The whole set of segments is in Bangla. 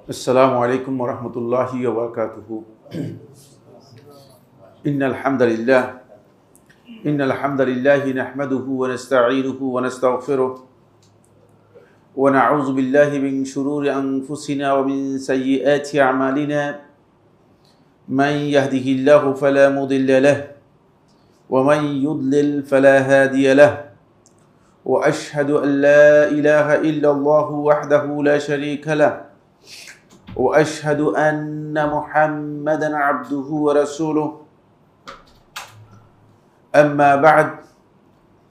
السلام عليكم ورحمة الله وبركاته. إن الحمد لله نحمده ونستعينه ونستغفره ونعوذ بالله من شرور أنفسنا ومن سيئات أعمالنا. من يهده الله فلا مضل له ومن يضلل فلا هادي له، وأشهد أن لا إله إلا الله وحده لا شريك له، وأشهد أن محمدًا عبده ورسوله. أما بعد،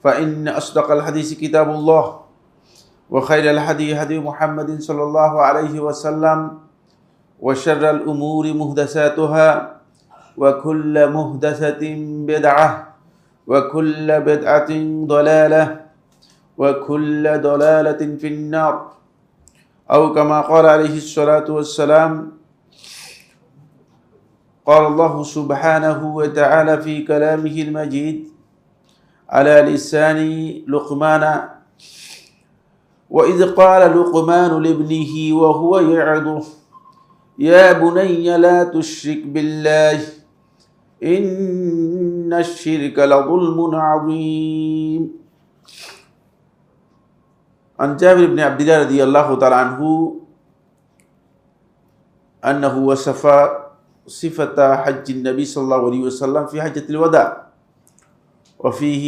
فإن أصدق الحديث كتاب الله، وخير الهدي هدي محمد صلى الله عليه وسلم، وشر الأمور محدثاتها، وكل محدثة بدعة، وكل بدعة ضلالة، وكل ضلالة في النار، أو كما قال عليه الصلاة والسلام. قال الله سبحانه وتعالى في كلامه المجيد على لسان لقمان: وإذ قال لقمان لابنه وهو يعظه يا بني لا تشرك بالله إن الشرك لظلم عظيم. عن جابر بن عبد الله رضي الله تعالى عنه أنه وصف صفة حج النبي صلى الله عليه وسلم في حجة الوداع، وفيه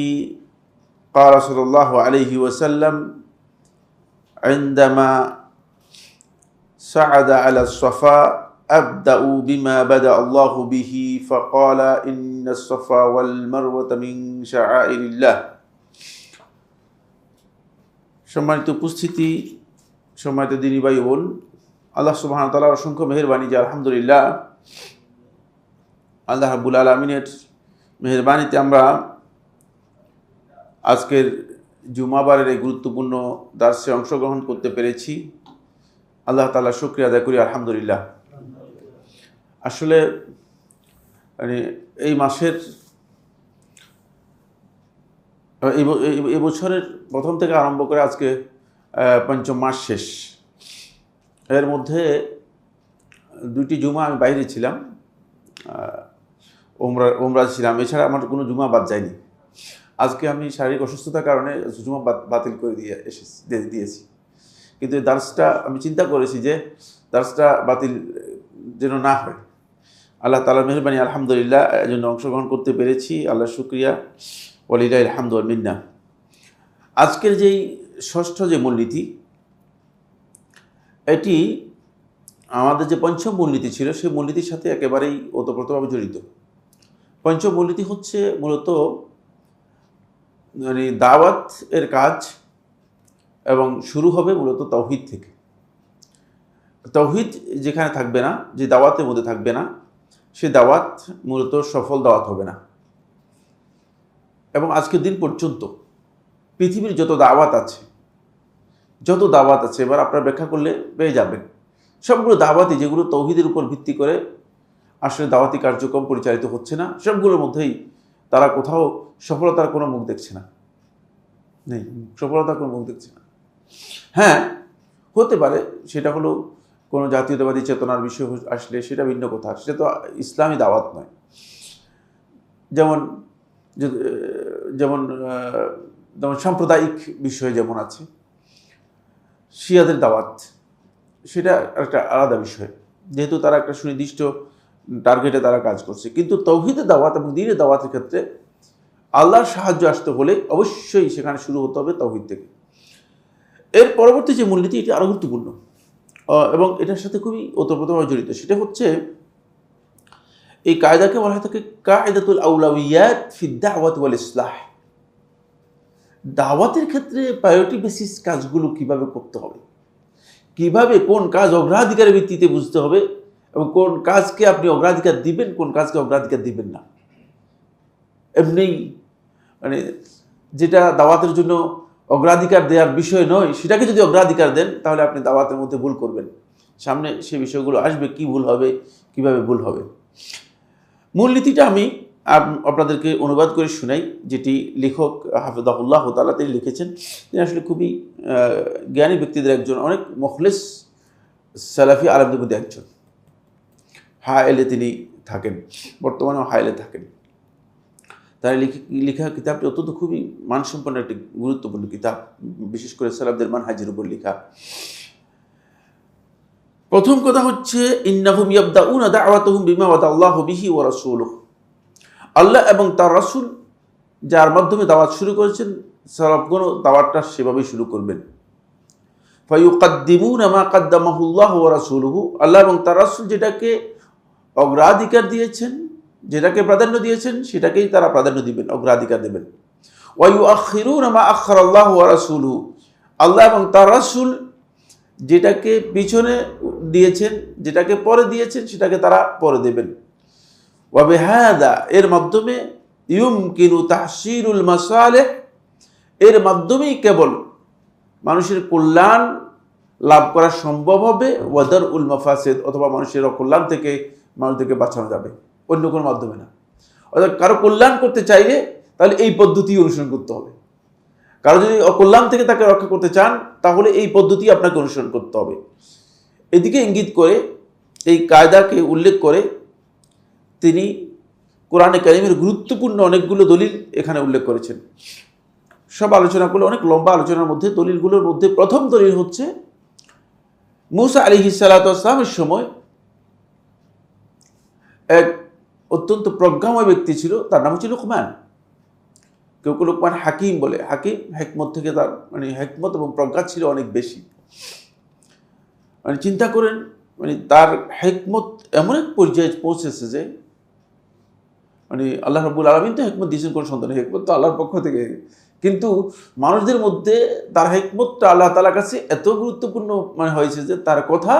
قال صلى الله عليه وسلم عندما صعد على الصفا: أبدأ بما بدأ الله به، فقال إن الصفا والمروة من شعائر الله. সম্মানিত উপস্থিতি, সম্মানিত দিনী ভাই বোন, আল্লাহ সুবহানাহু ওয়া তাআলার অসংখ্য মেহেরবানি যে আলহামদুলিল্লাহ আল্লাহ রাব্বুল আলামিনের মেহেরবানিতে আমরা আজকের জুমাবারের এই গুরুত্বপূর্ণ দার্সে অংশগ্রহণ করতে পেরেছি। আল্লাহ তাআলার শুকরিয়া আদায় করি আলহামদুলিল্লাহ। আসলে এই মাসের এই বছরের প্রথম থেকে আরম্ভ করে আজকে পঞ্চম মাস শেষ। এর মধ্যে দুইটি জুমা আমি বাইরে ছিলাম, ওমরা ছিলাম, এছাড়া আমার কোনো জুমা বাদ যায়নি। আজকে আমি শারীরিক অসুস্থতার কারণে জুমা বাতিল করে দিয়েছি, কিন্তু এই দার্সটা আমি চিন্তা করেছি যে দার্সটা বাতিল যেন না হয়। আল্লাহ তাআলার মেহেরবানি আলহামদুলিল্লাহ এর জন্য অংশগ্রহণ করতে পেরেছি। আল্লাহর শুকরিয়া, ওয়ালিল্লাহিল হামদু ওয়াল মিন্না। আজকের যেই ষষ্ঠ যে মূলনীতি, এটি আমাদের যে পঞ্চম মূলনীতি ছিল সেই মূলনীতির সাথে একেবারেই ওতপ্রোতভাবে জড়িত। পঞ্চম মূলনীতি হচ্ছে মূলত দাওয়াত এর কাজ, এবং শুরু হবে মূলত তাওহীদ থেকে। তাওহীদ যেখানে থাকবে না, যে দাওয়াতের মধ্যে থাকবে না, সে দাওয়াত মূলত সফল দাওয়াত হবে না। এবং আজকের দিন পর্যন্ত পৃথিবীর যত দাওয়াত আছে, এবার আপনারা ব্যাখ্যা করলে পেয়ে যাবেন, সবগুলো দাওয়াতই যেগুলো তাওহীদের উপর ভিত্তি করে আসলে দাওয়াতি কার্যক্রম পরিচালিত হচ্ছে না, সবগুলোর মধ্যেই তারা কোথাও সফলতার কোনো মুখ দেখছে না, সফলতার কোনো মুখ দেখছে না। হ্যাঁ, হতে পারে সেটা হলো কোনো জাতীয়তাবাদী চেতনার বিষয় আসলে সেটা ভিন্ন কথা, সেটা তো ইসলামী দাওয়াত নয়। যেমন যেমন যেমন সাম্প্রদায়িক বিষয় যেমন আছে, শিয়াদের দাওয়াত, সেটা একটা আলাদা বিষয়, যেহেতু তারা একটা সুনির্দিষ্ট টার্গেটে তারা কাজ করছে। কিন্তু তাওহীদের দাওয়াত এবং দ্বীনের দাওয়াতের ক্ষেত্রে আল্লাহর সাহায্য আসতে হলে অবশ্যই সেখানে শুরু হতে হবে তাওহীদ থেকে। এর পরবর্তী যে মূলনীতি, এটি আরও গুরুত্বপূর্ণ এবং এটার সাথে খুবই ওতপ্রোতভাবে জড়িত। সেটা হচ্ছে এই কায়দাকে বলা হয় থাকে কায়দাতুল আউলাউইয়াত ফি দাওয়াত ওয়াল ইসলাহ। দাওয়াতের ক্ষেত্রে প্রায়োরিটি বেসিস কাজগুলো কিভাবে করতে হবে, কিভাবে কোন কাজ অগ্রাধিকারের ভিত্তিতে বুঝতে হবে, এবং কোন কাজকে আপনি অগ্রাধিকার দিবেন, কোন কাজকে অগ্রাধিকার দিবেন না। এমনি যেটা দাওয়াতের জন্য অগ্রাধিকার দেওয়ার বিষয় নয়, সেটাকে যদি অগ্রাধিকার দেন তাহলে আপনি দাওয়াতের মধ্যে ভুল করবেন। সামনে সেই বিষয়গুলো আসবে, কি ভুল হবে, কিভাবে ভুল হবে। মূলনীতিটা আমি আপনাদেরকে অনুবাদ করে শোনাই, যেটি লেখক হাফিজাহুল্লাহ তাআলা তিনি লিখেছেন। তিনি আসলে খুবই জ্ঞানী ব্যক্তিদের একজন, অনেক মুখলিস সালাফি আলেমদের মধ্যে একজন। হায়েলে তিনি থাকেন, বর্তমানেও হায়েলে থাকেন। তার লেখা কিতাবটি অত্যন্ত খুবই মানসম্পন্ন একটি গুরুত্বপূর্ণ কিতাব, বিশেষ করে সালাফদের মানহাজের উপর লেখা। প্রথম কথা হচ্ছে ইন্নাহুম ইয়াবদাউনা দাওয়াতাহুম বিমা ওয়াদাল্লাহু বিহি ওয়া রাসূলুহু, আল্লাহ এবং তার রাসূল যার মাধ্যমে দাওয়াত শুরু করেছেন, সালাফগণ দাওয়াতটা সেভাবেই শুরু করবেন। ফায়ুকাদ্দিমুনা মা কাদ্দামাহুল্লাহু ওয়া রাসূলুহু, আল্লাহ এবং তার রাসূল যেটাকে অগ্রাধিকার দিয়েছেন, যেটাকে প্রাধান্য দিয়েছেন, সেটাকেই তারা প্রাধান্য দিবেন, অগ্রাধিকার দেবেন। ওয়া ইউআখিরুনা মা আখারাল্লাহু ওয়া রাসূলুহু, আল্লাহ এবং তার রাসূল যেটাকে পিছনে দিয়েছেন, যেটাকে পরে দিয়েছেন, সেটাকে তারা পরে দেবেন। ওয়া বিহাদা, এর মাধ্যমে ইউমকিনু তাহসিলুল মাসালিহ, এর মাধ্যমেই কেবল মানুষের কল্যাণ লাভ করা সম্ভব হবে। ওয়াদার উল মাফাসিদ, অথবা মানুষের অকল্যাণ থেকে মানুষদেরকে বাঁচানো যাবে, অন্য কোনো মাধ্যমে না। অর্থাৎ কারো কল্যাণ করতে চাইলে তাহলে এই পদ্ধতি অনুসরণ করতে হবে। কারো যদি অকল্যাণ থেকে তাকে রক্ষা করতে চান, তাহলে এই পদ্ধতি আপনাকে অনুসরণ করতে হবে। এদিকে ইঙ্গিত করে, এই কায়দাকে উল্লেখ করে তিনি কোরআনে কারিমের গুরুত্বপূর্ণ অনেকগুলো দলিল এখানে উল্লেখ করেছেন। সব আলোচনা করলে অনেক লম্বা আলোচনার মধ্যে দলিলগুলোর মধ্যে প্রথম দলিল হচ্ছে মূসা আলাইহিস সালাতু ওয়াস সালামের সময় এক অত্যন্ত প্রজ্ঞাময় ব্যক্তি ছিল, তার নাম হচ্ছে লোকমান। কেউ কেউ লোকমান হাকিম বলে। হাকিম, হেকমত থেকে তার হেকমত এবং প্রজ্ঞা ছিল অনেক বেশি। চিন্তা করেন, তার হেকমত এমন এক পর্যায়ে পৌঁছেছে যে আল্লাহ রাব্বুল আলামিন তো হেকমত দিয়েছেন কোন সন্তান, হেকমত তো আল্লাহর পক্ষ থেকে, কিন্তু মানুষদের মধ্যে তার হেকমতটা আল্লাহ তাআলার কাছে এত গুরুত্বপূর্ণ হয়েছে যে তার কথা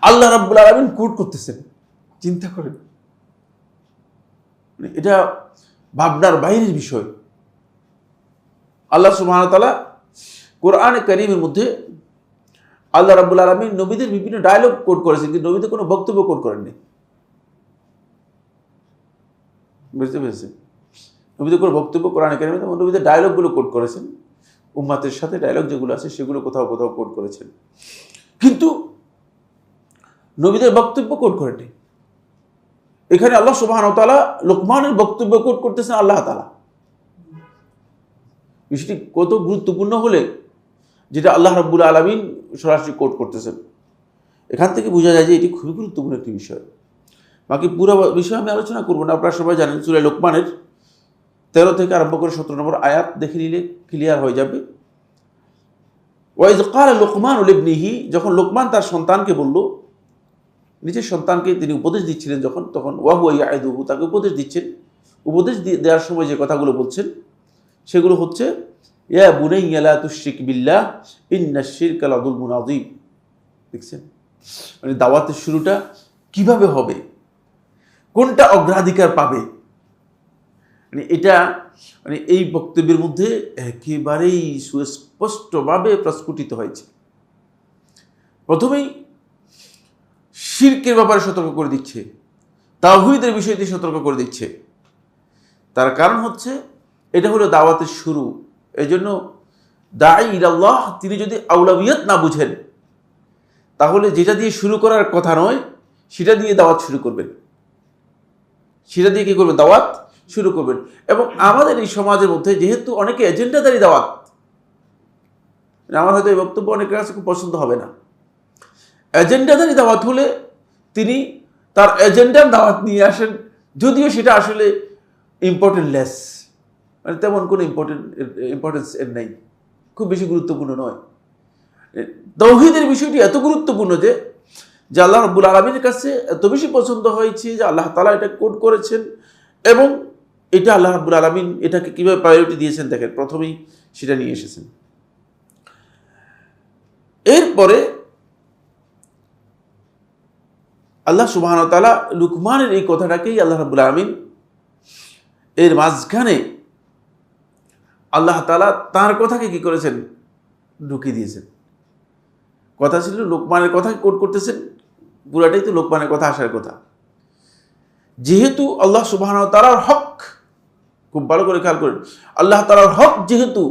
আল্লাহ রাব্বুল আলামিন কোট করতেছেন। চিন্তা করেন, এটা ভাবনার বাইরের বিষয়। আল্লাহ সুবহানাহু ওয়া তাআলা কোরআনে কারীমের মধ্যে আল্লাহ রাব্বুল আলামিন নবীদের বিভিন্ন ডায়লগ কোট করেছেন, কিন্তু নবীদের কোনো বক্তব্য কোট করেননি। বুঝতে পেরেছেন? নবীদের কোনো বক্তব্য কোরআনে কারীমে, নবীদের ডায়লগগুলো কোট করেছেন, উম্মাতের সাথে ডায়লগ যেগুলো আছে সেগুলো কোথাও কোথাও কোট করেছেন, কিন্তু নবীদের বক্তব্য কোট করেননি। এখানে আল্লাহ সুবহানাহু ওয়া তাআলা লোকমানের বক্তব্য কোট করতেছেন আল্লাহ তাআলা। বিষয়টি কত গুরুত্বপূর্ণ হলে যেটা আল্লাহ রাব্বুল আলামিন সরাসরি কোট করতেছেন। এখান থেকে বোঝা যায় যে এটি খুবই গুরুত্বপূর্ণ একটি বিষয়। বাকি পুরো বিষয় আমি আলোচনা করবো না, আপনারা সবাই জানেন। সূরা লোকমানের 13 থেকে আরম্ভ করে 17 নম্বর আয়াত দেখে নিলে ক্লিয়ার হয়ে যাবে। ওয়াইজ ক্বালা লুকমানু লিবনিহি, যখন লোকমান তার সন্তানকে বলল, নিজের সন্তানকে তিনি উপদেশ দিচ্ছিলেন যখন, তখন ওয়া হুয়া ইয়াইদুহু, তাকে উপদেশ দিচ্ছেন। উপদেশ দেওয়ার সময় যে কথাগুলো বলছেন সেগুলো হচ্ছে ইয়া বুনাইয়া লা তুশরিক বিল্লাহ ইন্নাশ শিরকা লাযুলমুন আযীম। দেখছেন, দাওয়াতের শুরুটা কিভাবে হবে, কোনটা অগ্রাধিকার পাবে, এটা এই বক্তব্যের মধ্যে একেবারেই সুস্পষ্টভাবে প্রস্ফুটিত হয়েছে। প্রথমেই শিরকের ব্যাপারে সতর্ক করে দিচ্ছে, তাওহীদের বিষয়টি সতর্ক করে দিচ্ছে। তার কারণ হচ্ছে এটা হলো দাওয়াতের শুরু। এই জন্য দাঈ ইলাল্লাহ তিনি যদি আউলাবিয়াত না বুঝেন, তাহলে যেটা দিয়ে শুরু করার কথা নয় সেটা দিয়ে দাওয়াত শুরু করবেন, সেটা দিয়ে কি করবেন, দাওয়াত শুরু করবেন। এবং আমাদের এই সমাজের মধ্যে যেহেতু অনেকে এজেন্ডাদারি দাওয়াত, আমার হয়তো এই বক্তব্য অনেকের কাছে খুব পছন্দ হবে না। এজেন্ডাদারি দাওয়াত হলে তিনি তার এজেন্ডার দাওয়াত নিয়ে আসেন, যদিও সেটা আসলে ইম্পর্টেন্ট লেস, তেমন কোনো ইম্পর্টেন্স এর নেই, খুব বেশি গুরুত্বপূর্ণ নয়। তাওহীদের বিষয়টি এত গুরুত্বপূর্ণ যে আল্লাহ রাব্বুল আলামিনের কাছে এত বেশি পছন্দ হয়েছে যে আল্লাহ তাআলা এটা কোট করেছেন, এবং এটা আল্লাহ রাব্বুল আলামিন এটাকে কিভাবে প্রায়োরিটি দিয়েছেন দেখেন, প্রথমেই সেটা নিয়ে এসেছেন। এরপরে আল্লাহ সুবহানাহু ওয়া তাআলা লুকমানের এই কথাটাকেই আল্লাহ রাব্বুল আলামিন এর মাঝখানে আল্লাহ তাআলা তার কথাকে কি করেছেন, ঢুকিয়ে দিয়েছেন। কথা ছিল লোকমানের কথা কোট করতেছেন, পুরাটাই তো লোকমানের কথা আসার কথা। যেহেতু আল্লাহ সুবহানাহু ওয়া তাআলার হক, খুব ভালো করে খেয়াল করেন, আল্লাহ তাআলার হক যেহেতু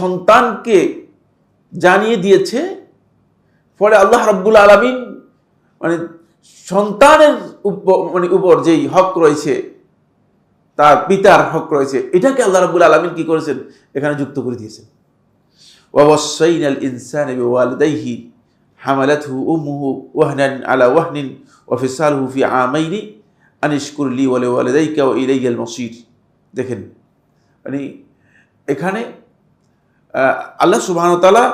সন্তানকে জানিয়ে দিয়েছে, ফলে আল্লাহ রাব্বুল আলামিন মানে সন্তানের উপর যেই হক রয়েছে, তার পিতার হক রয়েছে, এটাকে আল্লাহ রাব্বুল আলামিন কি করেছেন, এখানে যুক্ত করে দিয়েছেন। ওয়াসাইনাল ইনসানা বিওয়ালিদাইহি হামালাতহু উম্মুহু ওয়াহনান আলা ওয়াহনিন ওয়া ফিসালুহু ফি আমাইনি আনিশকুর লি ওয়া লিওয়ালিদাইকা ওয়া ইলাইয়াল মাসির। দেখেন, মানে এখানে আল্লাহ সুবহানাহু ওয়া তাআলা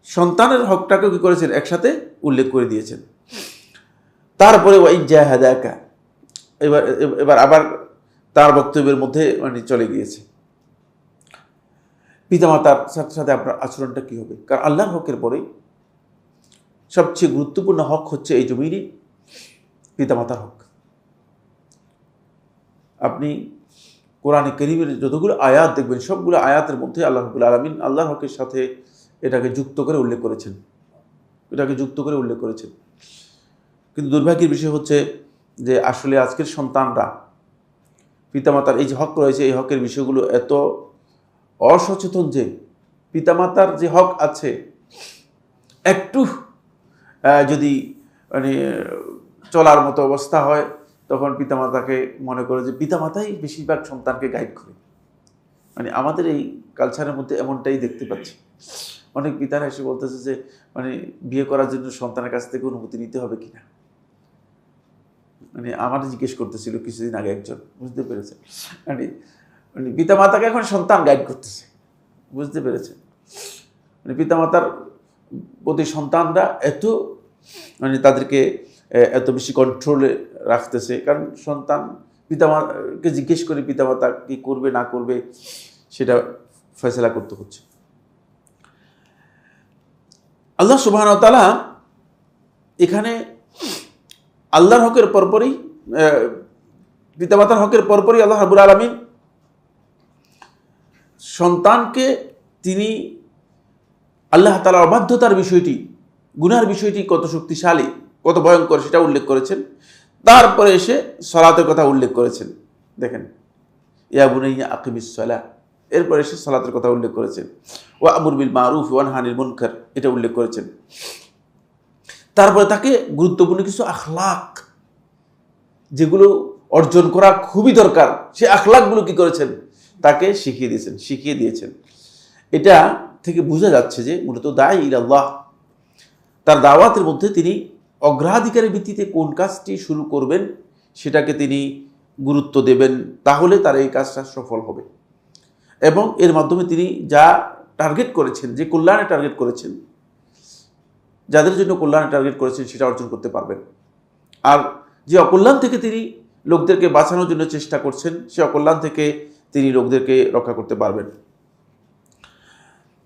সন্তানের হকটাকে কি করেছেন, একসাথে উল্লেখ করে দিয়েছেন। তারপরে ওয়াইন জাহাদাকা, এবার আবার তার বক্তব্যের মধ্যে মানে চলে গিয়েছে পিতামাতার সাথে সাথে আপনার আচরণটা কি হবে। কারণ আল্লাহর হকের পরে সবচেয়ে গুরুত্বপূর্ণ হক হচ্ছে এই জমিনে পিতামাতার হক। আপনি কোরআনে কারীমের যতগুলো আয়াত দেখবেন, সবগুলো আয়াতের মধ্যে আল্লাহ রাব্বুল আলামিন আল্লাহর হকের সাথে এটাকে যুক্ত করে উল্লেখ করেছেন, কিন্তু দুর্ভাগ্যের বিষয় হচ্ছে যে আসলে আজকের সন্তানরা পিতামাতার এই যে হক রয়েছে, এই হকের বিষয়গুলো এত অসচেতন যে পিতামাতার যে হক আছে একটু যদি মানে চলার মতো অবস্থা হয়, তখন পিতামাতাকে মনে করে যে পিতামাতাই বেশিরভাগ সন্তানকে গাইড করে। মানে আমাদের এই কালচারের মধ্যে এমনটাই দেখতে পাচ্ছি। অনেক পিতারা এসে বলতেছে যে মানে বিয়ে করার জন্য সন্তানের কাছ থেকে অনুমতি নিতে হবে কিনা। মানে আমার জিজ্ঞেস করতেছিল কিছুদিন আগে একজন, বুঝতে পেরেছে, মানে পিতামাতাকে এখন সন্তান গাইড করতেছে, বুঝতে পেরেছে। মানে পিতামাতার প্রতি সন্তানরা এত মানে তাদেরকে এত বেশি কন্ট্রোলে রাখতেছে, কারণ সন্তান পিতামাতাকে জিজ্ঞেস করে পিতামাতা কি করবে না করবে সেটা ফয়সালা করতে হচ্ছে। আল্লাহ সুবহানাহু ওয়া তাআলা এখানে আল্লাহর হকের পরপরই পিতামাতার হকের পরপরই আল্লাহ রাব্বুল আলামিন সন্তানকে তিনি আল্লাহ তাআলার অবাধ্যতার বিষয়টি, গুনার বিষয়টি কত শক্তিশালী, কত ভয়ঙ্কর সেটা উল্লেখ করেছেন। তারপরে এসে সালাতের কথা উল্লেখ করেছেন। দেখেন, ইয়া বুনাইয়া আকিমিস সালাহ, এরপরে এসে সালাতের কথা উল্লেখ করেছেন। ওয়া আমুর বিল মারুফ ওয়া নাহি আনিল মুনকার, এটা উল্লেখ করেছেন। তারপরে তাকে গুরুত্বপূর্ণ কিছু আখলাক যেগুলো অর্জন করা খুবই দরকার, সেই আখলাকগুলো কি করেছেন, তাকে শিখিয়ে দিয়েছেন। এটা থেকে বোঝা যাচ্ছে যে মূলত দাঈ ইলাল্লাহ তার দাওয়াতের মধ্যে তিনি অগ্রাধিকারের ভিত্তিতে কোন কাজটি শুরু করবেন সেটাকে তিনি গুরুত্ব দেবেন, তাহলে তার এই কাজটা সফল হবে। এবং এর মাধ্যমে তিনি যা টার্গেট করেছেন, যে কল্যাণে টার্গেট করেছেন, যাদের জন্য কল্যাণে টার্গেট করেছেন সেটা অর্জন করতে পারবেন। আর যে অকল্যাণ থেকে তিনি লোকদেরকে বাঁচানোর জন্য চেষ্টা করছেন, সে অকল্যাণ থেকে তিনি লোকদেরকে রক্ষা করতে পারবেন।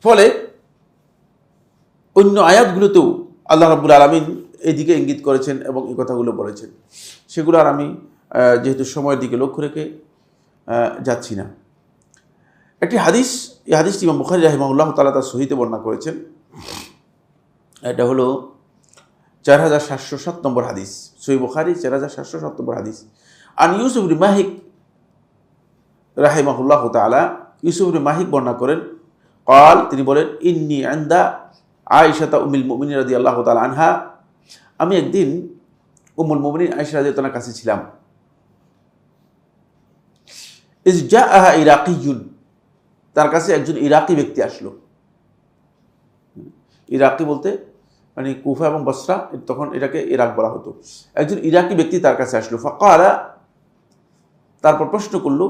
ফলে অন্য আয়াতগুলোতেও আল্লাহ রাব্বুল আলামিন এদিকে ইঙ্গিত করেছেন এবং এই কথাগুলো বলেছেন। সেগুলো আর আমি যেহেতু সময়ের দিকে লক্ষ্য রেখে যাচ্ছি না। একটি হাদিস, এই হাদিসটি ইমাম বুখারী রাহিমাহুল্লাহ তাআলা তার সহিতে বর্ণনা করেছেন। এটা হলো 4707 নম্বর হাদিস, সহিহ বুখারী 4707 নম্বর হাদিস। আন ইউসুফ ইবনে মাহিক রাহিমাহুল্লাহ তাআলা, ইউসুফ ইবনে মাহিক বর্ণনা করেন, قال, তিনি বলেন, ইন্নী ইনদা আয়েশা উম্মুল মুমিনিন রাদিয়াল্লাহু তাআলা আনহা, আমি একদিন উম্মুল মুমিনিন আয়েশা রাদিয়াল্লাহু তাআলার কাছে ছিলাম। ইজ জাআহা ইরাকিয়ুন, তার কাছে একজন ইরাকি ব্যক্তি আসলো। ইরাকি বলতে মানে কুফা এবং বসরা, তখন এটাকে ইরাক বলা হতো। একজন ইরাকি ব্যক্তি তার কাছে আসলো। ফাকালা, তারপর প্রশ্ন করলো,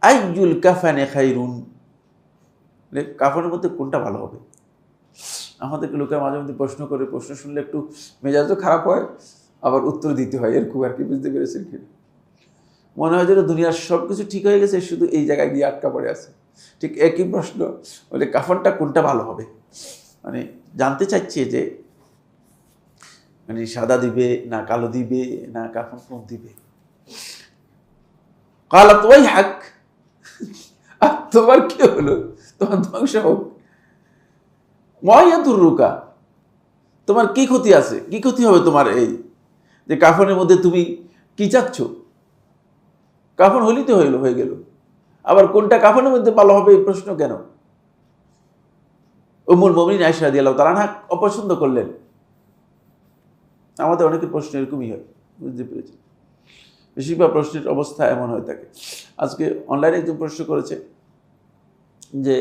আইয়ুল কাফানে খায়রুন, কাফনের মধ্যে কোনটা ভালো হবে। আমাদেরকে লোকের মাঝে মধ্যে প্রশ্ন করে, প্রশ্ন শুনলে একটু মেজাজও খারাপ হয়, আবার উত্তর দিতে হয়, এরকম আর কি, বুঝতে পেরেছেন কি? মনে হয় যেন দুনিয়ার সব কিছু ঠিক হয়ে গেছে, শুধু এই জায়গায় গিয়ে আটকা পড়ে আছে। ঠিক একই প্রশ্ন, বলে কাফনটা কোনটা ভালো হবে, মানে জানতে চাইছে যে মানে সাদা দিবে না কালো দিবে না কাফন কোন দিবে। কালাত ওয়াইহাক, তোমার কি হলো, তোমার ধ্বংস হোক। মায়াতুররুকা, তোমার কি ক্ষতি আছে, কি ক্ষতি হবে তোমার এই যে কাফনের মধ্যে তুমি কি চাচ্ছ? কাফন হইলেই তো হয়ে গেল, আবার কোনটা কাফনের মধ্যে ভালো হবে এই প্রশ্ন কেন? উম্মুল মুমিনিন আয়েশা রাদিয়াল্লাহু তাআলা আনহা অপছন্দ করলেন। আমাদের অনেকের প্রশ্ন এরকমই হয়, বুঝতে পেরেছি। বেশিরভাগ প্রশ্নের অবস্থা এমন হয়ে থাকে। আজকে অনলাইনে একজন প্রশ্ন করেছে যে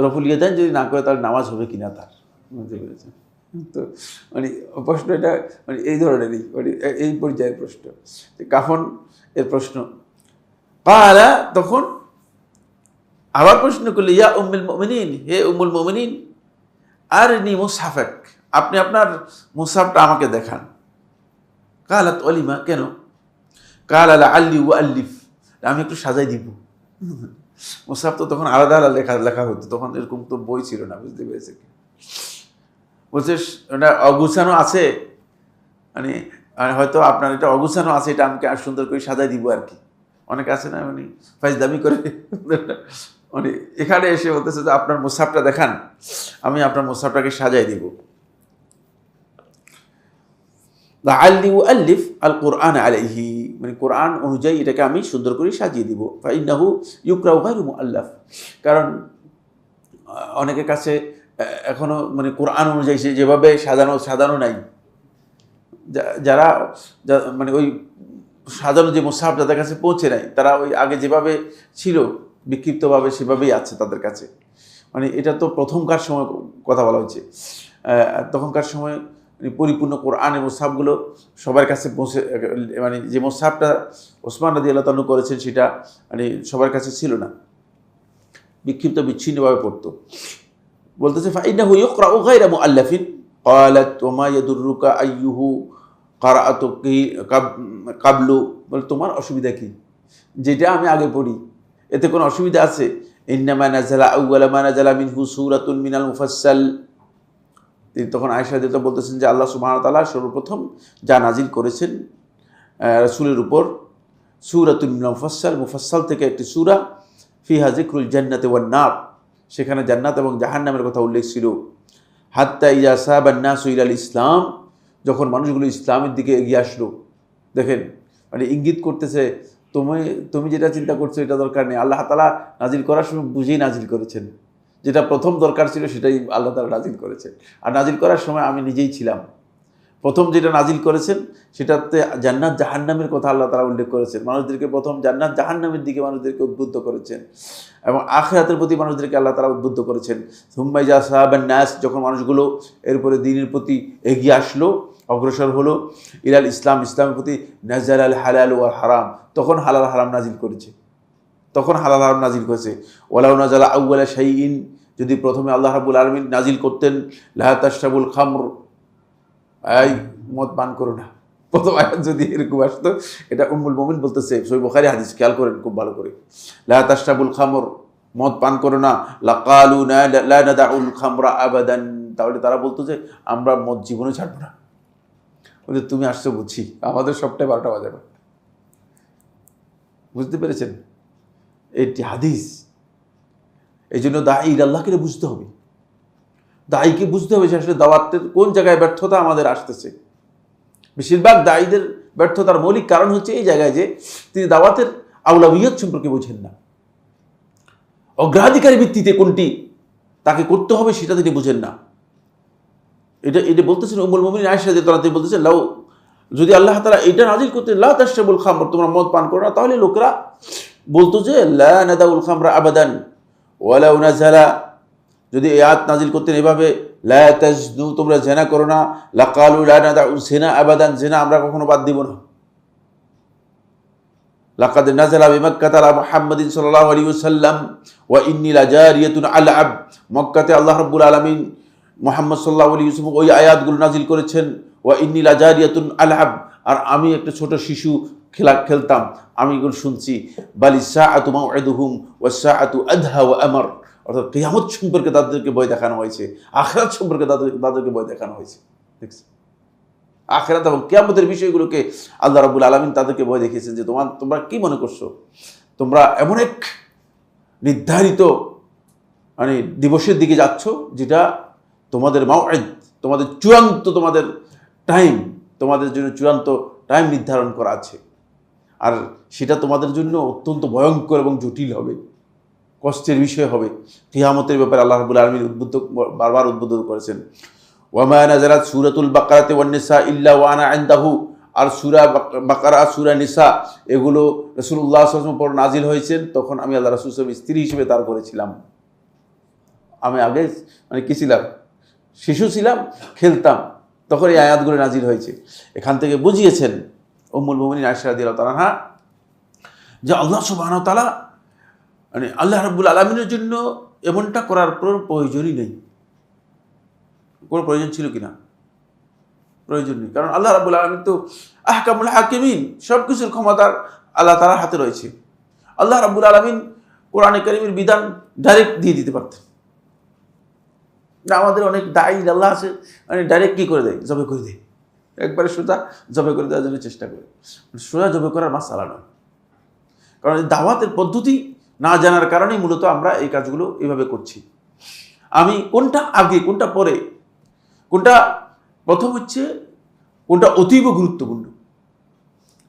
রফুল ইয়াদাইন যদি না করে তাহলে নামাজ হবে কিনা তার, বুঝতে পেরেছেন। তো মানে প্রশ্ন এটা মানে এই ধরনেরই, মানে এই পর্যায়ের প্রশ্ন, কাফন এর প্রশ্ন। কালা, তখন আবার প্রশ্ন করলে, ইয়া উম্মুল মুমিনিন, হে উম্মুল মুমিনিন, আরনি মুসহাফাক, আপনি আপনার মুসহাফটা আমাকে দেখান। কালাত ওয়ালিমা, কেন? কালা লাআল্লি উআল্লিফ, আমি একটু সাজাই দিব। মুসহাফ তো তখন আলাদা আলাদা লেখা হতো, তখন এরকম তো বই ছিল না, বুঝতে পেরেছে। বলছে ওটা অগুছানো আছে, মানে হয়তো আপনার এটা অগুছানো আছে, এটা আমাকে আর সুন্দর করে সাজাই দিব আর কি। অনেকে আছে না মানে ফাইজলামি করে, মানে এখানে এসে বলতেছে যে আপনার মুসহাফটা দেখান, আমি আপনার মুসহাফটাকে সাজাই দিব। লাআল্লি উআল্লিফ আল কুরআন আলাইহি, মানে কোরআন অনুযায়ী এটাকে আমি সুন্দর করে সাজিয়ে দিব। ফাইন্নাহু ইউকরাউ গায়রু মুআল্লাফ, কারণ অনেকের কাছে এখনো মানে কোরআন অনুযায়ী যেভাবে সাজানো নাই, যারা মানে ওই সাজানো যে মুসহাফ যাদের কাছে পৌঁছে নাই, তারা ওই আগে যেভাবে ছিল বিক্ষিপ্তভাবে সেভাবেই আছে তাদের কাছে। মানে এটা তো প্রথমকার সময় কথা বলা হয়েছে, তখনকার সময় পরিপূর্ণ কোরআনের মুসহাফগুলো সবার কাছে পৌঁছে, মানে যে মুসহাফটা ওসমান রাদিয়াল্লাহু তাআলা করেছেন সেটা মানে সবার কাছে ছিল না, বিক্ষিপ্ত বিচ্ছিন্নভাবে পড়তো। বলতেছে ফাইন্নাহু ইউকরাউ গায়রা মুআল্লাফিন, ক্বালাত ওয়া মা ইয়াদুররুকা আইয়ুহু কারাআতু কাবলু, বলে তোমার অসুবিধা কি যেটা আমি আগে পড়ি, এতে কোনো অসুবিধা আছে? ইন্নামা নাযালা আউওয়ালা মা নাযালা মিনহু সূরাতুন মিনাল মুফাসসাল, তিনি তখন আয়েশা রাদিয়াল্লাহু বলতেছেন যে আল্লাহ সুবহানাহু ওয়া তাআলা সর্বপ্রথম যা নাজিল করেছেন রাসূলের উপর সূরাতুন মিনাল মুফাসসাল, মুফাসসাল থেকে একটি সূরা, ফিহা যিকরুল জান্নাতি ওয়ান নার, সেখানে জান্নাত এবং জাহান্নামের কথা উল্লেখ ছিল। হাত্তা ইজা সাহাবান নাসু ইলাল ইসলাম, যখন মানুষগুলো ইসলামের দিকে এগিয়ে আসলো। দেখেন মানে ইঙ্গিত করতেছে তুমি যেটা চিন্তা করছো এটা দরকার নেই, আল্লাহ তাআলা নাজিল করার সময় বুঝেই নাজিল করেছেন, যেটা প্রথম দরকার ছিল সেটাই আল্লাহ তাআলা নাজিল করেছেন। আর নাজিল করার সময় আমি নিজেই ছিলাম, প্রথম যেটা নাজিল করেছেন সেটাতে জান্নাত জাহান্নামের কথা আল্লাহ তাআলা উল্লেখ করেছেন, মানুষদেরকে প্রথম জান্নাত জাহান্নামের দিকে মানুষদেরকে উদ্বুদ্ধ করেছেন, এবং আখিরাতের প্রতি মানুষদেরকে আল্লাহ তাআলা উদ্বুদ্ধ করেছেন। সুম্মা ইজা সাহাবান নাস, যখন মানুষগুলো এরপরে দ্বীনের প্রতি এগিয়ে আসলো, অগ্রসর হলো, ইলাল ইসলাম, ইসলামের প্রতি, নাযালাল হালাল ওয়াল হারাম, তখন হালাল হারাম নাজিল করেছে, তখন হালাল হারাম নাজিল করেছে। ওয়ালাউ নাযালা আউওয়ালা শাইইন, যদি প্রথমে আল্লাহ রাব্বুল আলামিন নাজিল করতেন লা তাশরাবুল খামর, এই মদ পান করো না, প্রথম আয়াত যদি এরকম আসতো, এটা উম্মুল মুমিন বলতেছে, সহিহ বুখারী হাদিস, খেয়াল করেন খুব ভালো করে, লা তাশরাবুল খামর, মদ পান করো না, লাকালু লা নাদাউল খামরা আবাদান, তাহলে তারা বলতো যে আমরা মদ জীবনে ছাড়বো না। বলে তুমি আসছো বুঝছি, আমাদের সবটাই 12টা বাজাবে, বুঝতে পেরেছেন? এটি হাদিস। এই জন্য দায়ী আল্লাহকে বুঝতে হবে, দায়ীকে বুঝতে হবে যে আসলে দাওয়াতের কোন জায়গায় ব্যর্থতা আমাদের আসতেছে। বেশিরভাগ দায়ীদের ব্যর্থতার মৌলিক কারণ হচ্ছে এই জায়গায় যে তিনি দাওয়াতের আউলাবিয়ত সম্পর্কে বোঝেন না, অগ্রাধিকারের ভিত্তিতে কোনটি তাকে করতে হবে সেটা তিনি বুঝেন না। এটা বলতেছেন উম্মুল মুমিনিন আয়েশা রাদিয়াল্লাহু তাআলা, তিনি বলতেছেন লাউ, যদি আল্লাহ তাআলা এটা নাজিল করতেন লা তাশরাবুল খামর, তোমরা মদ পান করো না, তাহলে লোকেরা বলতো যে লা নাদাউল খামরা আবাদান, ওয়ালাউ নাযালা, যদি এই আয়াত নাজিল করতেন এভাবে লা তাজনু, তোমরা জিনা করো না, লাকালু লা নাদাউ জিনা আবাদান, জিনা আমরা কখনো বাদ দিব না। লাকাদ নাযালা বিমাক্কাতা আলা মুহাম্মাদিন সাল্লাল্লাহু আলাইহি ওয়াসাল্লাম ওয়া ইন্নী লাজারিয়াতুন আলআব, মক্কাতে আল্লাহ রাব্বুল আলামিন মুহাম্মদ সাল্লাল্লাহু আলাইহি ওয়াসাল্লাম ওই আয়াতগুলো নাজিল করেছেন, ওয়া ইন্নী লাজারিয়াতুন আলআব, আর আমি একটা ছোট শিশু খেলতাম, আমি এগুলো শুনছি। বালিস সাআতু মাউইদুহুম ওয়াস সাআতু আদহা ওয়া আমর, অর্থাৎ কিয়ামত সম্পর্কে তাদেরকে ভয় দেখানো হয়েছে, আখিরাত সম্পর্কে তাদেরকে ভয় দেখানো হয়েছে। দেখছেন, আখিরাত এবং কিয়ামতের বিষয়গুলোকে আল্লাহ রাব্বুল আলামিন তাদেরকে ভয় দেখিয়েছেন যে তোমরা কি মনে করছো, তোমরা এমন এক নির্ধারিত মানে দিবসের দিকে যাচ্ছ যেটা তোমাদের মাউইদ, তোমাদের চূড়ান্ত, তোমাদের টাইম, তোমাদের জন্য চূড়ান্ত টাইম নির্ধারণ করা আছে, আর সেটা তোমাদের জন্য অত্যন্ত ভয়ঙ্কর এবং জটিল হবে। কষ্টের বিষয় হবে। কিয়ামতের ব্যাপারে আল্লাহ রাব্বুল আলামিন বারবার উদ্বুদ্ধ করেছেন। ওয়ামা নাযালাত সূরাতুল বাকারাতি ওয়ান নিসা ইল্লা ওয়া আনা ইনদাহু, আর সূরা বাকারা সূরা নিসা এগুলো রাসূলুল্লাহ সাল্লাল্লাহু আলাইহি ওয়াসাল্লাম পর নাজিল হয়েছেন, তখন আমি আল্লাহ রাসূল সাল্লাল্লাহু আলাইহি ওয়াসাল্লাম স্ত্রী হিসেবে তার করেছিলাম। আমি আগে কি ছিলাম, শিশু ছিলাম, খেলতাম, তখন এই আয়াতগুলো নাজিল হয়েছে। এখান থেকে বুঝিয়েছেন উম্মুল মুমিনিন আয়েশা রাদিয়াল্লাহু তাআলা আনহা যে আল্লাহ সুবহানাহু ওয়া তাআলা আল্লাহ রাব্বুল আলামিনের জন্য এমনটা করার প্রয়োজনই নেই। কোনো প্রয়োজন ছিল কিনা? প্রয়োজন নেই, কারণ আল্লাহ রাব্বুল আলামিন তো আহকামুল হাকিমিন, সব কিছুর ক্ষমতার আল্লাহ তাআলার হাতে রয়েছে। আল্লাহ রাব্বুল আলামিন কোরআনে কারীমের বিধান ডাইরেক্ট দিয়ে দিতে পারতেন না। আমাদের অনেক দায়ী আল্লাহ আছে, ডাইরেক্ট কি করে দেয়, জবে করে দেয়, একবারে সোজা জবে করে দেওয়ার জন্য চেষ্টা করে। সোজা জবে করার মাসালা নয়, কারণ দাওয়াতের পদ্ধতি না জানার কারণেই মূলত আমরা এই কাজগুলো এইভাবে করছি। আমি কোনটা আগে কোনটা পরে, কোনটা প্রথম হচ্ছে, কোনটা অতীব গুরুত্বপূর্ণ,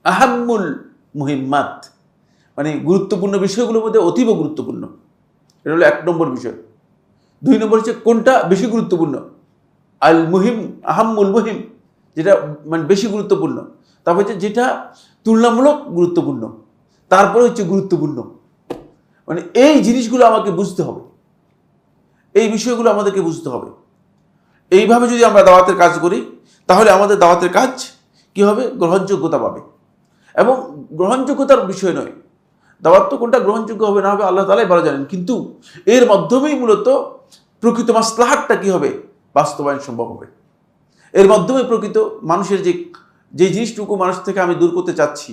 আহাম্মুল মুহিম্মাত, গুরুত্বপূর্ণ বিষয়গুলোর মধ্যে অতীব গুরুত্বপূর্ণ, এটা হলো 1 নম্বর বিষয়। 2 নম্বর হচ্ছে কোনটা বেশি গুরুত্বপূর্ণ, আল মুহিম, আহাম্মুল মুহিম, যেটা বেশি গুরুত্বপূর্ণ। তারপর হচ্ছে যেটা তুলনামূলক গুরুত্বপূর্ণ, তারপরে হচ্ছে গুরুত্বপূর্ণ। এই জিনিসগুলো আমাকে বুঝতে হবে, এই বিষয়গুলো আমাদেরকে বুঝতে হবে। এইভাবে যদি আমরা দাওয়াতের কাজ করি, তাহলে আমাদের দাওয়াতের কাজ কি হবে, গ্রহণযোগ্যতা পাবে। এবং গ্রহণযোগ্যতার বিষয় নয়, দাওয়াত তো কোনটা গ্রহণযোগ্য হবে না হবে আল্লাহ তাআলাই ভালো জানেন, কিন্তু এর মাধ্যমেই মূলত প্রকৃত মাসলাহাতটা কি হবে, বাস্তবায়ন সম্ভব হবে। এর মাধ্যমে প্রকৃত মানুষের যে জিনিসটুকু মানুষ থেকে আমি দূর করতে চাচ্ছি,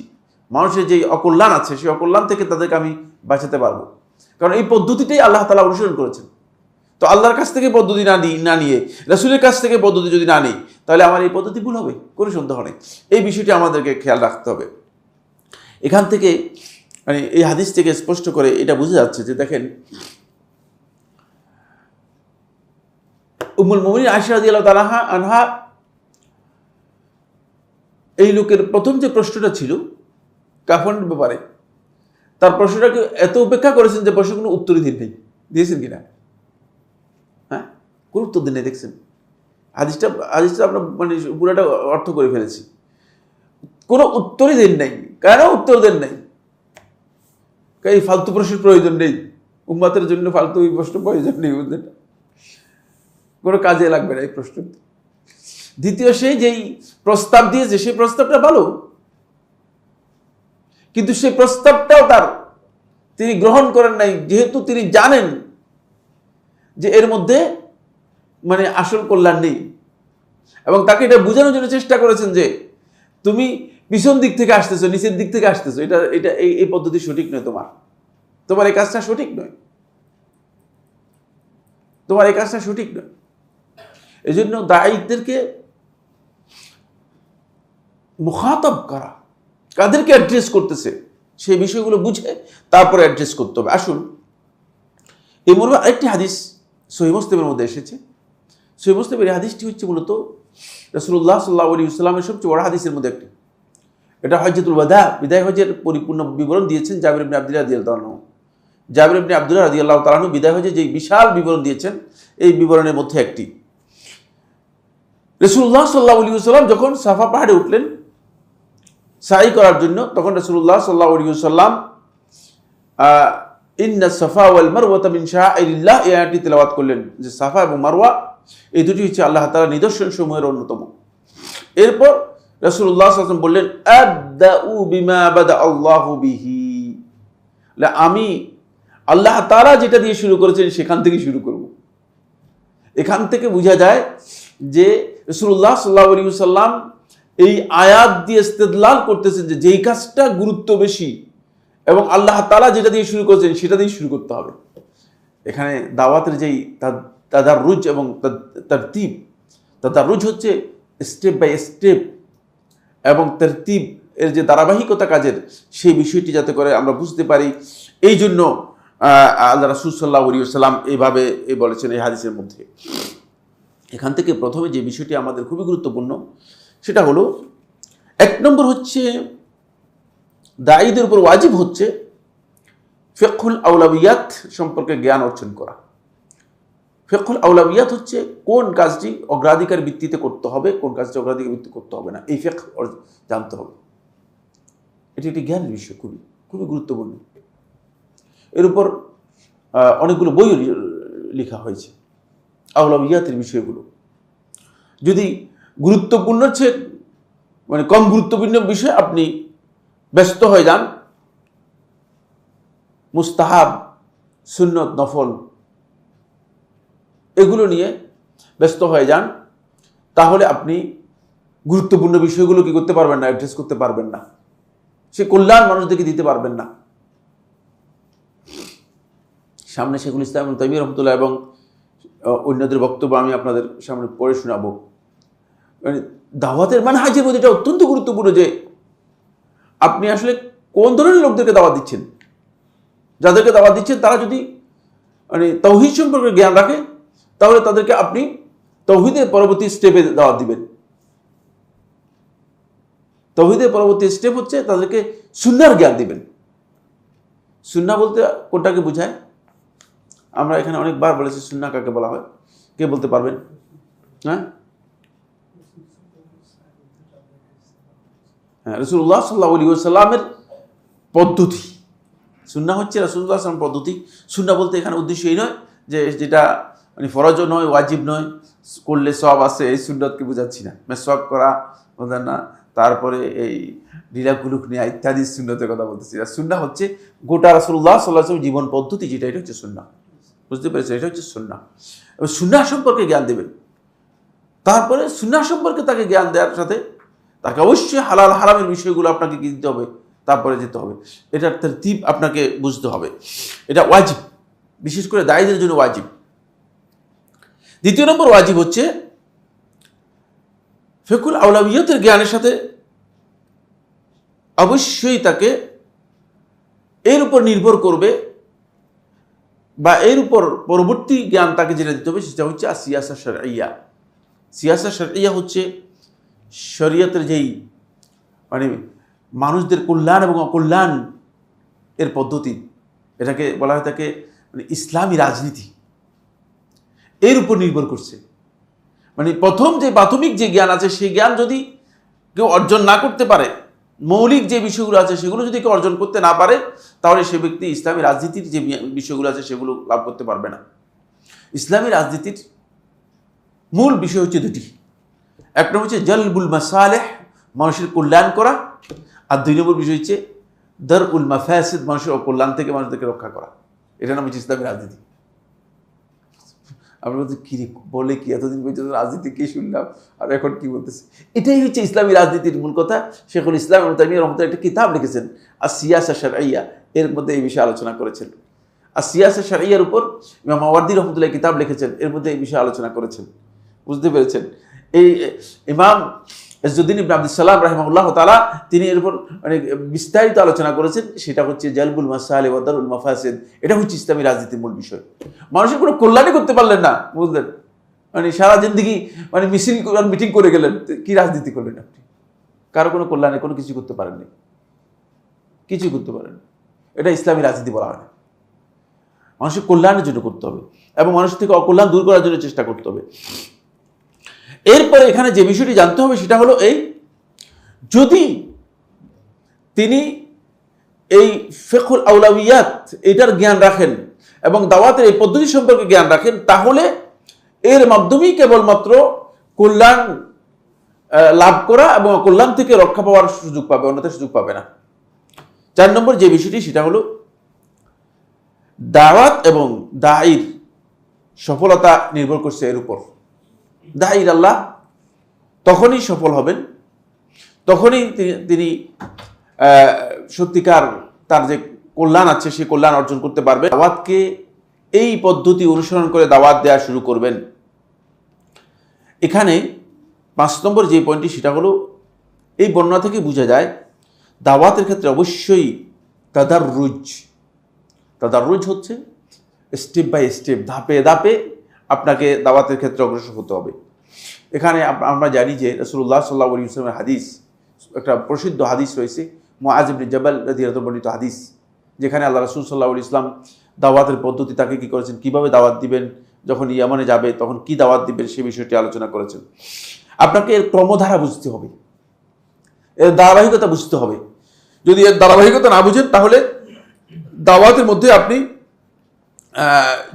মানুষের যে অকল্যাণ আছে, সেই অকল্যাণ থেকে তাদেরকে আমি বাঁচাতে পারবো। কারণ এই পদ্ধতিটাই আল্লাহ তাআলা অনুসরণ করেছেন। তো আল্লাহর কাছ থেকে পদ্ধতি না নিয়ে রাসূলের কাছ থেকে পদ্ধতি যদি না নিই, তাহলে আমার এই পদ্ধতি ভুল হবে, কোনো সন্দেহ নেই। এই বিষয়টি আমাদেরকে খেয়াল রাখতে হবে। এখান থেকে এই হাদিস থেকে স্পষ্ট করে এটা বোঝা যাচ্ছে যে, দেখেন, উম্মুল মুমিনিন আয়েশা রাদিয়াল্লাহু তাআলা আনহা, এই লোকের প্রথম যে প্রশ্নটা ছিল কাফনের ব্যাপারে, তার প্রশ্নটাকে এত উপেক্ষা করেছেন যে প্রশ্ন কোনো উত্তরই দিয়েছেন কিনা, হ্যাঁ, কোনো উত্তর দিন নেই। দেখছেন হাদিসটা আমরা পুরোটা অর্থ করে ফেলেছি, কোনো উত্তরই দেন নাই। কেন উত্তর দেন নাই? এই ফালতু প্রশ্নের প্রয়োজন নেই, উম্মতের জন্য ফালতু এই প্রশ্ন প্রয়োজন নেই, বুঝলেন, কোনো কাজে লাগবে না এই প্রশ্ন। দ্বিতীয়, সেই যেই প্রস্তাব দিয়েছে সেই প্রস্তাবটা ভালো, কিন্তু সেই প্রস্তাবটাও তিনি গ্রহণ করেন নাই, যেহেতু তিনি জানেন যে এর মধ্যে আসল কল্যাণ নেই। এবং তাকে এটা বোঝানোর জন্য চেষ্টা করেছেন যে তুমি পিছন দিক থেকে আসতেছো, নিচের দিক থেকে আসতেছো, এটা এই পদ্ধতি সঠিক নয়, তোমার এই কাজটা সঠিক নয়, তোমার এই কাজটা সঠিক নয়। এই জন্য দায়ীদেরকে মুখাতাব করা, কাদেরকে অ্যাড্রেস করতেছে সেই বিষয়গুলো বুঝে তারপরে অ্যাড্রেস করতে হবে। আসুন, এই মর্মে আরেকটি হাদিস সহিহ মুসলিমের মধ্যে এসেছে। সহিহ মুসলিমের এই হাদিসটি হচ্ছে মূলত রাসূলুল্লাহ সাল্লাল্লাহু আলাইহি ওয়াসাল্লামের সবচেয়ে বড় হাদিসের মধ্যে একটি। এটা হজ্জাতুল ওয়াদা, বিদায় হজের পরিপূর্ণ বিবরণ দিয়েছেন জাবির ইবনে আব্দুল্লাহ রাদিয়াল্লাহু তাআলা। জাবির ইবনে আব্দুল্লাহ রাদিয়াল্লাহু তাআলা বিদায় হজে যে বিশাল বিবরণ দিয়েছেন, এই বিবরণের মধ্যে একটি, রাসূলুল্লাহ সাল্লাল্লাহু আলাইহি ওয়াসাল্লাম যখন সাফা পাহাড়ে উঠলেন সাই করার জন্য, তখন রাসূলুল্লাহ সাল্লাল্লাহু আলাইহি ওয়াসাল্লাম ইন্না সাফা ওয়াল মারওয়াতা মিন শাআইরিল্লাহ এই আয়াতটি তেলাওয়াত করলেন, যে সাফা এবং মারওয়া এই দুটি হচ্ছে আল্লাহ তাআলার নিদর্শন সমূহের অন্যতম। এরপর রাসূলুল্লাহ সাল্লাল্লাহু আলাইহি ওয়াসাল্লাম বললেন, আবদাউ বিমা বাদা আল্লাহু বিহি, আমি আল্লাহ তাআলা যেটা দিয়ে শুরু করেছেন সেখান থেকে শুরু করব। এখান থেকে বোঝা যায় যে রাসূলুল্লাহ সাল্লাল্লাহু আলাইহি ওয়াসাল্লাম এই আয়াত দিয়ে ইস্তেদলাল করতেছেন যে যেই কাজটা গুরুত্ব বেশি এবং আল্লাহ তাআলা যেটা দিয়ে শুরু করেছেন সেটা দিয়ে শুরু করতে হবে। এখানে দাওয়াতের যেই তাদাররুজ এবং তারতিব, তাদাররুজ হচ্ছে স্টেপ বাই স্টেপ, এবং তারতিব এর যে ধারাবাহিকতা কাজের, সেই বিষয়টি যাতে করে আমরা বুঝতে পারি, এই জন্য আল্লাহ রাসূল সাল্লাল্লাহু আলাইহি ওয়াসাল্লাম এইভাবে বলেছেন এই হাদিসের মধ্যে। এখান থেকে প্রথমে যে বিষয়টি আমাদের খুবই গুরুত্বপূর্ণ সেটা হলো, 1 নম্বর হচ্ছে দায়ীদের উপর ওয়াজিব হচ্ছে ফিকহুল আউলাবিয়াত সম্পর্কে জ্ঞান অর্জন করা। ফিকহুল আউলাবিয়াত হচ্ছে কোন কাজটি অগ্রাধিকার ভিত্তিতে করতে হবে, কোন কাজটি অগ্রাধিকার ভিত্তিতে করতে হবে না, এই ফিকহ জানতে হবে। এটি একটি জ্ঞানের বিষয়, খুবই খুবই গুরুত্বপূর্ণ। এর উপর অনেকগুলো বই লেখা হয়েছে আউলাবিয়াতের বিষয়গুলো। যদি গুরুত্বপূর্ণ চেয়ে মানে কম গুরুত্বপূর্ণ বিষয় আপনি ব্যস্ত হয়ে যান, মুস্তাহাব, সুন্নত, নফল এগুলো নিয়ে ব্যস্ত হয়ে যান, তাহলে আপনি গুরুত্বপূর্ণ বিষয়গুলো কি করতে পারবেন না, অ্যাড্রেস করতে পারবেন না, সে কল্যাণ মানুষদেরকে দিতে পারবেন না। সামনে শেখুল ইসলাম ইবনে তাইমিয়া রাহমাতুল্লাহ এবং অন্যদের বক্তব্য আমি আপনাদের সামনে পড়ে শোনাবো। মানে দাওয়াতের মানহাজের মধ্যে এটা অত্যন্ত গুরুত্বপূর্ণ যে আপনি আসলে কোন ধরনের লোকদেরকে দাওয়াত দিচ্ছেন। যাদেরকে দাওয়াত দিচ্ছেন তারা যদি মানে তাওহীদ সম্পর্কে জ্ঞান রাখে, তাহলে তাদেরকে আপনি তাওহীদের পরবর্তী স্টেপে দাওয়াত দিবেন। তাওহীদের পরবর্তী স্টেপ হচ্ছে তাদেরকে সুন্নাহর জ্ঞান দিবেন। সুন্নাহ বলতে কোনটাকে বোঝায়? আমরা এখানে অনেকবার বলেছি সুন্নাহ কাকে বলা হয়, কে বলতে পারবেন? হ্যাঁ, রাসূলুল্লাহ সাল্লাল্লাহু আলাইহি ওয়াসাল্লামের পদ্ধতি। সুন্নাহ হচ্ছে রাসূলুল্লাহ সাল্লাল্লাহু আলাইহি ওয়াসাল্লামের পদ্ধতি। সুন্নাহ বলতে এখানে উদ্দেশ্য এই নয় যে যেটা মানে ফরজও নয়, ওয়াজিব নয়, করলে সওয়াব আছে, এই সুন্নতকে বোঝাচ্ছি না। মেসওয়াক করা বোঝান না, তারপরে এই লীলাকুলুক নেওয়া ইত্যাদি সুন্নতের কথা বলতেছি। আর সুন্নাহ হচ্ছে গোটা রাসূলুল্লাহ সাল্লাল্লাহু আলাইহি ওয়াসাল্লামের জীবন পদ্ধতি, যেটা এটা হচ্ছে সুন্নাহ। বুঝতে পেরেছেন? এটা হচ্ছে সুন্নাহ। এবার সুন্নাহ সম্পর্কে জ্ঞান দেবেন। তারপরে সুন্নাহ সম্পর্কে তাকে জ্ঞান দেওয়ার সাথে তাকে অবশ্যই হালাল হারামের বিষয়গুলো আপনাকে কি দিতে হবে, তারপরে যেতে হবে। এটার তারতিব আপনাকে বুঝতে হবে। এটা ওয়াজিব, বিশেষ করে দায়ীদের জন্য ওয়াজিব। দ্বিতীয় নম্বর ওয়াজিব হচ্ছে ফিকহুল আউলাবিয়াতের জ্ঞানের সাথে অবশ্যই তাকে এর উপর নির্ভর করবে বা এর উপর পরবর্তী জ্ঞান তাকে যেটা দিতে হবে সেটা হচ্ছে সিয়াসা শারঈয়া। সিয়াসা শারঈয়া হচ্ছে শরীয়তের যেই মানে মানুষদের কল্যাণ এবং অকল্যাণ এর পদ্ধতি, এটাকে বলা হয় তাকে মানে ইসলামী রাজনীতি, এর উপর নির্ভর করছে। মানে প্রথম যে প্রাথমিক যে জ্ঞান আছে সেই জ্ঞান যদি কেউ অর্জন না করতে পারে, মৌলিক যে বিষয়গুলো আছে সেগুলো যদি কেউ অর্জন করতে না পারে, তাহলে সে ব্যক্তি ইসলামী রাজনীতির যে বিষয়গুলো আছে সেগুলো লাভ করতে পারবে না। ইসলামী রাজনীতির মূল বিষয় হচ্ছে দুটি। এক নম্বর হচ্ছে জলবুল মাসালেহ, মানুষের কল্যাণ করা, আর দুই নম্বর বিষয় হচ্ছে দারউল মাফাসিদ, মানুষের অকল্যাণ থেকে মানুষদেরকে রক্ষা করা। এটা নাম হচ্ছে ইসলামী রাজনীতি। আমরা বলছি কি বলে কি এতদিন পর্যন্ত রাজনীতি কি শুনলাম, আর এখন কি বলতেছে? এটাই হচ্ছে ইসলামী রাজনীতির মূল কথা। শেখুল ইসলাম ইবনে তাইমিয়া রাহমাতুল্লাহ একটা কিতাব লিখেছেন আর সিয়াসা শারঈয়া, এর মধ্যে এই বিষয়ে আলোচনা করেছেন। আর সিয়াসা শারঈয়ার উপর ইমাম মাওয়ার্দী রাহমাতুল্লাহ কিতাব লিখেছেন, এর মধ্যে এই বিষয়ে আলোচনা করেছেন। বুঝতে পেরেছেন? এই ইমাম ইজ্জুদ্দিন ইবনে আব্দুস সালাম রাহিমাহুল্লাহ তাআলা তিনি এর উপর মানে বিস্তারিত আলোচনা করেছেন। সেটা হচ্ছে জালবুল মাসালিহ ওয়া দারুল মাফাসিদ। এটা হচ্ছে ইসলামী রাজনীতির মূল বিষয়। মানুষের কোনো কল্যাণই করতে পারলেন না, বুঝলেন? মানে সারা জিন্দেগি মানে মিটিং করে গেলেন, কি রাজনীতি করলেন আপনি? কারো কোনো কল্যাণে কোনো কিছু করতে পারেননি, কিছু করতে পারেন। এটা ইসলামী রাজনীতি বলা হয় না। মানুষের কল্যাণের জন্য করতে হবে এবং মানুষ থেকে অকল্যাণ দূর করার জন্য চেষ্টা করতে হবে। এরপরে এখানে যে বিষয়টি জানতে হবে সেটা হলো এই, যদি তিনি এই ফিকহুল আউলাবিয়াত এটার জ্ঞান রাখেন এবং দাওয়াতের এই পদ্ধতি সম্পর্কে জ্ঞান রাখেন, তাহলে এর মাধ্যমেই কেবলমাত্র কল্যাণ লাভ করা এবং কল্যাণ থেকে রক্ষা পাওয়ার সুযোগ পাবে, অন্যথায় সুযোগ পাবে না। 4 নম্বর যে বিষয়টি সেটা হলো দাওয়াত এবং দায়ীর সফলতা নির্ভর করছে এর উপর। দায়ীর আল্লাহ তখনই সফল হবেন, তখনই তিনি সত্যিকার তার যে কল্যাণ আছে সেই কল্যাণ অর্জন করতে পারবে। দাওয়াতকে এই পদ্ধতি অনুসরণ করে দাওয়াত দেওয়া শুরু করবেন। এখানে 5 নম্বর যে পয়েন্টটি সেটা হলো, এই বর্ণনা থেকে বোঝা যায় দাওয়াতের ক্ষেত্রে অবশ্যই তাদাররুজ হচ্ছে স্টেপ বাই স্টেপ, ধাপে ধাপে আপনাকে দাওয়াতের ক্ষেত্রে অগ্রসর হতে হবে। এখানে আমরা জানি যে রাসূলুল্লাহ সাল্লাল্লাহু আলাইহি ওয়াসাল্লামের হাদিস, একটা প্রসিদ্ধ হাদিস রয়েছে, মুআয ইবনে জাবাল রাদিয়াল্লাহু আনহু বর্ণিত হাদিস, যেখানে আল্লাহ রাসূল সাল্লাল্লাহু আলাইহি ইসলাম দাওয়াতের পদ্ধতি তাকে কি করেছেন, কিভাবে দাওয়াত দিবেন, যখন ইয়ামানে যাবে তখন কি দাওয়াত দিবেন সে বিষয়টি আলোচনা করেছেন। আপনাকে এর ক্রমধারা বুঝতে হবে, এর ধারাবাহিকতা বুঝতে হবে। যদি এর ধারাবাহিকতা না বুঝেন তাহলে দাওয়াতের মধ্যে আপনি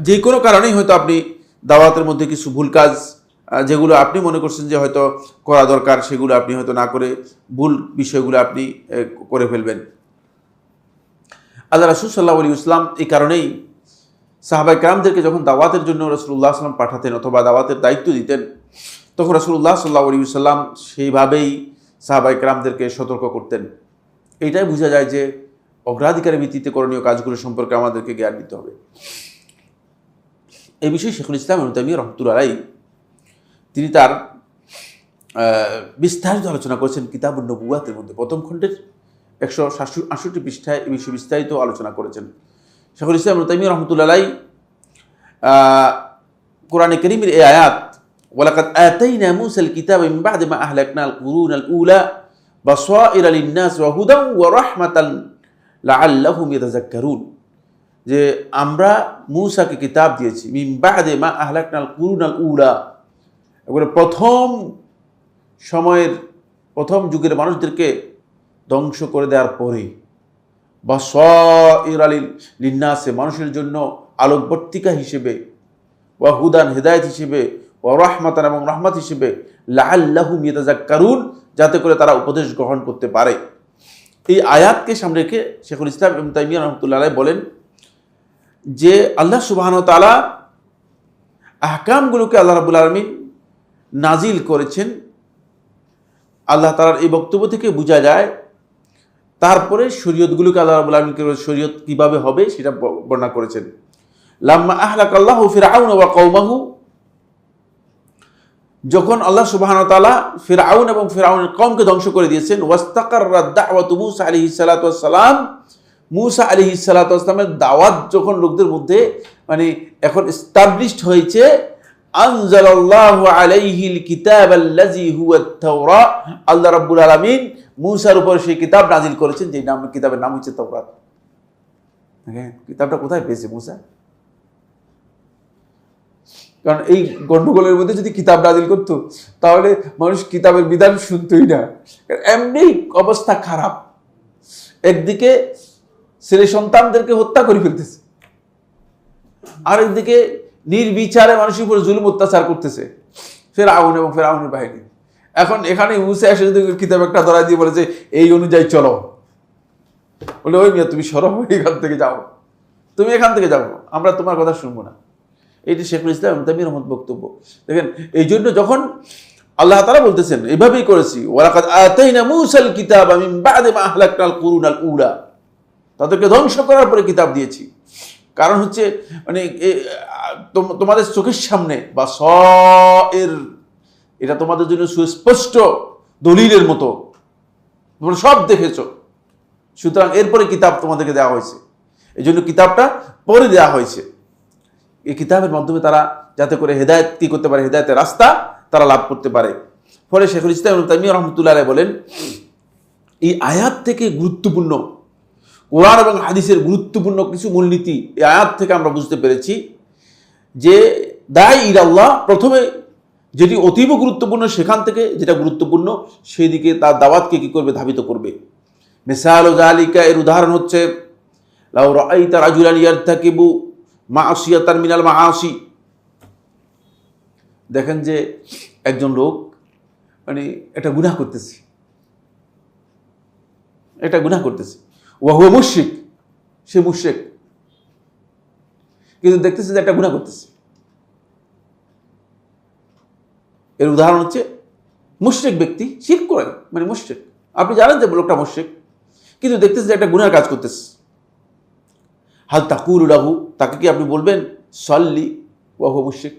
যে কোনো কারণেই হয়তো আপনি দাওয়াতের মধ্যে কিছু ভুল কাজ যেগুলো আপনি মনে করছেন যে হয়তো করা দরকার সেগুলো আপনি হয়তো না করে ভুল বিষয়গুলো আপনি করে ফেলবেন। আল্লাহ রাসূল সাল্লাল্লাহু আলাইহি ওয়াসাল্লাম এই কারণেই সাহাবায়ে কেরামদেরকে যখন দাওয়াতের জন্য রাসূলুল্লাহ সাল্লাল্লাহু আলাইহি ওয়াসাল্লাম পাঠাতেন অথবা দাওয়াতের দায়িত্ব দিতেন, তখন রাসূলুল্লাহ সাল্লাল্লাহু আলাইহি ওয়াসাল্লাম সেইভাবেই সাহাবায়ে কেরামদেরকে সতর্ক করতেন। এইটাই বোঝা যায় যে অগ্রাধিকারের ভিত্তিতে করণীয় কাজগুলো সম্পর্কে আমাদেরকে জ্ঞান দিতে হবে। এই বিষয়ে শেখুল ইসলাম ইবনে তাইমিয়া রাহমাতুল্লাহি আলাইহি তিনি তার বিস্তারিত আলোচনা করেছেন কিতাবুন নবুওয়াতের মধ্যে, প্রথম খণ্ডের 168 পৃষ্ঠায় এই বিষয়ে বিস্তারিত আলোচনা করেছেন। শেখুল ইসলাম ইবনে তাইমিয়া রাহমাতুল্লাহি আলাইহি কোরআনে কারীমের এই আয়াত ওয়ালাকাদ আতাইনা মূসাল কিতাবা মিন বা'দি মা আহলাকনাল কুরুনাল উলা বাসাইরা লিন-নাস ওয়া হুদান ওয়া রাহমাতান লাআল্লাহুম ইয়াতাযাক্কারুন, যে আমরা মূসাকে কিতাব দিয়েছি মিন বা'দি মা আহলাকনাল কুরুনাল উলা, এগুলো প্রথম সময়ের প্রথম যুগের মানুষদেরকে ধ্বংস করে দেওয়ার পরে, বাসাইরা লিন-নাসে মানুষের জন্য আলোকবর্তিকা হিসেবে, ওয়া হুদান হেদায়েত হিসেবে, ওয়া রাহমাতান এবং রহমত হিসেবে, লাআল্লাহুম ইয়াতাযাক্কারুন যাতে করে তারা উপদেশ গ্রহণ করতে পারে। এই আয়াতকে সামনে রেখে শেখুল ইসলাম ইবনে তাইমিয়া রাহমাতুল্লাহি আলাইহি বলেন যে আল্লাহ সুবহানাহু ওয়া তাআলা আহকামগুলোকে আল্লাহ রাব্বুল আলামিন নাজিল করেছেন। আল্লাহ তাআলার এই বক্তব্য থেকে বোঝা যায় তারপরে শরীয়তগুলোকে আল্লাহ রাব্বুল আলামিন শরীয়ত কিভাবে হবে সেটা বর্ণনা করেছেন। লাম্মা আহলাকাল্লাহু ফিরআউন ওয়া কওমাহু, যখন আল্লাহ সুবহানাহু ওয়া তাআলা ফিরআউন এবং ফিরআউনের কওমকে ধ্বংস করে দিয়েছেন, ওয়াস্তাকাররাত দাওয়াতু মূসা আলাইহিস সালাতু ওয়াস সালাম, মূসা আলাইহিস সালাতু ওয়াস সালামের দাওয়াত যখন লোকদের মধ্যে মানে এখন এস্টাবলিশড হয়েছে, আনজালাল্লাহু আলাইহিল কিতাবাল্লাযী হুয়াত তাওরাত, আল্লাহ রাব্বুল আলামিন মূসার উপর সেই কিতাব নাজিল করেছেন যে কিতাবের নাম হচ্ছে তাওরাত। হ্যাঁ, কিতাবটা কোথায় পেয়েছে মূসা? কারণ এই গন্ডগোলের মধ্যে যদি কিতাব নাজিল করতো তাহলে মানুষ কিতাবের বিধান শুনতোই না। এমনি অবস্থা খারাপ, একদিকে ছেলে সন্তানদেরকে হত্যা করে ফেলতেছে, আরেকদিকে নির্বিচারে মানুষের উপর জুলুম অত্যাচার করতেছে ফিরআউন এবং ফিরআউনের বাহিনী। এখন এখানে মূসা এসে যদি কিতাব একটা ধরাই দিয়ে বলে যে এই অনুযায়ী চলো, বলে ওই মিয়া তুমি সরো, এখান থেকে যাও, তুমি এখান থেকে যাও, আমরা তোমার কথা শুনবো না। এটি শেখুল ইসলাম ইবনে তাইমিয়ার বক্তব্য। দেখেন, এই জন্য যখন আল্লাহ তাআলা বলতেছেন এভাবেই করেছি, ওয়ালাকাদ আতাইনা মূসাল কিতাবা মিন বা'দি মা আহলাকনাল কুরুনাল উলা, তাদেরকে ধ্বংস করার পরে কিতাব দিয়েছি। কারণ হচ্ছে মানে তোমাদের চোখের সামনে বা এটা তোমাদের জন্য সুস্পষ্ট দলিলের মতো, তোমরা সব দেখেছ, সুতরাং এরপরে কিতাব তোমাদেরকে দেওয়া হয়েছে। এই জন্য কিতাবটা পরে দেওয়া হয়েছে, এই কিতাবের মাধ্যমে তারা যাতে করে হেদায়েত কি করতে পারে, হেদায়েতের রাস্তা তারা লাভ করতে পারে। ফলে শেখুল ইসলাম ইবনে তাইমিয়া রাহমাতুল্লাহি আলাইহি বলেন এই আয়াত থেকে গুরুত্বপূর্ণ কোরআন এবং হাদিসের গুরুত্বপূর্ণ কিছু মূলনীতি এই আয়াত থেকে আমরা বুঝতে পেরেছি যে দাঈ ইলাল্লাহ প্রথমে যেটি অতীব গুরুত্বপূর্ণ, সেখান থেকে যেটা গুরুত্বপূর্ণ সেই দিকে তার দাওয়াতকে কি করবে, ধাবিত করবে। মিসালু যালিকা, এর উদাহরণ হচ্ছে লাউ রাআইতা রাজুলান ইয়ারতাকিবু মাসিয়াতান মিনাল মাআসি, দেখেন যে একজন লোক মানে একটা গুনাহ করতেছে, ওয়া হুয়া মুশরিক, সে মুশরিক, কিন্তু দেখতেছে যে একটা গুনাহ করতেছে। এর উদাহরণ হচ্ছে মুশরিক ব্যক্তি শিরক করে, মানে মুশরিক, আপনি জানেন যে লোকটা মুশরিক, কিন্তু দেখতেছে যে একটা গুনার কাজ করতেছে। হাল তাকুলু লাহু, তাকে কি আপনি বলবেন সাল্লি ওয়া হুয়া মুশরিক?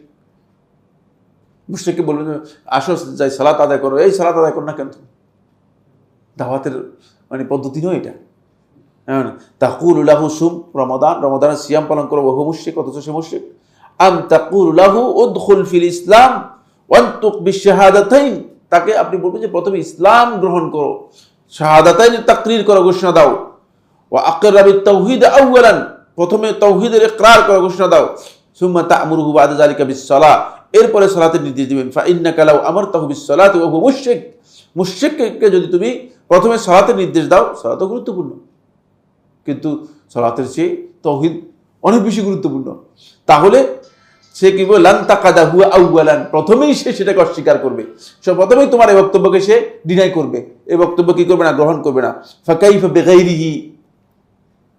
মুশরিককে বলবেন আসো যাই সালাত আদায় করো, এই সালাত আদায় করো না কেন? দাওয়াতের মানে পদ্ধতি নয় এটা। তাকুলু লাহু সুম, রমাদানের সিয়াম পালন করো, ওয়া হুয়া মুশরিক, অথচ সে মুশরিক। আম তাকুলু লাহু উদখুল ফিল ইসলাম ওয়ানতুক বিশহাদাতাইন, তাকে আপনি বলবেন যে প্রথমে ইসলাম গ্রহণ করো, শাহাদাতাইন তাকরীর করো, ঘোষণা দাও, ওয়া আকরা বিত-তাওহীদ আউয়ালান, প্রথমে তাওহীদের ইকরার করে ঘোষণা দাও, সুম্মা তা'মুরুহু বা'দা যালিকা বিস-সালাহ, এরপরে সালাতের নির্দেশ দিবেন। ফা ইন্নাকা লাউ আমারতাহু বিস-সালাতি ওয়া হুয়া মুশরিক, মুশরিককে যদি তুমি প্রথমে সালাতের নির্দেশ দাও, সালাত গুরুত্বপূর্ণ, কিন্তু সালাতের চেয়ে তাওহীদ অনেক বেশি গুরুত্বপূর্ণ, তাহলে সে কি বলে লান তাকাদাহু আউয়ালান, প্রথমেই সে সেটাকে অস্বীকার করবে, সে প্রথমেই তোমার এই বক্তব্যকে সে ডিনাই করবে, এই বক্তব্য কি করবে না, গ্রহণ করবে না। ফাকাইফা বিগাইরিহি,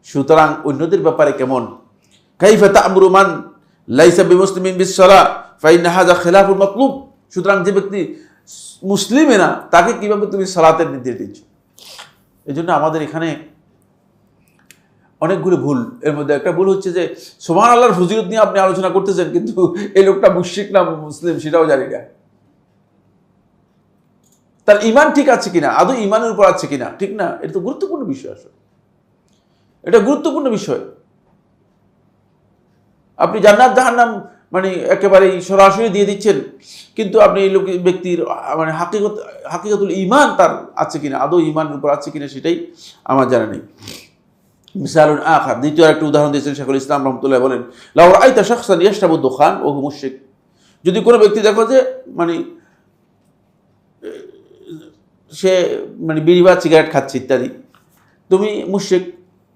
সুতরাং অন্যদের ব্যাপারে কেমন, কাইফা তা'মুরু মান লাইসা বিমুসলিমিন বিস-সালাহ ফাইন্না হাযা খিলাফুল মাতলুব, সুতরাং যে ব্যক্তি মুসলিমই না তাকে কিভাবে তুমি সালাতের নির্দেশ দিচ্ছ। এজন্য আমাদের এখানে অনেকগুলো ভুল, এর মধ্যে একটা ভুল হচ্ছে যে সুবহানাল্লাহর ফজিলত নিয়ে আপনি আলোচনা করতেছেন, কিন্তু এই লোকটা মুশরিক না মুসলিম সেটাও জানি না, তার ঈমান ঠিক আছে কিনা, আদৌ ঈমানের উপর আছে কিনা, ঠিক না, এটা তো গুরুত্বপূর্ণ বিষয়, আসলে এটা গুরুত্বপূর্ণ বিষয়। আপনি জান্নাত জাহান্নাম মানে একেবারে সরাসরি দিয়ে দিচ্ছেন, কিন্তু আপনি এই লোক ব্যক্তির মানে হাকিকতুল ঈমান তার আছে কিনা, আদৌ ঈমানের উপর আছে কিনা সেটাই আমার জানা নেই। মিসালুন আখার, দ্বিতীয় একটা উদাহরণ দিয়েছেন শেখুল ইসলাম রহমতুল্লাহ, বলেন লাউ রাআইতা শাখসান ইয়াশরাবু দুখান ওয়া হুয়া মুশরিক, যদি কোনো ব্যক্তি দেখো যে মানে সে মানে বিড়ি বা সিগারেট খাচ্ছে ইত্যাদি, তুমি মুশরিক,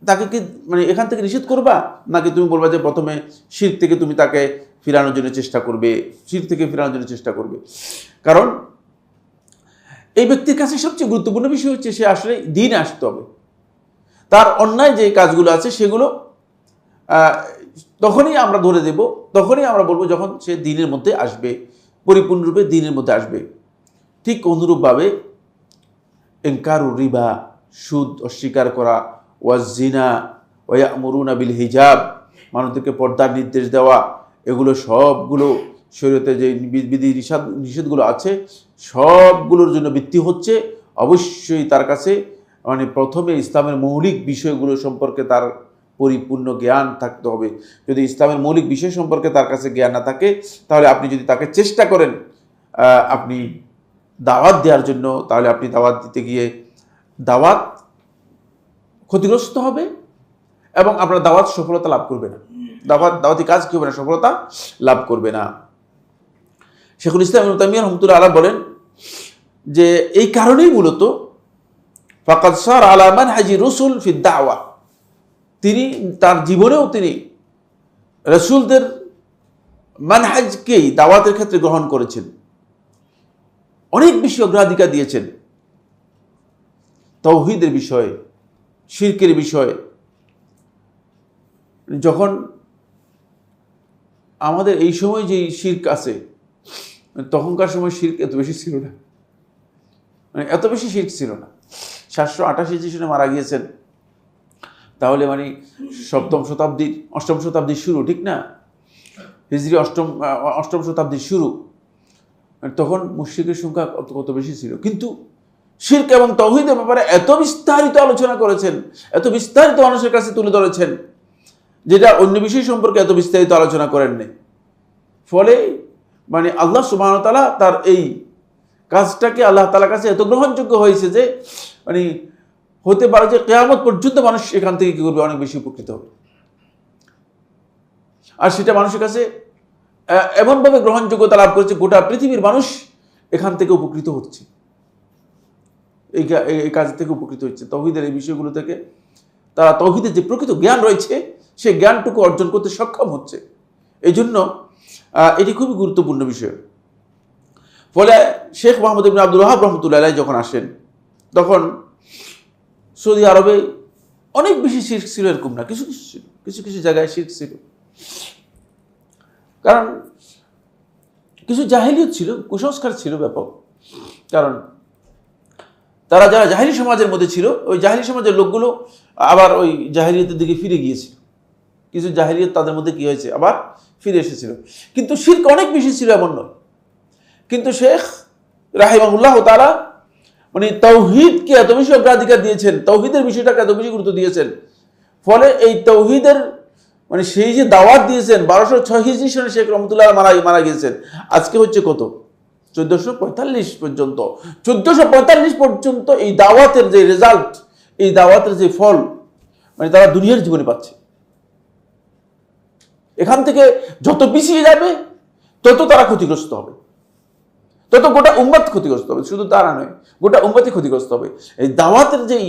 তাকে কি মানে এখান থেকে নিষেধ করবা, নাকি তুমি বলবা যে প্রথমে শিরক থেকে তুমি তাকে ফিরানোর জন্য চেষ্টা করবে, শিরক থেকে ফিরানোর জন্য চেষ্টা করবে। কারণ এই ব্যক্তির কাছে সবচেয়ে গুরুত্বপূর্ণ বিষয় হচ্ছে সে আসলে দ্বীনে আসতে হবে, তার অন্যায় যে কাজগুলো আছে সেগুলো তখনই আমরা ধরে দেব, তখনই আমরা বলবো যখন সে দ্বীনের মধ্যে আসবে, পরিপূর্ণরূপে দ্বীনের মধ্যে আসবে। ঠিক অনুরূপভাবে ইনকারুর রিবা, সুদ অস্বীকার করা, ওয়াজিনা ওয়া ইয়া'মুরুনা বিল হিজাব, মানুষদেরকে পর্দার নির্দেশ দেওয়া, এগুলো সবগুলো শরীয়তে যে বিধি নিষেধগুলো আছে সবগুলোর জন্য ভিত্তি হচ্ছে অবশ্যই তার কাছে মানে প্রথমে ইসলামের মৌলিক বিষয়গুলো সম্পর্কে তার পরিপূর্ণ জ্ঞান থাকতে হবে। যদি ইসলামের মৌলিক বিষয় সম্পর্কে তার কাছে জ্ঞান না থাকে, তাহলে আপনি যদি তাকে চেষ্টা করেন আপনি দাওয়াত দেওয়ার জন্য, তাহলে আপনি দাওয়াত দিতে গিয়ে দাওয়াত ক্ষতিগ্রস্ত হবে এবং আপনার দাওয়াত সফলতা লাভ করবে না, দাওয়াতি কাজ কি হবে না, সফলতা লাভ করবে না। শেখুল ইসলাম ইবনে তাইমিয়া রাহমাতুল্লাহ আলাইহি বলেন যে এই কারণেই মূলত ফাকাদ সার আলা মানহাজি রাসূল ফি দাওয়া, তিনি তার জীবনেও তিনি রাসূলদের মানহাজকেই দাওয়াতের ক্ষেত্রে গ্রহণ করেছেন, অনেক বেশি অগ্রাধিকার দিয়েছেন তাওহীদের বিষয়ে, শিরকের বিষয়ে। যখন আমাদের এই সময় যে শিরক আছে, তখনকার সময় শিরক এত বেশি ছিল না, মানে এত বেশি শিরক ছিল না। 788 সনে মারা গিয়েছেন, তাহলে মানে অষ্টম শতাব্দীর শুরু, ঠিক না, হিজরি অষ্টম শতাব্দীর শুরু, তখন মুশরিকের সংখ্যা কত বেশি ছিল, কিন্তু শিরক এবং তাওহীদের ব্যাপারে এত বিস্তারিত আলোচনা করেছেন, এত বিস্তারিত মানুষের কাছে তুলে ধরেছেন, যেটা অন্য বিষয় সম্পর্কে এত বিস্তারিত আলোচনা করেননি। ফলে মানে আল্লাহ সুবহানাহু ওয়া তাআলা তার এই কাজটাকে আল্লাহ তাআলার কাছে এত গ্রহণযোগ্য হয়েছে যে মানে হতে পারে যে কিয়ামত পর্যন্ত মানুষ এখান থেকে কি করবে, অনেক বেশি উপকৃত হবে। আর সেটা মানুষের কাছে এমনভাবে গ্রহণযোগ্যতা লাভ করেছে, গোটা পৃথিবীর মানুষ এখান থেকে উপকৃত হচ্ছে, এই কাজ থেকে উপকৃত হচ্ছে, তাওহীদের এই বিষয়গুলো থেকে তারা তাওহীদের যে প্রকৃত জ্ঞান রয়েছে সেই জ্ঞানটুকু অর্জন করতে সক্ষম হচ্ছে। এই জন্য এটি খুবই গুরুত্বপূর্ণ বিষয়। ফলে শেখ মুহাম্মদ ইবনে আব্দুল ওয়াহাব রাহমাতুল্লাহি আলাইহি যখন আসেন, তখন সৌদি আরবে অনেক বেশি শিরক ছিল, এরকম না, কিছু কিছু ছিল, কিছু কিছু জায়গায় শিরক ছিল, কারণ কিছু জাহেলিয়ত ছিল, কুসংস্কার ছিল ব্যাপক। কারণ তারা যারা জাহেলি সমাজের মধ্যে ছিল, ওই জাহেলি সমাজের লোকগুলো আবার ওই জাহেলিয়তের দিকে ফিরে গিয়েছিল, কিছু জাহেলিয়ত তাদের মধ্যে কি হয়েছে, আবার ফিরে এসেছিল, কিন্তু শিরক অনেক বেশি ছিল এমন নয়। কিন্তু শেখ রাহিমাহুল্লাহ তাআলা মানে তাওহীদকে এত বেশি অগ্রাধিকার দিয়েছেন, তাওহীদের বিষয়টাকে এত বেশি গুরুত্ব দিয়েছেন, ফলে এই তাওহীদের মানে সেই যে দাওয়াত দিয়েছেন 1206 হিজরি সনে শেখ রহমতুল্লাহ মারা গিয়েছেন, আজকে হচ্ছে কত 1445 পর্যন্ত, 1445 পর্যন্ত এই দাওয়াতের যে রেজাল্ট, এই দাওয়াতের যে ফল, মানে তারা দুনিয়ার জীবনে পাচ্ছে। এখান থেকে যত পিছিয়ে যাবে তত তারা ক্ষতিগ্রস্ত হবে, তত গোটা উম্মত ক্ষতিগ্রস্ত হবে। শুধু তারা নয়, গোটা উম্মতই ক্ষতিগ্রস্ত হবে। এই দাওয়াতের যেই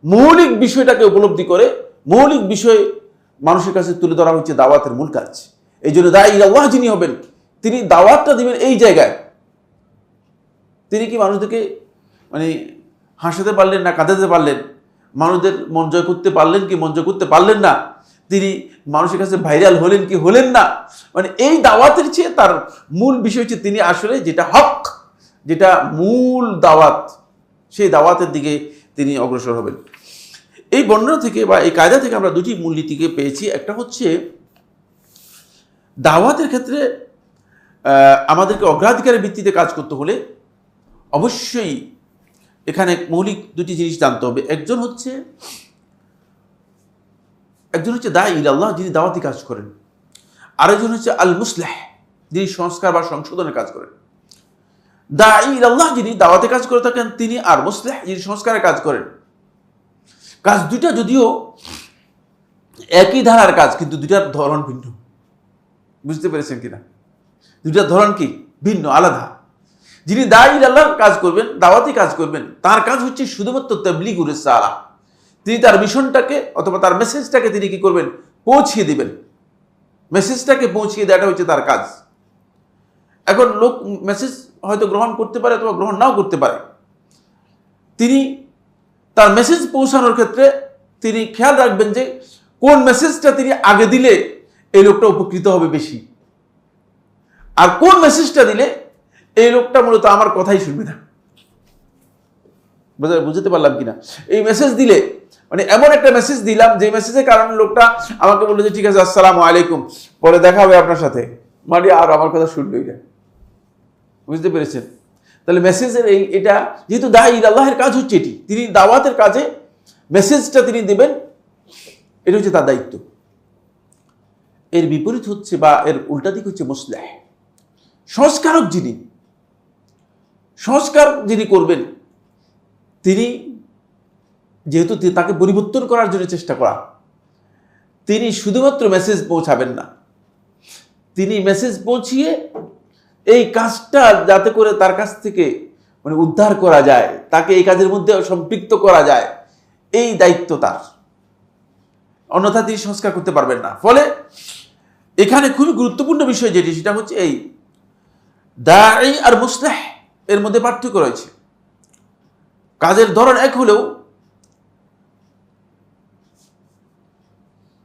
মৌলিক বিষয়টাকে উপলব্ধি করে মৌলিক বিষয় মানুষের কাছে তুলে ধরা হচ্ছে দাওয়াতের মূল কাজ। এই জন্য দাঈ ইলাল্লাহ যিনি হবেন, তিনি দাওয়াতটা দিবেন এই জায়গায়। তিনি কি মানুষদেরকে মানে হাসাতে পারলেন না কাঁদাতে পারলেন, মানুষদের মন জয় করতে পারলেন কি মন জয় করতে পারলেন না, তিনি মানুষের কাছে ভাইরাল হলেন কি হলেন না, মানে এই দাওয়াতের চেয়ে তার মূল বিষয় হচ্ছে তিনি আসলে যেটা হক, যেটা মূল দাওয়াত, সেই দাওয়াতের দিকে তিনি অগ্রসর হবেন। এই বর্ণনা থেকে বা এই কায়দা থেকে আমরা দুটি মূলনীতিকে পেয়েছি। একটা হচ্ছে দাওয়াতের ক্ষেত্রে আমাদেরকে অগ্রাধিকারের ভিত্তিতে কাজ করতে হলে অবশ্যই এখানে মৌলিক দুটি জিনিস জানতে হবে। একজন হচ্ছে দাঈ ইলাল্লাহ, যিনি দাওয়াতি কাজ করেন। আরেকজন হচ্ছে আল মুসলিহ, যিনি সংস্কার বা সংশোধনের কাজ করেন। দাঈ ইলাল্লাহ যিনি দাওয়াতি কাজ করে থাকেন তিনি, আর মুসলিহ যিনি সংস্কারের কাজ করেন। কাজ দুইটা যদিও একই ধারার কাজ, কিন্তু দুইটার ধরন ভিন্ন। বুঝতে পেরেছেন কিনা? দুইটার ধরন কি ভিন্ন, আলাদা। যিনি দাঈ ইলাল্লাহর কাজ করবেন, দাওয়াতি কাজ করবেন, তার কাজ হচ্ছে শুধুমাত্র তাবলীগুর রিসালাহ। তিনি তার মিশনটাকে অথবা তার মেসেজটাকে তিনি কি করবেন, পৌঁছিয়ে দিবেন। মেসেজটাকে পৌঁছিয়ে দেওয়াটা হচ্ছে তার কাজ। এখন লোক মেসেজ হয়তো গ্রহণ করতে পারে অথবা গ্রহণ নাও করতে পারে। তিনি তার মেসেজ পৌঁছানোর ক্ষেত্রে তিনি খেয়াল রাখবেন যে কোন মেসেজটা তিনি আগে দিলে এই লোকটা উপকৃত হবে বেশি, আর কোন মেসেজটা দিলে এই লোকটা মূলত আমার কথাই শুনবে না। বুঝতে পারলাম কিনা? এই মেসেজ দিলে মানে এমন একটা মেসেজ দিলাম যে মেসেজের কারণে লোকটা আমাকে বললো যে ঠিক আছে আসসালামু আলাইকুম, পরে দেখা হবে আপনার সাথে, মানে আর আমার কথা শুনলই না। বুঝতে পেরেছেন? তাহলে মেসেজের এটা যেহেতু দাঈ ইলাল্লাহের কাজ হচ্ছে এটি, তিনি দাওয়াতের কাজে মেসেজটা তিনি দিবেন, এটা হচ্ছে তার দায়িত্ব। এর বিপরীত হচ্ছে বা এর উল্টা দিক হচ্ছে মুসলিহ, সংস্কারক যিনি করবেন, তিনি যেহেতু তাকে পরিবর্তন করার জন্য চেষ্টা করা, তিনি শুধুমাত্র মেসেজ পৌঁছাবেন না, তিনি মেসেজ পৌঁছিয়ে এই কাজটা যাতে করে তার কাছ থেকে মানে উদ্ধার করা যায়, তাকে এই কাজের মধ্যে সম্পৃক্ত করা যায়, এই দায়িত্ব তার। অন্যথা তিনি সংস্কার করতে পারবেন না। ফলে এখানে খুবই গুরুত্বপূর্ণ বিষয় যেটি, সেটা হচ্ছে এই দাঈ আর মুসলিহ এর মধ্যে পার্থক্য রয়েছে। কাজের ধরন এক হলেও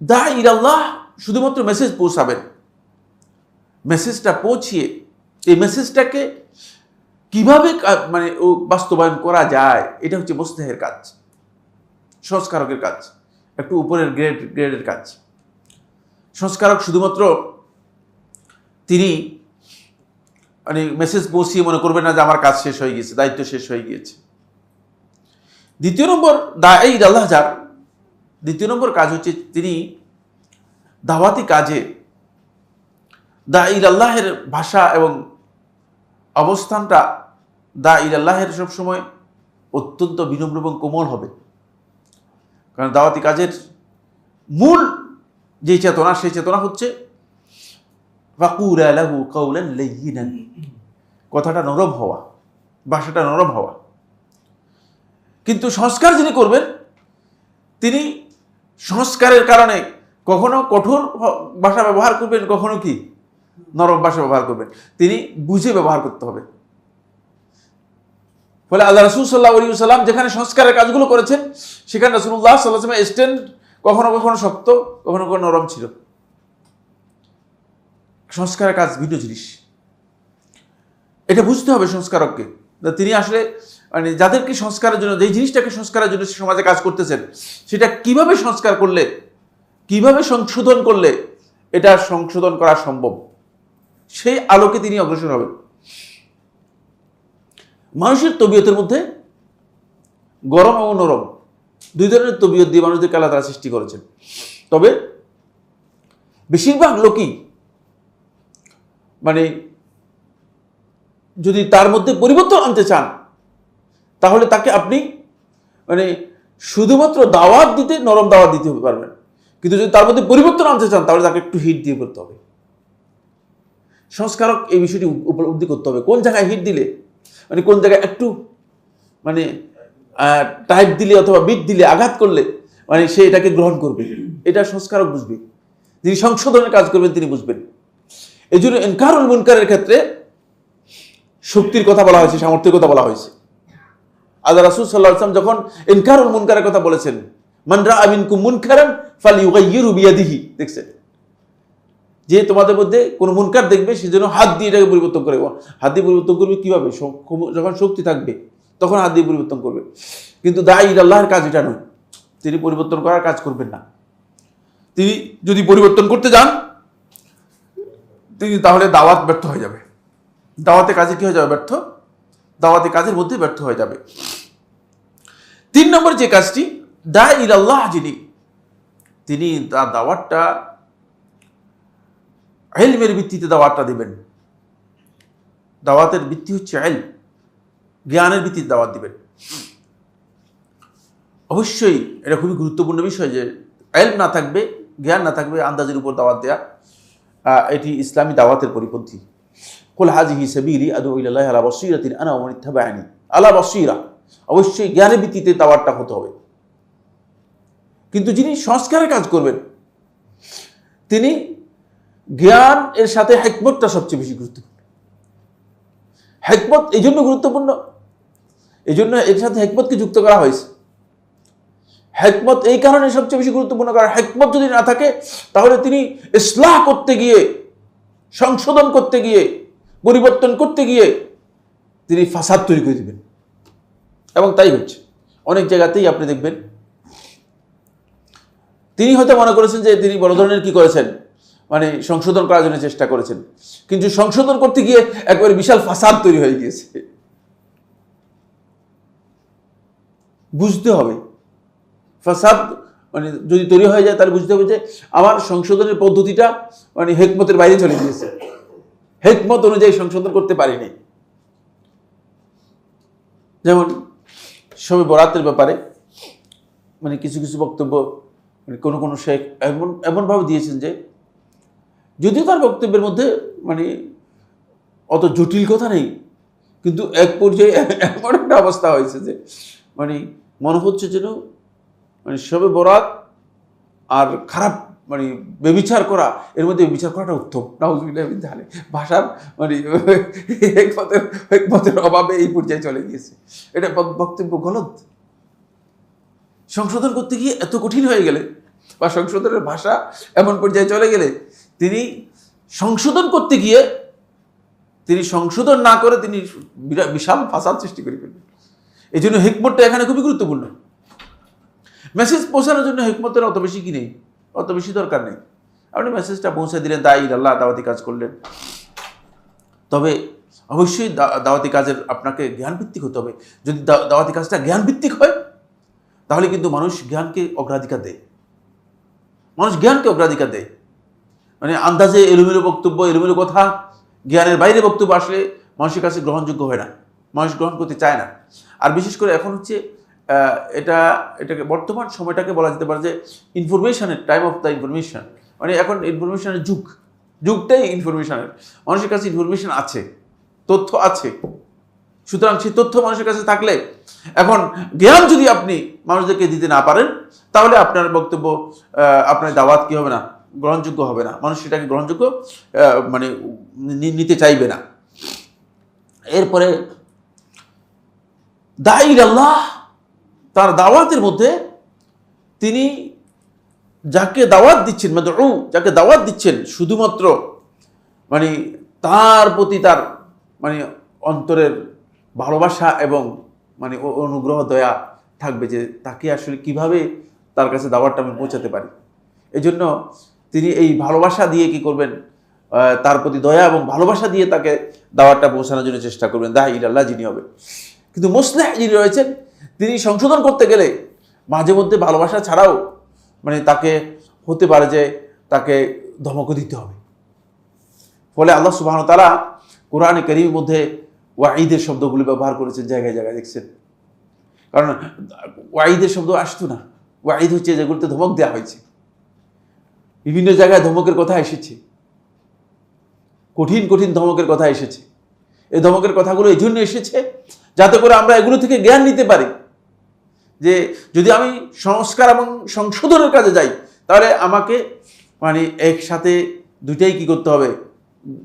দাঈ ইলাল্লাহ শুধুমাত্র মেসেজ পৌঁছাবেন, মেসেজটা পৌঁছিয়ে এই মেসেজটাকে কিভাবে মানে বাস্তবায়ন করা যায়, এটা হচ্ছে মুসলিহের কাজ, সংস্কারকের কাজ, একটু উপরের গ্রেডের কাজ। সংস্কারক শুধুমাত্র তিনি মানে মেসেজ পৌঁছিয়ে মনে করবেন না যে আমার কাজ শেষ হয়ে গিয়েছে, দায়িত্ব শেষ হয়ে গিয়েছে। দ্বিতীয় নম্বর দাঈ ইলাল্লাহ যার দ্বিতীয় নম্বর কাজ হচ্ছে তিনি দাওয়াতি কাজে দাঈ ইলাল্লাহের ভাষা এবং অবস্থানটা দাঈ ইলাল্লাহের সবসময় অত্যন্ত বিনম্র এবং কোমল হবে। কারণ দাওয়াতি কাজের মূল যে চেতনা, সেই চেতনা হচ্ছে ফাকুলা লাহু কাওলান লাইয়িনান, কথাটা নরম হওয়া, ভাষাটা নরম হওয়া। কিন্তু সংস্কার যিনি করবেন, তিনি সংস্কারের কারণে কখনো কঠোর ভাষা ব্যবহার করবেন, কখনো কি নরম ভাষা ব্যবহার করবেন, তিনি বুঝে ব্যবহার করতে হবে। ফলে আল্লাহ রাসূল সাল্লাল্লাহু আলাইহি ওয়াসাল্লাম যেখানে সংস্কারের কাজগুলো করেছেন, সেখানে রাসূলুল্লাহ সাল্লাল্লাহু আলাইহি ওয়াসাল্লামের স্ট্যান্ড কখনো কখনো শক্ত, কখনো কখনো নরম ছিল। সংস্কারের কাজ ভিন্ন জিনিস, এটা বুঝতে হবে সংস্কারককে। তিনি আসলে মানে যাদেরকে সংস্কারের জন্য, যেই জিনিসটাকে সংস্কারের জন্য সমাজে কাজ করতেছেন, সেটা কিভাবে সংস্কার করলে, কিভাবে সংশোধন করলে এটা সংশোধন করা সম্ভব, সেই আলোকে তিনি অগ্রসর হবেন। মানুষের তবিয়তের মধ্যে গরম এবং নরম দুই ধরনের তবিয়ত দিয়ে মানুষদেরকে আল্লাহ তাআলা সৃষ্টি করেছেন। তবে বেশিরভাগ লোকই মানে যদি তার মধ্যে পরিবর্তন আনতে চান, তাহলে তাকে আপনি মানে শুধুমাত্র দাওয়াত দিতে, নরম দাওয়াত দিতে পারবেন, কিন্তু যদি তার মধ্যে পরিবর্তন আনতে চান তাহলে তাকে একটু হিট দিয়ে করতে হবে। সংস্কারক এই বিষয়টি উপলব্ধি করতে হবে, কোন জায়গায় হিট দিলে, মানে কোন জায়গায় একটু মানে টাইট দিলে অথবা বিট দিলে, আঘাত করলে মানে সে এটাকে গ্রহণ করবে, এটা সংস্কারক বুঝবে। যিনি সংশোধনের কাজ করবেন তিনি বুঝবেন। এই জন্য ইনকারুল মুনকারের ক্ষেত্রে শক্তির কথা বলা হয়েছে, সামর্থ্যের কথা বলা হয়েছে। আল্লাহ রাসূল সাল্লাল্লাহু আলাইহি ওয়াসাল্লাম যখন ইনকারুল মুনকারের কথা বলেছেন, মান রাআ মিনকুম মুনকারান ফালইয়ুগাইয়িরু বিয়াদিহি, দেখছেন যে তোমাদের মধ্যে কোনো মুনকার দেখবে সেজন্য হাত দিয়ে এটাকে পরিবর্তন করে। হাত দিয়ে পরিবর্তন করবে কিভাবে? যখন শক্তি থাকবে তখন হাত দিয়ে পরিবর্তন করবে। কিন্তু দাঈ আল্লাহর কাজ এটা নয়, তিনি পরিবর্তন করার কাজ করবেন না। তিনি যদি পরিবর্তন করতে যান তিনি তাহলে দাওয়াত ব্যর্থ হয়ে যাবে, দাওয়াতে কাজে কি হয়ে যাবে? ব্যর্থ, দাওয়াতে কাজের মধ্যে ব্যর্থ হয়ে যাবে। 3 নম্বর যে কাজটি, দাঈ ইলাল্লাহ, তিনি তার দাওয়াতটা ইলমের ভিত্তিতে দাওয়াতটা দিবেন। দাওয়াতের ভিত্তি হচ্ছে ইলম, জ্ঞানের ভিত্তিতে দাওয়াত দিবেন। অবশ্যই এটা খুবই গুরুত্বপূর্ণ বিষয় যে ইলম না থাকবে, জ্ঞান না থাকবে, আন্দাজের উপর দাওয়াত দেয়া, এটি ইসলামী দাওয়াতের পরিপন্থী। কুল হাযিহি সাবিলি আদউ ইলাল্লাহি আলা বাসীরাতিন আনা ওয়া মান ইত্তাবা'আনি, আলা বাসীরা, অবশ্যই জ্ঞানের ভিত্তিতে দাওয়াতটা হতে হবে। কিন্তু যিনি সংস্কারের কাজ করবেন তিনি জ্ঞান এর সাথে হিকমতটা সবচেয়ে বেশি গুরুত্বপূর্ণ। হিকমত এই জন্য গুরুত্বপূর্ণ, এই জন্য এর সাথে হিকমতকে যুক্ত করা হয়েছে। হিকমত এই কারণে সবচেয়ে বেশি গুরুত্বপূর্ণ, কারণ হিকমত যদি না থাকে তাহলে তিনি ইসলাহ করতে গিয়ে, সংশোধন করতে গিয়ে, পরিবর্তন করতে গিয়ে তিনি ফাসাদ তৈরি করে দিবেন। এবং তাই হচ্ছে অনেক জায়গাতেই আপনি দেখবেন, তিনি হয়তো মনে করেছেন যে তিনি বড় ধরনের কি করেছেন, মানে সংশোধন করার জন্য চেষ্টা করেছেন, কিন্তু সংশোধন করতে গিয়ে একবারে বিশাল ফাসাদ তৈরি হয়ে গিয়েছে। বুঝতে হবে ফাসাদ মানে যদি তৈরি হয়ে যায় তাহলে বুঝতে হবে যে আমার সংশোধনের পদ্ধতিটা মানে হিকমতের বাইরে চলে গিয়েছে, হিকমত অনুযায়ী সংশোধন করতে পারিনি। যেমন শবে বরাতের ব্যাপারে মানে কিছু কিছু বক্তব্য মানে কোনো শেখ এমনভাবে দিয়েছেন যে যদিও তার বক্তব্যের মধ্যে মানে অত জটিল কথা নেই, কিন্তু এক পর্যায়ে এমন একটা অবস্থা হয়েছে যে মানে মনে হচ্ছে যেন মানে শবে বরাত আর খারাপ মানে ব্যভিচার করা, এর মধ্যে ব্যভিচার করাটা উত্তম। নাউযুবিল্লাহি মিন যালিক, ভাষার মানে হিকমতের অভাবে এই পর্যায়ে চলে গিয়েছে। এটা বক্তব্য গলত। সংশোধন করতে গিয়ে এত কঠিন হয়ে গেলে বা সংশোধনের ভাষা এমন পর্যায়ে চলে গেলে তিনি সংশোধন করতে গিয়ে তিনি সংশোধন না করে তিনি বিশাল ফাসাদ সৃষ্টি করে ফেলবেন। এই জন্য হিকমতটা এখানে খুবই গুরুত্বপূর্ণ। মেসেজ পৌঁছানোর জন্য হিকমতের অত বেশি কি নেই, অত বেশি দরকার নেই। আপনি মেসেজটা পৌঁছে দিলেন, দাঈ ইলাল্লাহ, দাওয়াতি কাজ করলেন। তবে অবশ্যই দাওয়াতি কাজের আপনাকে জ্ঞানভিত্তিক হতে হবে। যদি দাওয়াতি কাজটা জ্ঞানভিত্তিক হয় তাহলে কিন্তু মানুষ জ্ঞানকে অগ্রাধিকার দেয়, মানুষ জ্ঞানকে অগ্রাধিকার দেয়। মানে আন্দাজে এলোমেলো বক্তব্য, এলোমেলো কথা, জ্ঞানের বাইরে বক্তব্য আসলে মানুষের কাছে গ্রহণযোগ্য হয় না, মানুষ গ্রহণ করতে চায় না। আর বিশেষ করে এখন হচ্ছে এটাকে বর্তমান সময়টাকে বলা যেতে পারে যে ইনফরমেশনের টাইম অফ দ্য ইনফরমেশন, মানে এখন ইনফরমেশনের যুগটাই ইনফরমেশনের। মানুষের কাছে ইনফরমেশন আছে, তথ্য আছে, সুতরাং সেই তথ্য মানুষের কাছে থাকলে এখন জ্ঞান যদি আপনি মানুষদেরকে দিতে না পারেন তাহলে আপনার বক্তব্য, আপনার দাওয়াত কি হবে না, গ্রহণযোগ্য হবে না, মানুষ সেটাকে গ্রহণযোগ্য মানে নিতে চাইবে না। এরপরে দাঈ ইলাল্লাহ, তার দাওয়াতের মধ্যে তিনি যাকে দাওয়াত দিচ্ছেন, মাদউ, যাকে দাওয়াত দিচ্ছেন শুধুমাত্র মানে তার প্রতি তার মানে অন্তরের ভালোবাসা এবং মানে অনুগ্রহ দয়া থাকবে যে তাকে আসলে কিভাবে তার কাছে দাওয়াতটা আমি পৌঁছাতে পারি। এই জন্য তিনি এই ভালোবাসা দিয়ে কি করবেন, তার প্রতি দয়া এবং ভালোবাসা দিয়ে তাকে দাওয়াতটা পৌঁছানোর জন্য চেষ্টা করবেন, দাঈ ইলাল্লাহ যিনি হবে। কিন্তু মুসলিহ যিনি রয়েছেন তিনি সংশোধন করতে গেলে মাঝে মধ্যে ভালোবাসা ছাড়াও মানে তাকে হতে পারে যে তাকে ধমক দিতে হবে। ফলে আল্লাহ সুবহানাহু ওয়া তাআলা কোরআনে কারীমের মধ্যে ওয়াঈদের শব্দগুলো ব্যবহার করেছেন জায়গায় জায়গায়, দেখছেন। কারণ ওয়াইদের শব্দ আসতো না। ওয়াইদ হচ্ছে যেগুলোতে ধমক দেওয়া হয়েছে, বিভিন্ন জায়গায় ধমকের কথা এসেছে, কঠিন কঠিন ধমকের কথা এসেছে। এই ধমকের কথাগুলো এই জন্য এসেছে যাতে করে আমরা এগুলো থেকে জ্ঞান নিতে পারি যে যদি আমি সংস্কার এবং সংশোধনের কাজে যাই তাহলে আমাকে মানে একসাথে দুইটাই কি করতে হবে,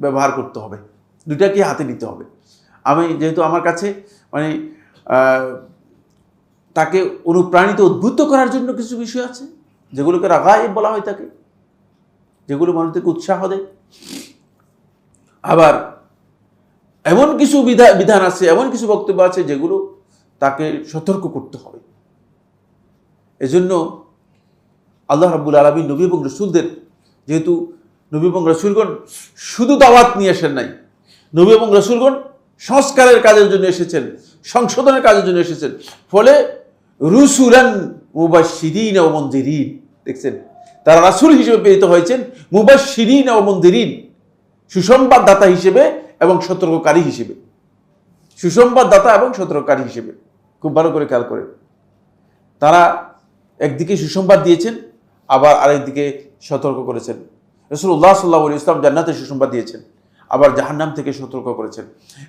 ব্যবহার করতে হবে, দুইটাকে হাতে নিতে হবে। আমি যেহেতু আমার কাছে মানে তাকে অনুপ্রাণিত উদ্বুদ্ধ করার জন্য কিছু বিষয় আছে যেগুলোকে রাগায়েব বলা হয় থাকে, যেগুলো মানুষদেরকে উৎসাহ দেয়। আবার এমন কিছু বিধান আছে, এমন কিছু বক্তব্য আছে যেগুলো তাকে সতর্ক করতে হবে। এজন্য আল্লাহ রাব্বুল আলামিন নবী এবং রাসূলদের, যেহেতু নবী এবং রাসূলগণ শুধু দাওয়াত নিয়ে আসেন নাই, নবী এবং রাসূলগণ সংস্কারের কাজের জন্য এসেছেন, সংশোধনের কাজের জন্য এসেছেন। ফলে রুসুলান মুবাশশিরিন ওয়া মুনযিরিন, দেখছেন তারা রাসূল হিসেবে প্রেরিত হয়েছেন, মুবাশশিরিন ওয়া মুনযিরিন, সুসংবাদদাতা হিসেবে এবং সতর্ককারী হিসেবে। সুসংবাদদাতা এবং সতর্ককারী হিসেবে খুব ভালো করে খেয়াল করেন। তারা একদিকে সুসংবাদ দিয়েছেন, আবার আরেকদিকে সতর্ক করেছেন। রাসূলুল্লাহ সাল্লাল্লাহু আলাইহি ওয়াসাল্লাম জান্নাতের সুসংবাদ দিয়েছেন, আবার জাহান্নাম থেকে সতর্ক করেছেন।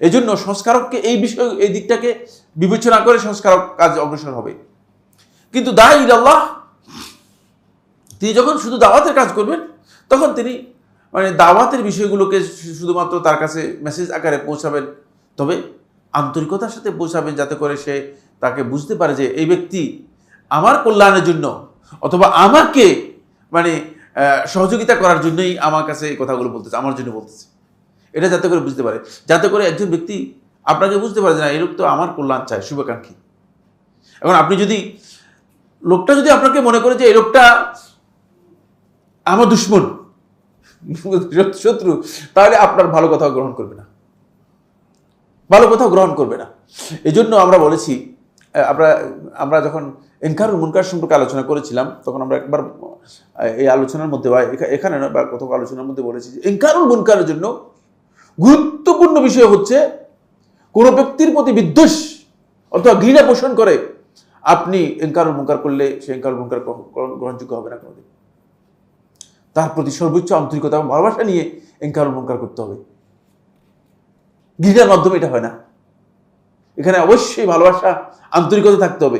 এই জন্য সংস্কারককে এই বিষয়, এই দিকটাকে বিবেচনা করে সংস্কারক কাজ অগ্রসর হবে। কিন্তু দাঈ ইলাল্লাহ তিনি যখন শুধু দাওয়াতের কাজ করবেন তখন তিনি মানে দাওয়াতের বিষয়গুলোকে শুধুমাত্র তার কাছে মেসেজ আকারে পৌঁছাবেন, তবে আন্তরিকতার সাথে পৌঁছাবেন যাতে করে সে তাকে বুঝতে পারে যে এই ব্যক্তি আমার কল্যাণের জন্য অথবা আমাকে মানে সহযোগিতা করার জন্যই আমার কাছে এই কথাগুলো বলতেছে, আমার জন্য বলতেছে। এটা যাতে করে বুঝতে পারে, যাতে করে একজন ব্যক্তি আপনাকে বুঝতে পারে যে না, এই লোক তো আমার কল্যাণ চায়, শুভাকাঙ্ক্ষী। এখন আপনি যদি লোকটা যদি আপনাকে মনে করে যে এই লোকটা আমার দুশ্মন, শত্রু, তাহলে আপনার ভালো কথাও গ্রহণ করবে না, ভালো কথাও গ্রহণ করবে না। এই জন্য আমরা বলেছি, আমরা যখন ইনকারুল মুনকার সম্পর্কে আলোচনা করেছিলাম তখন আমরা একবার এই আলোচনার মধ্যে বা এখানে নয় বা কোথাও আলোচনার মধ্যে বলেছি যে ইনকারুল মুনকারের জন্য গুরুত্বপূর্ণ বিষয় হচ্ছে কোনো ব্যক্তির প্রতি বিদ্বেষ অথবা ঘৃণা পোষণ করে আপনি ইনকারুল মুনকার করলে সে ইনকারুল মুনকার গ্রহণযোগ্য হবে না কোনোদিন। তার প্রতি সর্বোচ্চ আন্তরিকতা এবং ভালোবাসা নিয়ে ইনকারুল মুনকার করতে হবে। ঘৃণার মাধ্যমে এটা হয় না, এখানে অবশ্যই ভালোবাসা, আন্তরিকতা থাকতে হবে।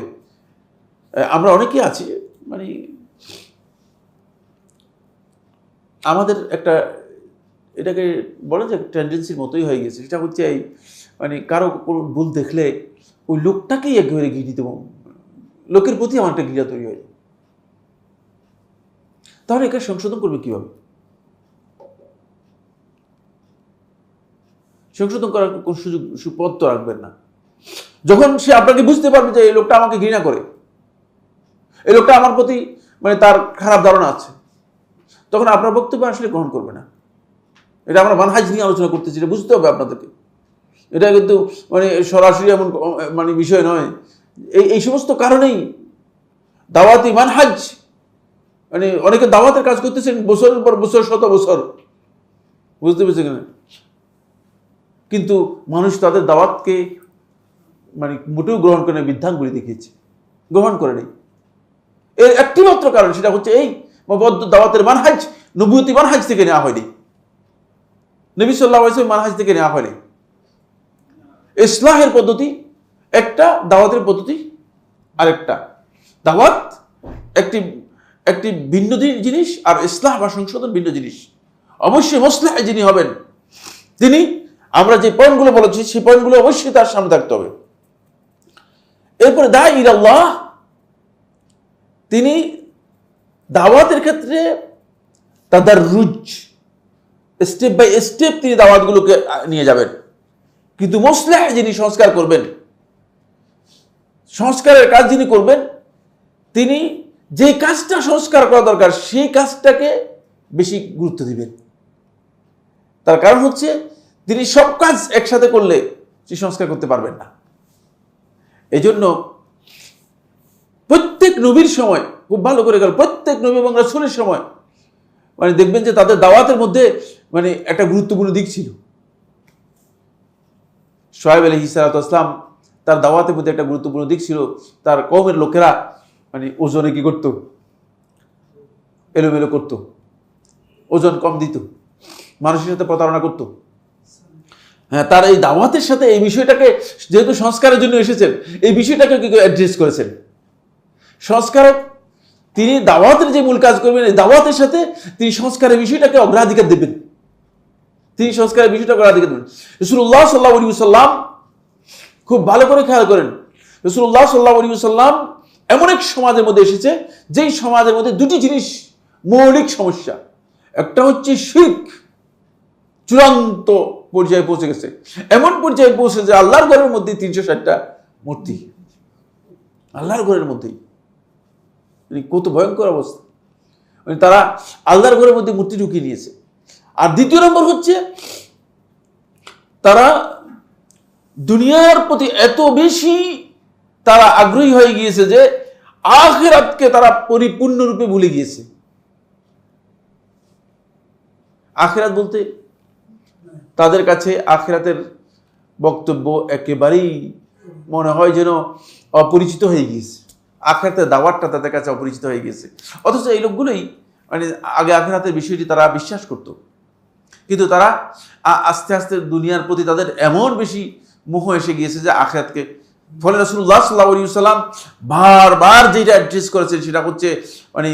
আমরা অনেকেই আছি মানে আমাদের একটা এটাকে বলে যে টেন্ডেন্সির মতোই হয়ে গেছে। সেটা হচ্ছে এই মানে কারো কোনো ভুল দেখলে ওই লোকটাকেই একেবারে ঘৃণিত, লোকের প্রতি আমার একটা ঘৃণা তৈরি হয়। তাহলে একে সংশোধন করবে কিভাবে? সংশোধন করার কোন সুপথ তো রাখবেন না। যখন সে আপনাকে বুঝতে পারবে যে এই লোকটা আমাকে ঘৃণা করে, এই লোকটা আমার প্রতি মানে তার খারাপ ধারণা আছে, তখন আপনার বক্তব্য আসলে গ্রহণ করবে না। এটা আমরা মানহাজ নিয়ে আলোচনা করতেছি, এটা বুঝতে হবে আপনাদেরকে। এটা কিন্তু মানে সরাসরি এমন মানে বিষয় নয়। এই সমস্ত কারণেই দাওয়াতি মানহাজ, মানে অনেকে দাওয়াতের কাজ করতেছেন বছরের পর বছর, শত বছর, বুঝতে পেরেছেন কিনা, কিন্তু মানুষ তাদের দাওয়াতকে মানে মোটেও গ্রহণ করে নেই, বৃদ্ধাঙ্গুলি দেখিয়েছে, গ্রহণ করে নেই। এর একটি মাত্র কারণ, সেটা হচ্ছে এই দাওয়াতের মানহাজ নবুয়তি মানহাজ থেকে নেওয়া হয়নি, নবী সাল্লাল্লাহু আলাইহি ওয়াসাল্লাম মানহাজ থেকে নেওয়া হয়নি। ইসলাহের পদ্ধতি একটা, দাওয়াতের পদ্ধতি আরেকটা। দাওয়াত একটি ভিন্ন জিনিস, আর ইসলাহ বা সংশোধন ভিন্ন জিনিস। অবশ্যই মুসলিহ যিনি হবেন তিনি, আমরা যে পয়েন্টগুলো বলেছি সেই পয়েন্টগুলো অবশ্যই তার সামনে থাকতে হবে। এরপরে দাঈ ইলাল্লাহ, তিনি দাওয়াতের ক্ষেত্রে তাদাররুজ, স্টেপ বাই স্টেপ তিনি দাওয়াতগুলোকে নিয়ে যাবেন। কিন্তু মুসলিহ যিনি সংস্কার করবেন, সংস্কারের কাজ যিনি করবেন, তিনি যে কাজটা সংস্কার করা দরকার সেই কাজটাকে বেশি গুরুত্ব দিবেন। তার কারণ হচ্ছে তিনি সব কাজ একসাথে করলে সে সংস্কার করতে পারবেন না। এই জন্য প্রত্যেক নবীর সময়, খুব ভালো করে গেল, প্রত্যেক নবী এবং রাসূলের সময় মানে দেখবেন যে তাদের দাওয়াতের মধ্যে মানে একটা গুরুত্বপূর্ণ দিক ছিল। শুআয়ব আলাইহিস সালাতু ওয়াস সালাম তার দাওয়াতের প্রতি একটা গুরুত্বপূর্ণ দিক ছিল, তার কওমের লোকেরা মানে ওজনে কি করতো, এলোমেলো করতো, ওজন কম দিত, মানুষের সাথে প্রতারণা করতো। হ্যাঁ, তার এই দাওয়াতের সাথে এই বিষয়টাকে, যেহেতু সংস্কারের জন্য এসেছেন, এই বিষয়টাকে কি করে অ্যাড্রেস করেছেন। সংস্কারক তিনি দাওয়াতের যে মূল কাজ করবেন, এই দাওয়াতের সাথে তিনি সংস্কারের বিষয়টাকে অগ্রাধিকার দেবেন, তিনি সংস্কারের বিষয়টা অগ্রাধিকার দেবেন। রাসূলুল্লাহ সাল্লাল্লাহু আলাইহি ওয়াসাল্লাম, খুব ভালো করে খেয়াল করেন, রাসূলুল্লাহ সাল্লাল্লাহু আলাইহি ওয়াসাল্লাম এমন এক সমাজের মধ্যে এসেছে যেই সমাজের মধ্যে দুটি জিনিস মৌলিক সমস্যা। একটা হচ্ছে শিরক, চূড়ান্ত পর্যায়ে পৌঁছে গেছে, এমন পর্যায়ে পৌঁছে যে আল্লাহর ঘরের মধ্যে 360টা মূর্তি, আল্লাহর ঘরের মধ্যেই। কত ভয়ঙ্কর অবস্থা, মানে তারা আল্লাহর ঘরের মধ্যে মূর্তি ঢুকিয়ে নিয়েছে। আর দ্বিতীয় নম্বর হচ্ছে তারা দুনিয়ার প্রতি এত বেশি তারা আগ্রহী হয়ে গিয়েছে যে আখিরাতকে তারা পরিপূর্ণরূপে ভুলে গিয়েছে। আখিরাত বলতে তাদের কাছে আখিরাতের বক্তব্য একেবারেই মনে হয় যেন অপরিচিত হয়ে গিয়েছে, আখিরাতের দাওয়াতটা তাদের কাছে অপরিচিত হয়ে গিয়েছে। অথচ এই লোকগুলোই মানে আগে আখিরাতের বিষয়টি তারা বিশ্বাস করত, কিন্তু তারা আস্তে আস্তে দুনিয়ার প্রতি তাদের এমন বেশি মোহ এসে গিয়েছে যে আখিরাতকে, ফলে রাসূলুল্লাহ সাল্লাল্লাহু আলাইহি ওয়াসাল্লাম বারবার যেটা অ্যাড্রেস করেছেন সেটা হচ্ছে মানে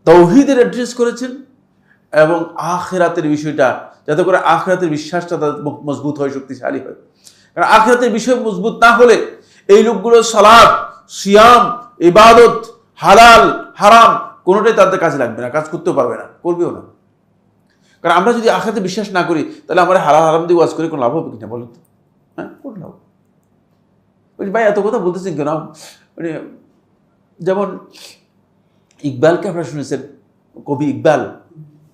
তাওহীদের অ্যাড্রেস করেছেন এবং আখিরাতের বিষয়টা, যাতে করে আখিরাতের বিশ্বাসটা তাদের মজবুত হয়, শক্তিশালী হয়। কারণ আখিরাতের বিষয় মজবুত না হলে এই লোকগুলো সালাত, সিয়াম, ইবাদত, হালাল হারাম কোনোটাই তাদের কাজে লাগবে না, কাজ করতেও পারবে না, করবেও না। কারণ আমরা যদি আখিরাতে বিশ্বাস না করি তাহলে আমরা হালাল হারাম দিয়ে ওয়াজ করে কোনো লাভ হবে কিনা বলেন তো? হ্যাঁ, কোন লাভ? ভাই এত কথা বলতেছেন কেন? মানে যেমন ইকবালকে আপনারা শুনেছেন, কবি ইকবাল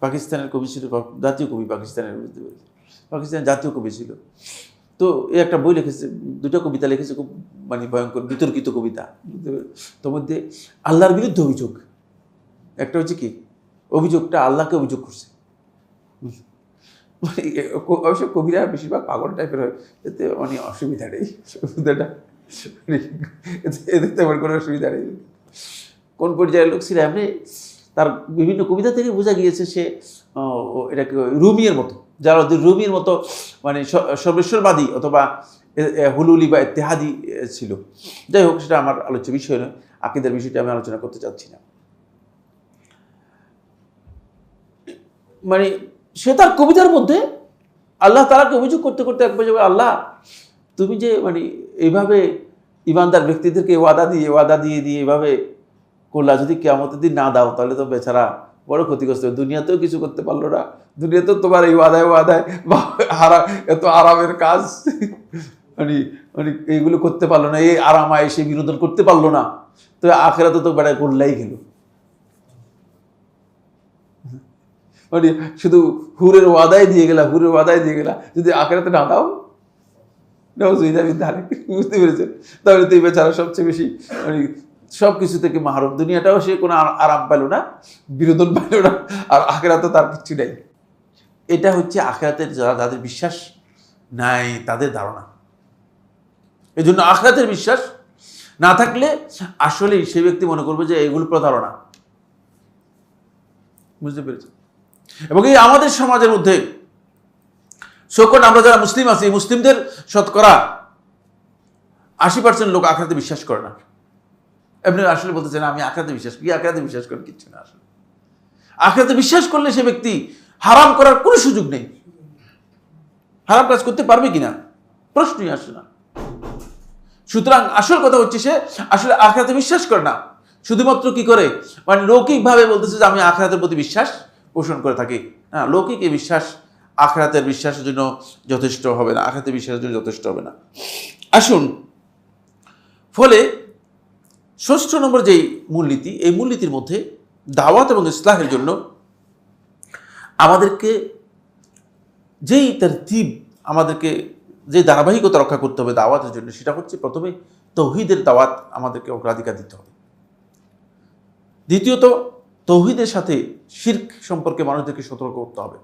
পাকিস্তানের কবি ছিল, জাতীয় কবি পাকিস্তানের, পাকিস্তানের জাতীয় কবি ছিল। তো এই একটা বই লিখেছে, দুটো কবিতা লিখেছে, খুব মানে ভয়ঙ্কর বিতর্কিত কবিতা। তোর মধ্যে আল্লাহর বিরুদ্ধে অভিযোগ, একটা হচ্ছে কি অভিযোগটা আল্লাহকে অভিযোগ করছে। মানে অবশ্য কবিরা বেশিরভাগ পাগল টাইপের হয়, এতে মানে অসুবিধা নেই, সুবিধাটা এতে তেমন কোনো অসুবিধা নেই। কোন পর্যায়ের লোক ছিল এমনি, তার বিভিন্ন কবিতা থেকে বোঝা গিয়েছে সে এটাকে রুমিয়ের মতো, জালালউদ্দিন রুমির মতো মানে সর্বেশ্বরবাদী অথবা হুলুলি বা ইত্তেহাদি ছিল। যাই হোক, সেটা আমার আলোচ্য বিষয় নয়, আকীদার বিষয়টি আমি আলোচনা করতে চাচ্ছি না। মানে সে তার কবিতার মধ্যে আল্লাহ তাআলাকে অভিযোগ করতে করতে এক পর্যায়ে, আল্লাহ তুমি যে মানে এইভাবে ইমানদার ব্যক্তিদেরকে ওয়াদা দিয়ে এভাবে করলা, যদি কিয়ামতের দিন না দাও তাহলে তো বেচারা বড় ক্ষতিগ্রস্ত, দুনিয়াতেও কিছু করতে পারলো না, দুনিয়াতেও তোমার এই ওয়াদায় এত আরামের কাজ মানে মানে এইগুলো করতে পারলো না, এই আরামায় সে বিনোদন করতে পারলো না, তো আখিরাতে তো বেড়ায় করলেই গেল। মানে শুধু হুরের ওয়াদায় দিয়ে গেলা, যদি আখিরাতে না দাও, বুঝতে পেরেছেন? তাহলে তো এই বেচারা সবচেয়ে বেশি মানে সব কিছু থেকে মাহরুম, দুনিয়াটাও সে কোনো আরাম পেল না, বিনোদন পেল না, আর আখিরাতে তার কিচ্ছু নেই। এটা হচ্ছে আখিরাতের যাদের বিশ্বাস নাই তাদের ধারণা। এই জন্য আখিরাতের বিশ্বাস না থাকলে আসলে সেই ব্যক্তি মনে করবে যে এগুলো প্রতারণা। বুঝতে পেরেছেন? এবং এই আমাদের সমাজের মধ্যে সকল আমরা যারা মুসলিম আছি, মুসলিমদের শতকরা 80% লোক আখিরাতে বিশ্বাস করে না। আপনি আসলে বলতেছেন আমি আখিরাতে বিশ্বাস করি, আখিরাতে বিশ্বাস করেন কিচ্ছু না। আসলে আখিরাতে বিশ্বাস করলে সে ব্যক্তি হারাম করার কোনো সুযোগ নেই, হারাম কাজ করতে পারবে কিনা প্রশ্নই আসে না। সুতরাং আসল কথা হচ্ছে সে আসলে আখিরাতে বিশ্বাস করে না, শুধুমাত্র কি করে মানে লৌকিকভাবে বলতেছে যে আমি আখিরাতের প্রতি বিশ্বাস পোষণ করে থাকি। হ্যাঁ, লৌকিক এই বিশ্বাস আখিরাতের বিশ্বাসের জন্য যথেষ্ট হবে না, আখিরাতের বিশ্বাসের জন্য যথেষ্ট হবে না। আসুন, ফলে ৬ষ্ঠ নম্বর যেই মূলনীতি, এই মূলনীতির মধ্যে দাওয়াত এবং ইসলাহের জন্য আমাদেরকে যেই তারতীব, আমাদেরকে যে ধারাবাহিকতা রক্ষা করতে হবে দাওয়াতের জন্য, সেটা হচ্ছে প্রথমে তাওহীদের দাওয়াত আমাদেরকে অগ্রাধিকার দিতে হবে। দ্বিতীয়ত তাওহীদের সাথে শিরক সম্পর্কে মানুষদেরকে সতর্ক করতে হবে।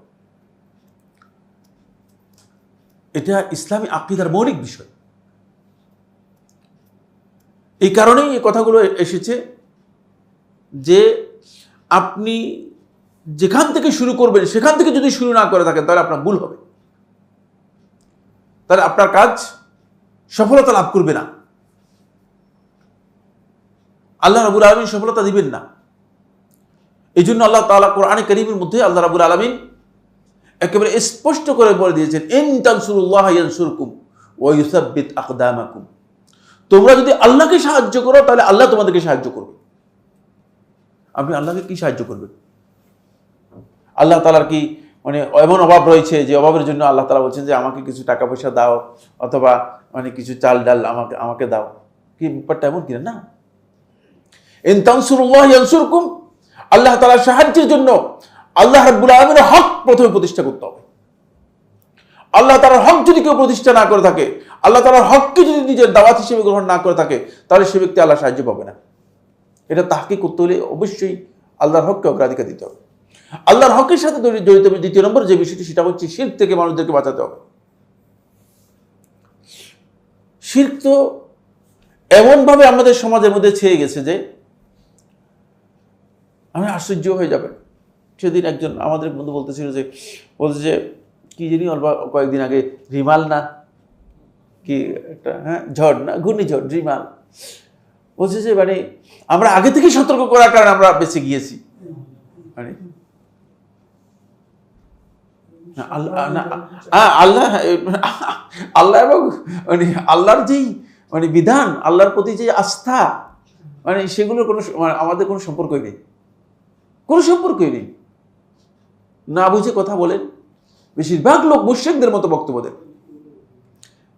এটা ইসলামী আকীদার মৌলিক বিষয়। এই কারণেই এই কথাগুলো এসেছে যে আপনি যেখান থেকে শুরু করবেন সেখান থেকে যদি শুরু না করে থাকেন তাহলে আপনার ভুল হবে, তাহলে আপনার কাজ সফলতা লাভ করবে না, আল্লাহ রাব্বুল আলামিন সফলতা দিবেন না। এই জন্য আল্লাহ তাআলা কোরআনে কারীমের মধ্যে আল্লাহ রাব্বুল আলামিন একেবারে স্পষ্ট করে বলে দিয়েছেন, ইন তানসুরুল্লাহ ইয়ানসুরকুম ওয়া ইউসাব্বিত আকদামাকুম। তোমরা যদি আল্লাহকে সাহায্য করো তাহলে আল্লাহ তোমাদেরকে সাহায্য করবে। আপনি আল্লাহকে কি সাহায্য করবেন? আল্লাহ তাআলার কি মানে এমন অভাব রয়েছে যে অভাবের জন্য আল্লাহ তাআলা বলছেন যে আমাকে কিছু টাকা পয়সা দাও অথবা মানে কিছু চাল ডাল আমাকে দাও? কি ব্যাপারটা এমন কিনা? না। ইন তানসুরুল্লাহ ইয়ানসুরকুম, আল্লাহ তাআলার সাহায্যের জন্য আল্লাহ রাব্বুল আলামিনের হক প্রথমে প্রতিষ্ঠা করতে হবে। আল্লাহ তাআলার হক যদি কেউ প্রতিষ্ঠা না করে থাকে, আল্লাহ তাআলার হককে যদি নিজের দাওয়াত হিসেবে গ্রহণ না করে থাকে, তাহলে সে ব্যক্তি আল্লাহর সাহায্য পাবে না। এটা তাহকিক করতে হলে অবশ্যই আল্লাহর হককে অগ্রাধিকার দিতে হবে। আল্লাহর হকের সাথে জড়িত দ্বিতীয় নম্বর যে বিষয়টি, সেটা হচ্ছে শিরক থেকে মানুষদেরকে বাঁচাতে হবে। শিরক তো এমনভাবে আমাদের সমাজের মধ্যে ছেয়ে গেছে যে আমি আশ্চর্য হয়ে যাবেন। সেদিন একজন আমাদের বন্ধু বলছে যে কি জানি অল্প কয়েকদিন আগে রিমাল না কি একটা, হ্যাঁ ঝড় না ঘূর্ণিঝড় রিমাল, বলছে যে মানে আমরা আগে থেকে সতর্ক করার কারণে আমরা বেঁচে গিয়েছি। মানে আল্লাহ এবং মানে আল্লাহর যেই মানে বিধান, আল্লাহর প্রতি যে আস্থা, মানে সেগুলোর কোনো আমাদের কোনো সম্পর্কই নেই, কোনো সম্পর্কই নেই। না বুঝে কথা বলেন। বেশিরভাগ লোক মুশরিকদের মতো বক্তব্য দেন।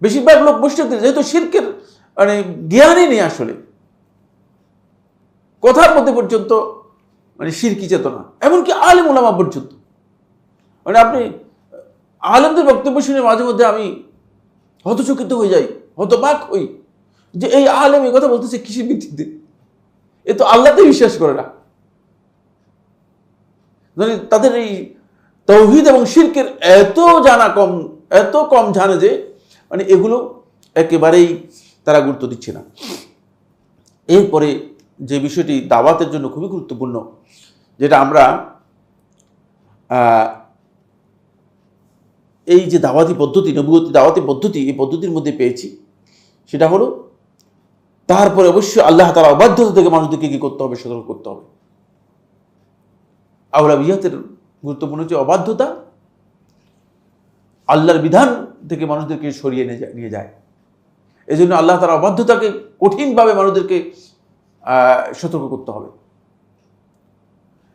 বেশিরভাগ লোক মুশরিকদের, যেহেতু শিরকের মানে জ্ঞানই নেই, আসলে কথার মধ্যে পর্যন্ত মানে শিরকি চেতনা, এমনকি আলেম ওলামা পর্যন্ত। মানে আপনি আলেমদের বক্তব্য শুনে মাঝে মধ্যে আমি হতচকিত হয়ে যাই, হতবাক হই যে এই আলেম এই কথা বলতেছে কিসের ভিত্তিতে? এ তো আল্লাহতে বিশ্বাস করে না। মানে তাদের এই তাওহীদ এবং শিরকের এত কম জানে যে মানে এগুলো একেবারেই তারা গুরুত্ব দিচ্ছে না। এরপরে যে বিষয়টি দাওয়াতের জন্য খুবই গুরুত্বপূর্ণ, যেটা আমরা এই যে দাওয়াতি পদ্ধতি, নবুয়তি দাওয়াতি পদ্ধতি, এই পদ্ধতির মধ্যে পেয়েছি, সেটা হলো তারপরে অবশ্যই আল্লাহ তাআলার অবাধ্যতা থেকে মানুষদেরকে কি করতে হবে? সতর্ক করতে হবে। আউলাবিয়াতের গুরুত্বপূর্ণ যে অবাধ্যতা, আল্লাহর বিধান থেকে মানুষদেরকে সরিয়ে নিয়ে যায়। এই জন্য আল্লাহ তাআলার অবাধ্যতাকে কঠিনভাবে মানুষদেরকে সতর্ক করতে হবে।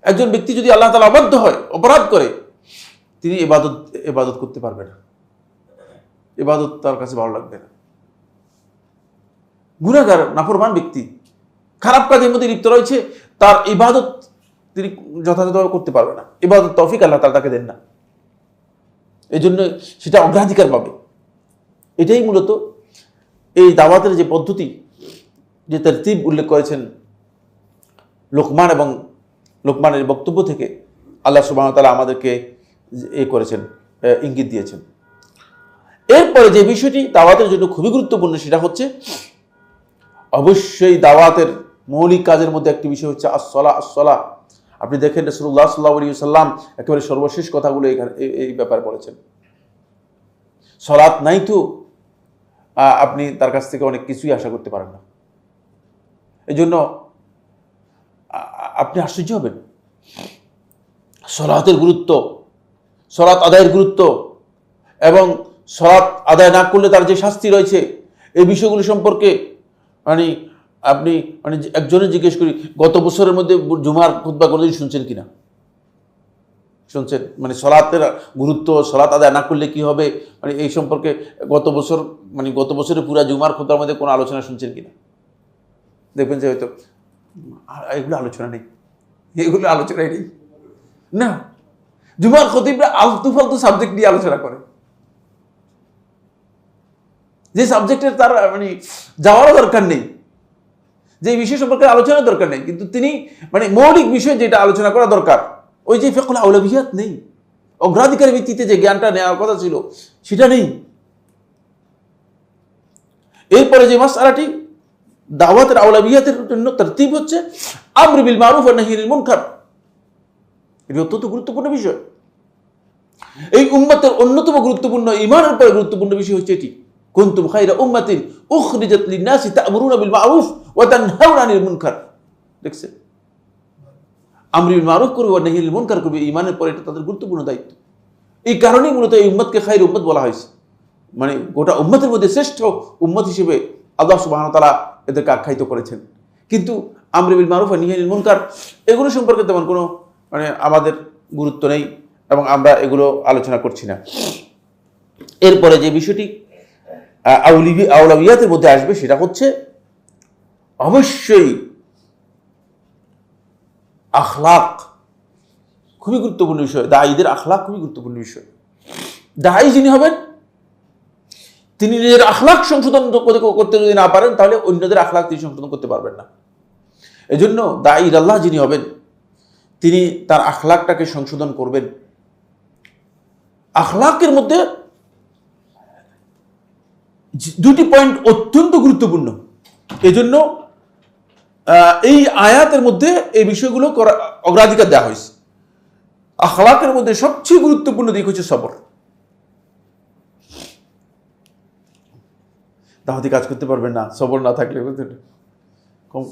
একজন ব্যক্তি যদি আল্লাহ তাআলা অবাধ্য হয়, অপরাধ করে, তিনি ইবাদত করতে পারবে না, ইবাদত তার কাছে ভালো লাগবে না। গুনাহগার নাফরমান ব্যক্তি খারাপ কাজের মধ্যে লিপ্ত রয়েছে, তার ইবাদত তিনি যথাযথভাবে করতে পারবে না। ইবাদত তৌফিক আল্লাহ তাআলা তাকে দেন না, এই জন্য সেটা অগ্রাধিকার পাবে। এটাই মূলত এই দাওয়াতের যে পদ্ধতি, যে তারতিব উল্লেখ করেছেন লোকমান এবং লোকমানের বক্তব্য থেকে আল্লাহ সুবহানাহু ওয়া তাআলা আমাদেরকে করেছেন, ইঙ্গিত দিয়েছেন। এরপরে যে বিষয়টি দাওয়াতের জন্য খুবই গুরুত্বপূর্ণ, সেটা হচ্ছে অবশ্যই দাওয়াতের মৌলিক কাজের মধ্যে একটি বিষয় হচ্ছে আসসালাহ। আপনি দেখেন রাসূলুল্লাহ সাল্লাল্লাহু আলাইহি ওয়াসাল্লাম একেবারে সর্বশেষ কথাগুলো এই ব্যাপারে বলেছেন। সালাত নাই তো আপনি তার কাছ থেকে অনেক কিছুই আশা করতে পারেন না। এই জন্য আপনি আশ্চর্য হবেন সালাতের গুরুত্ব, সালাত আদায়ের গুরুত্ব, এবং সালাত আদায় না করলে তার যে শাস্তি রয়েছে, এই বিষয়গুলো সম্পর্কে মানে আপনি মানে একজনের জিজ্ঞেস করি, গত বছরের মধ্যে জুমার খুতবা কোনোদিন শুনছেন কিনা? শুনছেন? মানে সালাতের গুরুত্ব, সালাত আদায় না করলে কি হবে, মানে এই সম্পর্কে গত বছরে পুরা জুমার খুতবার মধ্যে কোনো আলোচনা শুনছেন কিনা? দেখবেন যে হয়তো এগুলো আলোচনাই নেই না। জুমার খতিবরা আলতু ফালতু সাবজেক্ট নিয়ে আলোচনা করে, যে সাবজেক্টের তার মানে যাওয়ারও দরকার নেই, যে বিষয় সম্পর্কে আলোচনার দরকার নেই, কিন্তু তিনি মানে মৌলিক বিষয় যেটা আলোচনা করা দরকার, ওই যে ফিকহুল আউলাবিয়াত নেই, অগ্রাধিকার ভিত্তিতে যে জ্ঞানটা নেওয়ার কথা ছিল সেটা নেই। এরপরে যে মাসআলাটি দাওয়াতের আওলাবিয়াতের জন্য তারতিব হচ্ছে আমর বিল মারুফ ওয়া নাহি আনিল মুনকার। এটা অত্যন্ত গুরুত্বপূর্ণ বিষয়। এই উম্মতের অন্যতম গুরুত্বপূর্ণ, ঈমানের পরে গুরুত্বপূর্ণ বিষয় হচ্ছে এটি, কুনতুম খায়রা উম্মাতিন উখরিজাত লিন-নাসি তা'মুরুনা বিল মারুফ ওয়া তানহাউনা আনিল মুনকার। দেখছেন, আমর বিল মারুফ করবে ওয়া নাহি আনিল মুনকার করবে, ঈমানের পরে এটা তাদের গুরুত্বপূর্ণ দায়িত্ব। এই কারণেই মূলত এই উম্মতকে খায়র উম্মত বলা হয়েছে, মানে গোটা উম্মতের মধ্যে শ্রেষ্ঠ উম্মত হিসেবে আল্লাহ সুবহানাহু ওয়া তাআলা এদেরকে আখ্যায়িত করেছেন। কিন্তু আমর বিল মারুফ ওয়া নাহি আনিল মুনকার এগুলো সম্পর্কে তেমন কোনো আমাদের গুরুত্ব নেই এবং আমরা এগুলো আলোচনা করছি না। এরপরে যে বিষয়টি আওলাবিয়াতের মধ্যে আসবে সেটা হচ্ছে অবশ্যই আখলাক, খুবই গুরুত্বপূর্ণ বিষয়। দায়ীদের আখলাক খুবই গুরুত্বপূর্ণ বিষয়। দায়ী যিনি হবেন তিনি নিজের আখলাক সংশোধন করতে যদি না পারেন তাহলে অন্যদের আখলাক তিনি সংশোধন করতে পারবেন না। এজন্য দায়ী আল্লাহ যিনি হবেন তিনি তার আখলাকটাকে সংশোধন করবেন। আখলাকের মধ্যে দুটি পয়েন্ট অত্যন্ত গুরুত্বপূর্ণ। এজন্য এই আয়াতের মধ্যে এই বিষয়গুলো অগ্রাধিকার দেওয়া হয়েছে। আখলাকের মধ্যে সবচেয়ে গুরুত্বপূর্ণ দিক হচ্ছে সবর। দাওয়াতি কাজ করতে পারবেন না সবর না থাকলে,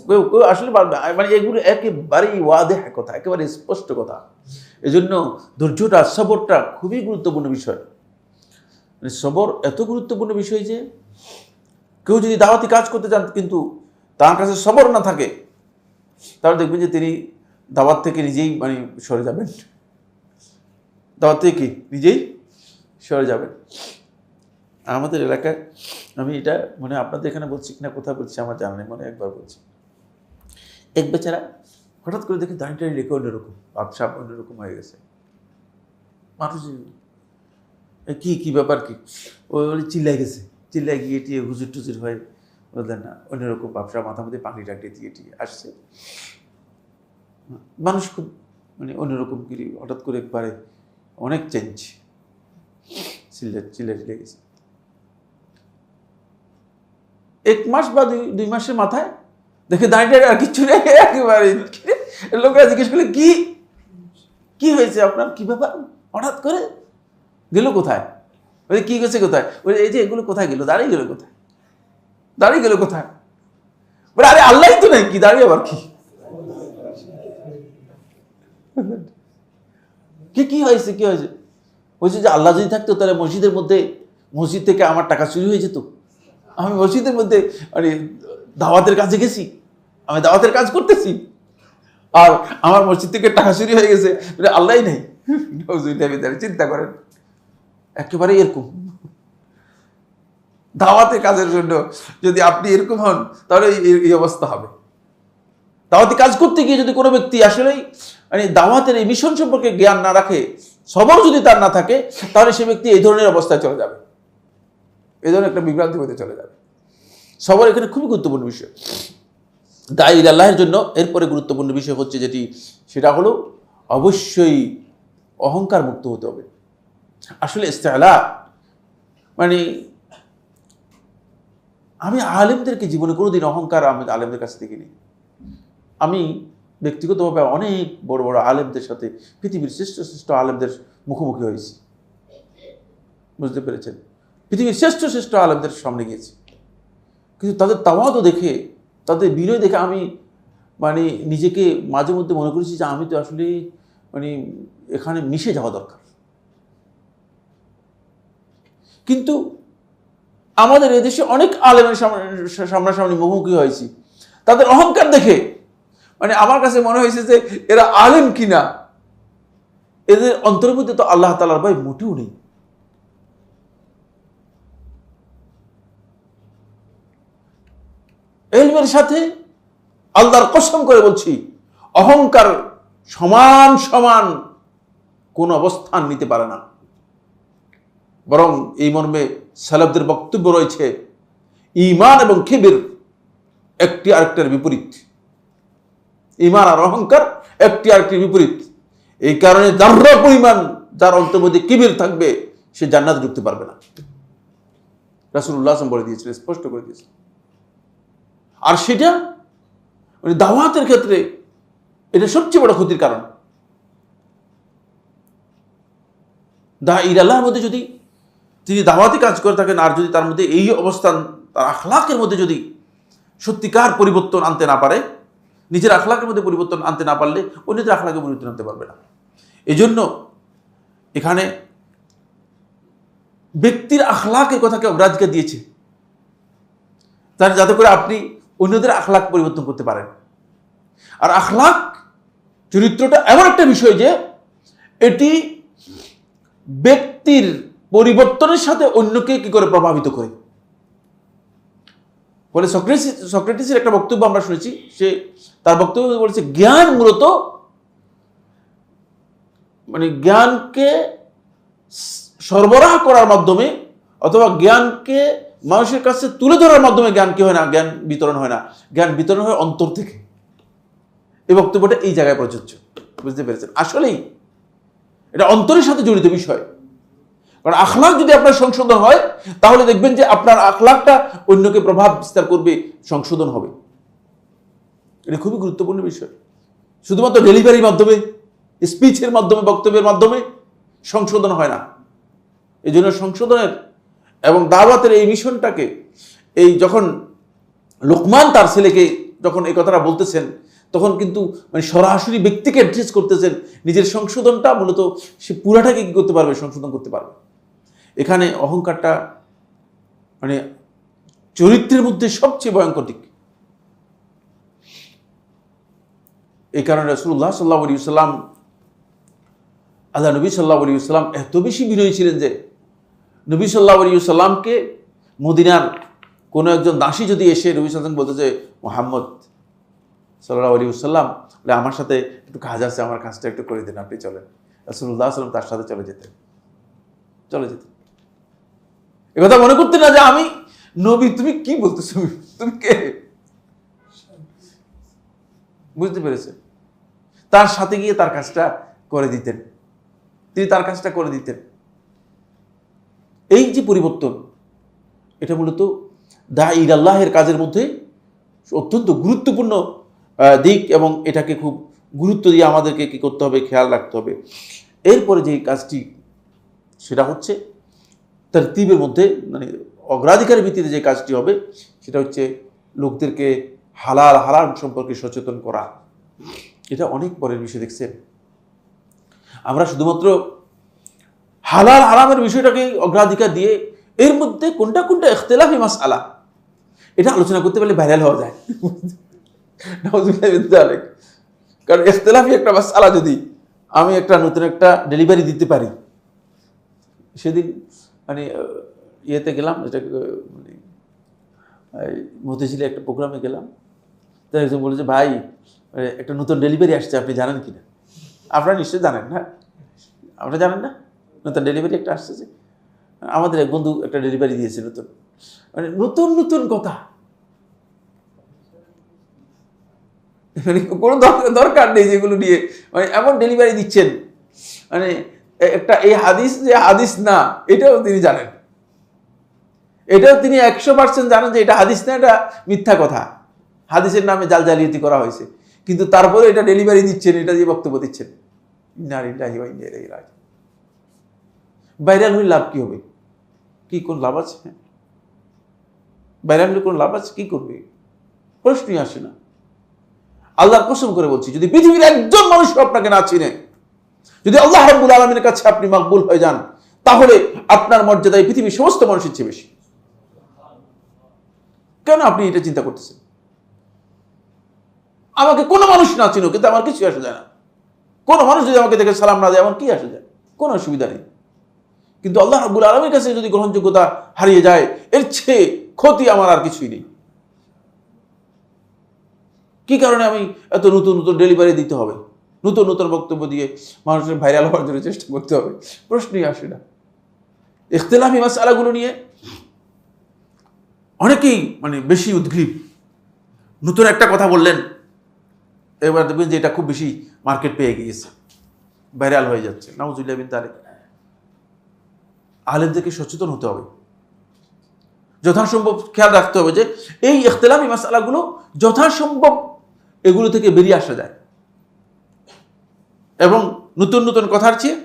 কেউ আসলে মানে এগুলো একেবারেই ওয়াদেহ কথা, একেবারে স্পষ্ট কথা। এজন্য ধৈর্যটা, সবরটা খুবই গুরুত্বপূর্ণ বিষয়। মানে সবর এত গুরুত্বপূর্ণ বিষয় যে কেউ যদি দাওয়াতি কাজ করতে চান কিন্তু তার কাছে সবর না থাকে তাহলে দেখবেন যে তিনি দাওয়াত থেকে নিজেই সরে যাবেন, দাওয়াত থেকে নিজেই সরে যাবেন। আমাদের এলাকায়, আমি এটা আপনাদের এখানে বলছি কিনা কোথায় বলছি আমার জানা নেই, একবার বলছি, এক বেচারা হঠাৎ করে দেখে দাঁড়িয়ে দাঁড়িয়ে লেখে অন্যরকম, ভাবসাব অন্যরকম হয়ে গেছে। মানুষ কি ব্যাপার কি, ওই চিল্লাই গেছে, চিল্লাই গিয়ে টিয়ে হুজুর টুজুর হয়ে বললেন না, অন্যরকম ব্যবসা, মাথা মধ্যে পাখি টাকড়ে দিয়ে টিয়ে আসছে। মানুষ খুব অন্যরকম কি হঠাৎ করে একবারে অনেক চেঞ্জ, চিল্লে গেছে। এক মাস বা দুই মাসের মাথায় দেখে দাঁড়িয়ে আর কিচ্ছু নেই, একেবারে লোকেরা জিজ্ঞেস করলে কি হয়েছে আপনার, কি ব্যাপার, হঠাৎ করে গেল কোথায়, ওই কি গেছে কোথায়, ওই এই যে এগুলো কোথায় গেল, দাঁড়িয়ে গেল কোথায়, দাঁড়িয়ে গেল কোথায়, বলে আরে আল্লাহ তো নেই, কি দাঁড়িয়ে আবার কি হয়েছে, কি হয়েছে, বলছে যে আল্লাহ যদি থাকতো তাহলে মসজিদ থেকে আমার টাকা চুরি হয়ে যেত, আমি মসজিদের মধ্যে দাওয়াতের কাজে গেছি, আমি দাওয়াতের কাজ করতেছি আর আমার মসজিদ থেকে টাকা চুরি হয়ে গেছে, আল্লাহই নেই। চিন্তা করেন, একেবারে এরকম দাওয়াতের কাজের জন্য যদি আপনি এরকম হন তাহলে এই অবস্থা হবে। দাওয়াতি কাজ করতে গিয়ে যদি কোনো ব্যক্তি আসলেই দাওয়াতের এই মিশন সম্পর্কে জ্ঞান না রাখে, সবর যদি তার না থাকে, তাহলে সে ব্যক্তি এই ধরনের অবস্থায় চলে যাবে, এই ধরনের একটা বিভ্রান্তি হতে চলে যাবে। সবর এখানে খুবই গুরুত্বপূর্ণ বিষয় দায়ী আল্লাহের জন্য। এরপরে গুরুত্বপূর্ণ বিষয় হচ্ছে যেটি, সেটা হলো অবশ্যই অহংকার মুক্ত হতে হবে। আসলে ইস্তেলা আমি আলেমদেরকে জীবনে কোনোদিন অহংকার আমি আলেমদের কাছে দেখিনি। আমি ব্যক্তিগতভাবে অনেক বড় বড় আলেমদের সাথে, পৃথিবীর শ্রেষ্ঠ আলেমদের মুখোমুখি হয়েছি, বুঝতে পেরেছেন, পৃথিবীর শ্রেষ্ঠ আলেমদের সামনে গিয়েছি, কিন্তু তাদের তাওয়াদু দেখে, তাদের বিনয় দেখে আমি নিজেকে মাঝে মধ্যে মনে করেছি যে আমি তো আসলে এখানে মিশে যাওয়া দরকার। কিন্তু আমাদের এদেশে অনেক আলেমের সামনাসামনি মুখোমুখি হয়েছি, তাদের অহংকার দেখে আমার কাছে মনে হয়েছে যে এরা আলেম কিনা, এদের অন্তরের মধ্যে তো আল্লাহ তাআলার ভয় মোটেও নেই। ইলমের সাথে আল্লাহর কসম করে বলছি, অহংকার সমান কোন অবস্থান নিতে পারে না। বরং এই মর্মে সালাফদের বক্তব্য রয়েছে, ঈমান এবং কিবর একটি আরেকটার বিপরীত। ঈমান আর অহংকার একটি আরেকটির বিপরীত। এই কারণে যারা পরিমাণ যার অন্তর মধ্যে কিবর থাকবে সে জান্নাতে ঢুকতে পারবে না। রাসূলুল্লাহ সাল্লাল্লাহু আলাইহি ওয়াসাল্লাম বলে দিয়েছিলেন, স্পষ্ট করে দিয়েছিলেন। আর সেটা মানে দাওয়াতের ক্ষেত্রে এটা সবচেয়ে বড় ক্ষতির কারণ। দাঈর আল্লাহর মধ্যে যদি তিনি দাওয়াতি কাজ করে থাকেন, আর যদি তার মধ্যে এই অবস্থান, তার আখলাকের মধ্যে যদি সত্যিকার পরিবর্তন আনতে না পারে, নিজের আখলাকের মধ্যে পরিবর্তন আনতে না পারলে অন্যদের আখলাকে পরিবর্তন আনতে পারবে না। এই জন্য এখানে ব্যক্তির আখলাকের কথাকে অগ্রাধিকার দিয়েছে, তার যাতে করে আপনি অন্যদের আখলাক পরিবর্তন করতে পারেন। আর আখলাক চরিত্রটা এমন একটা বিষয় যে এটি ব্যক্তির পরিবর্তনের সাথে অন্যকে কি করে প্রভাবিত করে। বলে সক্রেটিসের একটা বক্তব্য আমরা শুনেছি, সে তার বক্তব্য বলেছে জ্ঞান মূলত মানে জ্ঞানকে সরবরাহ করার মাধ্যমে অথবা জ্ঞানকে মানুষের কাছে তুলে ধরার মাধ্যমে জ্ঞান কি হয় না, জ্ঞান বিতরণ হয় না, জ্ঞান বিতরণ হয় অন্তর থেকে। এই বক্তব্যটা এই জায়গায় প্রযোজ্য, বুঝতে পেরেছেন? আসলেই এটা অন্তরের সাথে জড়িত বিষয়। কারণ আখলাক যদি আপনার সংশোধন হয় তাহলে দেখবেন যে আপনার আখলাকটা অন্যকে প্রভাব বিস্তার করবে, সংশোধন হবে। এটা খুবই গুরুত্বপূর্ণ বিষয়। শুধুমাত্র ডেলিভারির মাধ্যমে, স্পিচের মাধ্যমে, বক্তব্যের মাধ্যমে সংশোধন হয় না। এই জন্য সংশোধনের এবং দাওয়াতের এই মিশনটাকে, এই যখন লোকমান তার ছেলেকে যখন এই কথাটা বলতেছেন, তখন কিন্তু মানে সরাসরি ব্যক্তিকে অ্যাড্রেস করতেছেন। নিজের সংশোধনটা মূলত সে পুরাটাকে কি করতে পারবে, সংশোধন করতে পারবে। এখানে অহংকারটা মানে চরিত্রের মধ্যে সবচেয়ে ভয়ঙ্কর দিক। এই কারণে রাসূলুল্লাহ সাল্লাল্লাহু আলাইহি ওয়াসাল্লাম, আল্লাহ নবী সাল্লাল্লাহু আলাইহি ওয়াসাল্লাম এত বেশি বিনয়ী ছিলেন যে নবী সাল্লাল্লাহু আলাইহি ওয়াসাল্লামকে মদিনার কোনো একজন দাসী যদি এসে নবী সাল্লাল্লাহু আলাইহি ওয়াসাল্লাম বলতে যে মুহাম্মদ সাল্লাল্লাহু আলাইহি ওয়াসাল্লাম বলে আমার সাথে একটু কাজ আছে, আমার কাজটা একটু করে দিন, আপনি চলেন, রাসূলুল্লাহ সাল্লাল্লাহু আলাইহি ওয়াসাল্লাম তার সাথে চলে যেতেন। একথা মনে করতেন না যে আমি নবী, তুমি কি বলতেছো, তুমি কে, বুঝতে পেরেছে? তার সাথে গিয়ে তার কাজটা করে দিতেন, তিনি তার কাজটা করে দিতেন। এই যে পরিবর্তন, এটা মূলত দাঈর আল্লাহের কাজের মধ্যে অত্যন্ত গুরুত্বপূর্ণ দিক, এবং এটাকে খুব গুরুত্ব দিয়ে আমাদেরকে কি করতে হবে, খেয়াল রাখতে হবে। এরপরে যে কাজটি, সেটা হচ্ছে তারতিবের মধ্যে মানে অগ্রাধিকারের ভিত্তিতে যে কাজটি হবে, সেটা হচ্ছে লোকদেরকে হালাল হারাম সম্পর্কে সচেতন করা। এটা অনেক পরের বিষয়। দেখছেন, আমরা শুধুমাত্র হালাল হারামের বিষয়টাকে অগ্রাধিকার দিয়ে এর মধ্যে কোনটা কোনটা ইখতিলাফি মাসআলা, এটা আলোচনা করতে পারলে ভাইরাল হওয়া যায়। কারণ ইখতিলাফি একটা মাসআলা যদি আমি একটা নতুন একটা ডেলিভারি দিতে পারি, সেদিন মানে ইয়েতে গেলাম, এটা মানে মতিঝিলে একটা প্রোগ্রামে গেলাম, তাই একজন বলেছে ভাই একটা নতুন ডেলিভারি আসছে, আপনি জানেন কিনা? আপনারা নিশ্চয়ই জানেন না, আপনারা জানেন না নতুন ডেলিভারি একটা আসছে? যে আমাদের এক বন্ধু একটা ডেলিভারি দিয়েছে নতুন, মানে নতুন নতুন কথা, মানে কোনো দরকার নেই যেগুলো নিয়ে মানে এমন ডেলিভারি দিচ্ছেন, মানে একটা এই হাদিস যে হাদিস না এটাও তিনি জানেন, এটাও তিনি 100% জানেন যে এটা হাদিস না, এটা মিথ্যা কথা, হাদিসের নামে জালজালিয়াতি করা হয়েছে, কিন্তু তারপরে এটা ডেলিভারি দিচ্ছেন, এটা দিয়ে বক্তব্য দিচ্ছেন। ভাইরাল হলে লাভ কি হবে? কি কোন লাভ আছে? ভাইরাল হলে কোন লাভ আছে? কি করবে? প্রশ্নই আসে না। আল্লাহর কসম করে বলছি, যদি পৃথিবীর একজন মানুষ আপনাকে না চিনে, যদি আল্লাহ রাব্বুল আলামিনের কাছে আপনি মাকবুল হয়ে যান, তাহলে আপনার মর্যাদায় পৃথিবীর সমস্ত মানুষের চেয়ে বেশি। কেন আপনি এটা চিন্তা করতেছেন? আমাকে কোনো মানুষ না চিনো, কিন্তু আমার কিছু আসে যায় না। কোনো মানুষ যদি আমাকে দেখে সালাম না দেয়, আমার কি আসে যায়? কোনো অসুবিধা নেই। কিন্তু আল্লাহ রাব্বুল আলামিনের কাছে যদি গ্রহণযোগ্যতা হারিয়ে যায়, এর চেয়ে ক্ষতি আমার আর কিছুই নেই। কি কারণে আমি এত নতুন নতুন ডেলিভারি দিতে হবে, নতুন নতুন বক্তব্য দিয়ে মানুষের ভাইরাল হওয়ার জন্য চেষ্টা করতে হবে? প্রশ্নই আসে না। ইখতিলাফি মাসআলাগুলো নিয়ে অনেকেই মানে বেশি উদ্গ্রীব। নতুন একটা কথা বললেন, এবার দেখবেন যে এটা খুব বেশি মার্কেট পেয়ে গিয়েছে, ভাইরাল হয়ে যাচ্ছে। নাউজুবিল্লাহ মিন যালিক। আলেমদেরকে সচেতন হতে হবে। যথাসম্ভব খেয়াল রাখতে হবে যে এই ইখতিলাফি মাসআলাগুলো যথাসম্ভব এগুলো থেকে বেরিয়ে আসা যায়, এবং নতুন নতুন কথার চেয়ে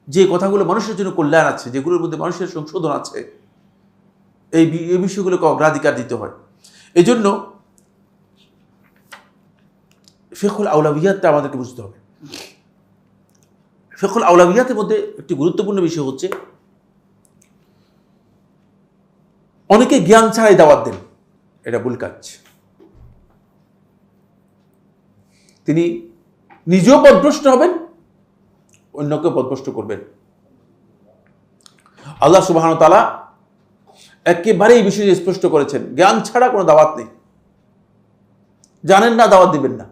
যে কথাগুলো মানুষের জন্য কল্যাণ আছে, যেগুলোর মধ্যে মানুষের সংশোধন আছে, এই বিষয়গুলোকে অগ্রাধিকার দিতে হয়। এই জন্য ফিকহুল আউলাবিয়াতটা আমাদেরকে বুঝতে হবে। ফিকহুল আউলাবিয়াতের মধ্যে একটি গুরুত্বপূর্ণ বিষয় হচ্ছে, অনেকে জ্ঞান ছাড়াই দাওয়াত দেন, এটা ভুল কাজ। তিনি নিজেও পথভ্রষ্ট হবেন, অন্যকে পথভ্রষ্ট করবেন। আল্লাহ সুবহানাহু ওয়া তাআলা একেবারে এই বিষয়ে স্পষ্ট করেছেন, জ্ঞান ছাড়া কোনো দাওয়াত নেই। জানেন না, দাওয়াত দিবেন না।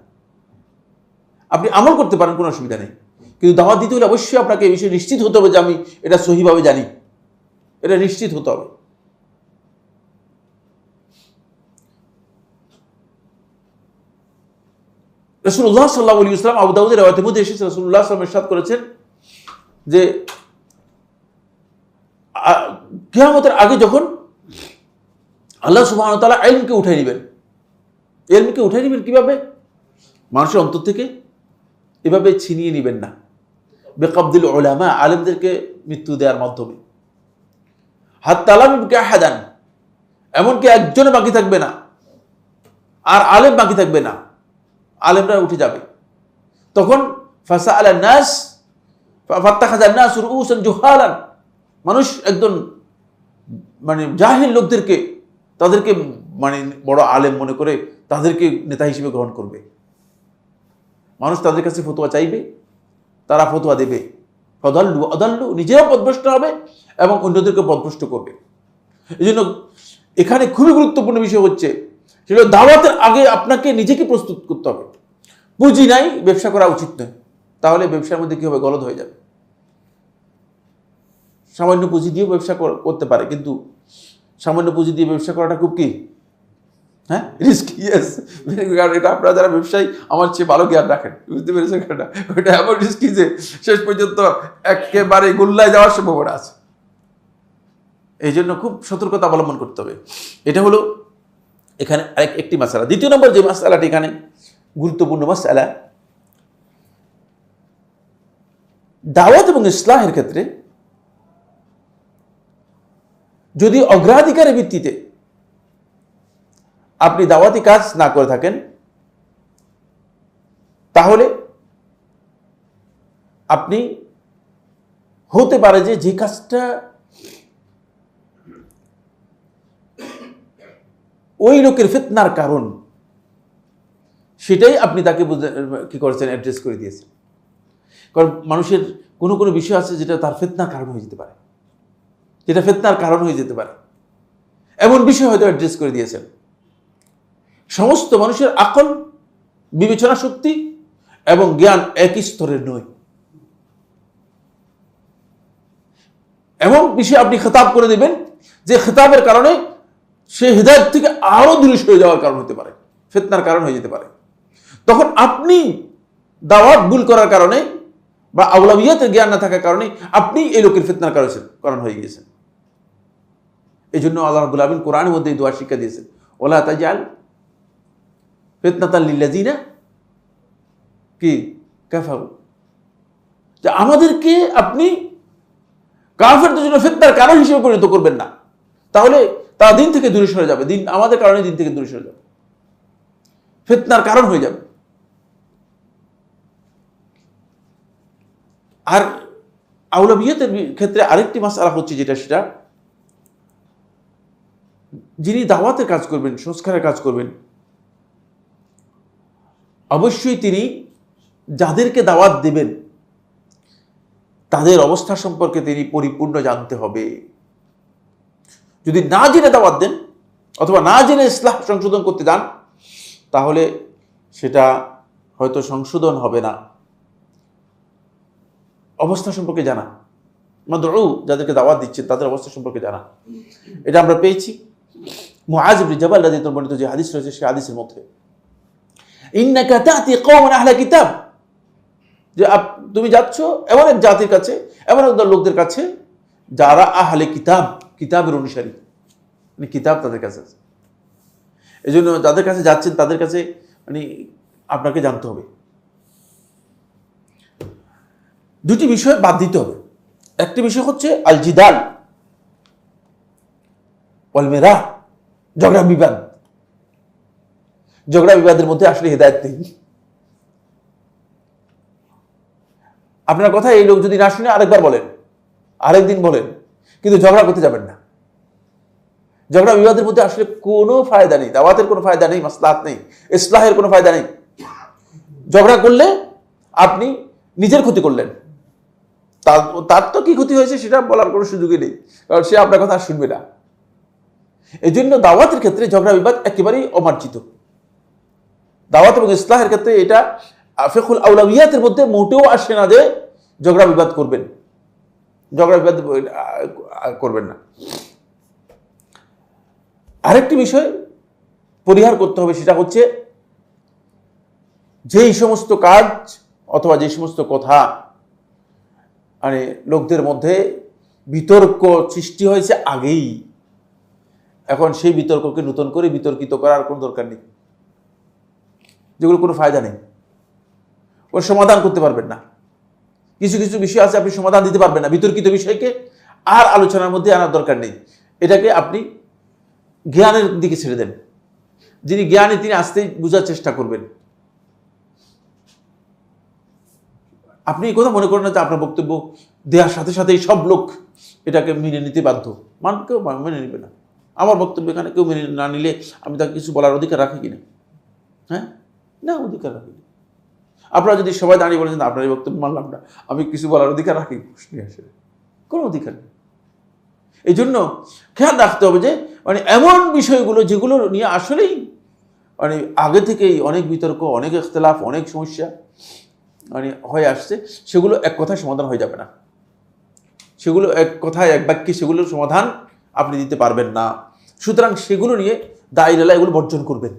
আপনি আমল করতে পারেন, কোনো অসুবিধা নেই, কিন্তু দাওয়াত দিতে হলে অবশ্যই আপনাকে এই বিষয়ে নিশ্চিত হতে হবে যে আমি এটা সহিভাবে জানি, এটা নিশ্চিত হতে হবে। রাসূলুল্লাহ সাল্লাল্লাহু আলাইহি ওয়াসাল্লাম আবু দাউদের riwayat-এর মধ্যে এসেছে, রাসূলুল্লাহ সাল্লাল্লাহু আলাইহি ওয়াসাল্লাম ইরশাদ করেছেন যে কিয়ামতের আগে যখন আল্লাহ সুবহানাহু ওয়া তাআলা ইলমকে উঠাই নেবেন, ইলমকে উঠাই নেবেন কিভাবে? মানুষের অন্তর থেকে এভাবে ছিনিয়ে নেবেন না, বিকাবদিল উলামা, আলেমদেরকে মৃত্যু দেওয়ার মাধ্যমে। হাত্তা লা ইবকা আহাদান, এমনকি একজনও বাকি থাকবে না, আর আলেম বাকি থাকবে না, আলেমরা উঠে যাবে। তখন ফাসাআলান নাস ফাত্তাখাযান নাস রুউসান জুহালান, মানুষ একজন জাহিল লোকদেরকে, তাদেরকে বড় আলেম মনে করে তাদেরকে নেতা হিসেবে গ্রহণ করবে। মানুষ তাদের কাছে ফতোয়া চাইবে, তারা ফতোয়া দেবে। ফাদাল্লু আদাল্লু, নিজেও পথভ্রষ্ট হবে এবং অন্যদেরকে পথভ্রষ্ট করবে। এই জন্য এখানে খুবই গুরুত্বপূর্ণ বিষয় হচ্ছে, সেটা দাওয়াতের আগে আপনাকে নিজেকে প্রস্তুত করতে হবে। পুঁজি নাই, ব্যবসা করা উচিত নয়, তাহলে ব্যবসার মধ্যে কি হবে? গলদ হয়ে যাবে। সামান্য পুঁজি দিয়েও ব্যবসা করতে পারে, কিন্তু সামান্য পুঁজি দিয়ে ব্যবসা করাটা খুব কি রিস্কি। ইয়েস, এটা আপনারা যারা ব্যবসায়ী আমার চেয়ে ভালো জ্ঞান রাখেন, বুঝতে পেরেছেন? ওইটা এমন রিস্কি যে শেষ পর্যন্ত একেবারে গোল্লায় যাওয়ার সম্ভাবনা আছে। এই জন্য খুব সতর্কতা অবলম্বন করতে হবে। এটা হলো এখানে একটি মাসআলা। দ্বিতীয় নম্বর যে মাসআলাটি এখানে গুরুত্বপূর্ণ মাসআলা, দাওয়াত এবং ইসলাহের ক্ষেত্রে যদি অগ্রাধিকারের ভিত্তিতে আপনি দাওয়াতি কাজ না করে থাকেন, তাহলে আপনি হতে পারে যে কাজটা ওই লোকের ফিতনার কারণ, সেটাই আপনি তাকে কি করেছেন? অ্যাড্রেস করে দিয়েছেন। কারণ মানুষের কোনো কোনো বিষয় আছে যেটা তার ফিতনার কারণ হয়ে যেতে পারে, যেটা ফিতনার কারণ হয়ে যেতে পারে, এমন বিষয় হয়তো অ্যাড্রেস করে দিয়েছেন। সমস্ত মানুষের আকল, বিবেচনা শক্তি এবং জ্ঞান একই স্তরের নয়। এমন বিষয়ে আপনি খেতাব করে দেবেন যে খেতাবের কারণে সে হিদায়াত থেকে আরো দূরে সরে যাওয়ার কারণ হতে পারে, ফিতনার কারণ হয়ে যেতে পারে। তখন আপনি দাওয়াত ভুল করার কারণে বা আউলাবিয়াতের জ্ঞান না থাকার কারণে আপনি এই লোকের ফিতনার কারণ হয়ে গিয়েছেন। এই জন্য আল্লাহ রাব্বুল আলামিন কোরআনের মধ্যে এই দোয়া শিক্ষা দিয়েছেন, ওয়ালা তাজআল ফিতনাতাল লিল্লাযিনা কি কাফারু, যে আমাদেরকে আপনি কাফেরদের জন্য ফিতনার কারণ হিসেবে পরিণত করবেন না, তাহলে তারা দিন থেকে দূরে সরে যাবে, দিন আমাদের কারণে দিন থেকে দূরে সরে যাবে, ফিতনার কারণ হয়ে যাবে। আর আউলাবিয়াতের ক্ষেত্রে আরেকটি মাসআলা হচ্ছে যেটা, সেটা যিনি দাওয়াতের কাজ করবেন, সংস্কারের কাজ করবেন, অবশ্যই তিনি যাদেরকে দাওয়াত দেবেন তাদের অবস্থা সম্পর্কে তিনি পরিপূর্ণ জানতে হবে। যদি না জেনে দাওয়াত দেন অথবা না জেনে ইসলাহ সংশোধন করতে যান, তাহলে সেটা হয়তো সংশোধন হবে না। অবস্থা সম্পর্কে জানা, মাদউ যাদেরকে দাওয়াত দিচ্ছেন তাদের অবস্থা সম্পর্কে জানা, এটা আমরা পেয়েছি মুআয ইবনে জাবাল রাদিয়াল্লাহু আনহু বর্ণিত যে হাদিস রয়েছে, সেই হাদিসের মধ্যে ইন্নাকা তা'তি কওমান আহলা কিতাব, যে তুমি যাচ্ছ এমন এক জাতির কাছে, এমন এক লোকদের কাছে যারা আহলে কিতাব, কিতাবের অনুসারী। মানে কিতাব তাদের কাছে আছে। এই জন্য যাদের কাছে যাচ্ছেন তাদের কাছে মানে আপনাকে জানতে হবে। দুটি বিষয় বাদ দিতে হবে। একটি বিষয় হচ্ছে আল জিদাল ওয়াল মিরাহ, ঝগড়া বিবাদ। ঝগড়া বিবাদের মধ্যে আসলে হেদায়েত নেই। আপনার কথা এই লোক যদি না শুনে আরেকবার বলেন, আরেকদিন বলেন, কিন্তু ঝগড়া করতে যাবেন না। ঝগড়া বিবাদের মধ্যে আসলে কোনো ফায়দা নেই, দাওয়াতের কোনো ফায়দা নেই, মাসলাহাত নেই, ইসলাহের কোনো ফায়দা নেই। ঝগড়া করলে আপনি নিজের ক্ষতি করলেন, তার তো কি ক্ষতি হয়েছে সেটা বলার কোনো সুযোগই নেই, কারণ সে আপনার কথা শুনবে না। এই জন্য দাওয়াতের ক্ষেত্রে ঝগড়া বিবাদ একেবারেই অমার্জিত। দাওয়াত এবং ইসলাহের ক্ষেত্রে এটা ফিকহুল আউলাউইয়াতের মধ্যে মোটেও আসে না যে ঝগড়া বিবাদ করবেন, ঝগড়া বিবাদ করবেন না। আরেকটি বিষয় পরিহার করতে হবে, সেটা হচ্ছে যেই সমস্ত কাজ অথবা যে সমস্ত কথা মানে লোকদের মধ্যে বিতর্ক সৃষ্টি হয়েছে আগেই, এখন সেই বিতর্ককে নতুন করে বিতর্কিত করার কোনো দরকার নেই, যেগুলো কোনো ফায়দা নেই, ওর সমাধান করতে পারবেন না। কিছু কিছু বিষয় আছে আপনি সমাধান দিতে পারবেন না, বিতর্কিত বিষয়কে আর আলোচনার মধ্যে আনার দরকার নেই। এটাকে আপনি জ্ঞানের দিকে ছেড়ে দেন। যিনি জ্ঞানী তিনি আসতেই বোঝার চেষ্টা করবেন। আপনি এই কথা মনে করেন না যে আপনার বক্তব্য দেওয়ার সাথে সাথেই সব লোক এটাকে মেনে নিতে বাধ্য। কেউ মেনে নিবে না। আমার বক্তব্য এখানে কেউ মেনে না নিলে আমি তাকে কিছু বলার অধিকার রাখি কিনা? হ্যাঁ, না, অধিকার রাখি না। আপনারা যদি সবাই দাঁড়িয়ে বলেন যে আপনার এই বক্তব্য মানলাম না, আমি কিছু বলার অধিকার রাখি? কোনো অধিকার নেই। এই জন্য খেয়াল রাখতে হবে যে মানে এমন বিষয়গুলো যেগুলো নিয়ে আসলেই মানে আগে থেকেই অনেক বিতর্ক, অনেক ইখতিলাফ, অনেক সমস্যা মানে হয়ে আসছে, সেগুলো এক কথায় সমাধান হয়ে যাবে না। সেগুলো এক কথায় এক বাক্যে সেগুলোর সমাধান আপনি দিতে পারবেন না। সুতরাং সেগুলো নিয়ে দায়ীরা এগুলো বর্জন করবেন।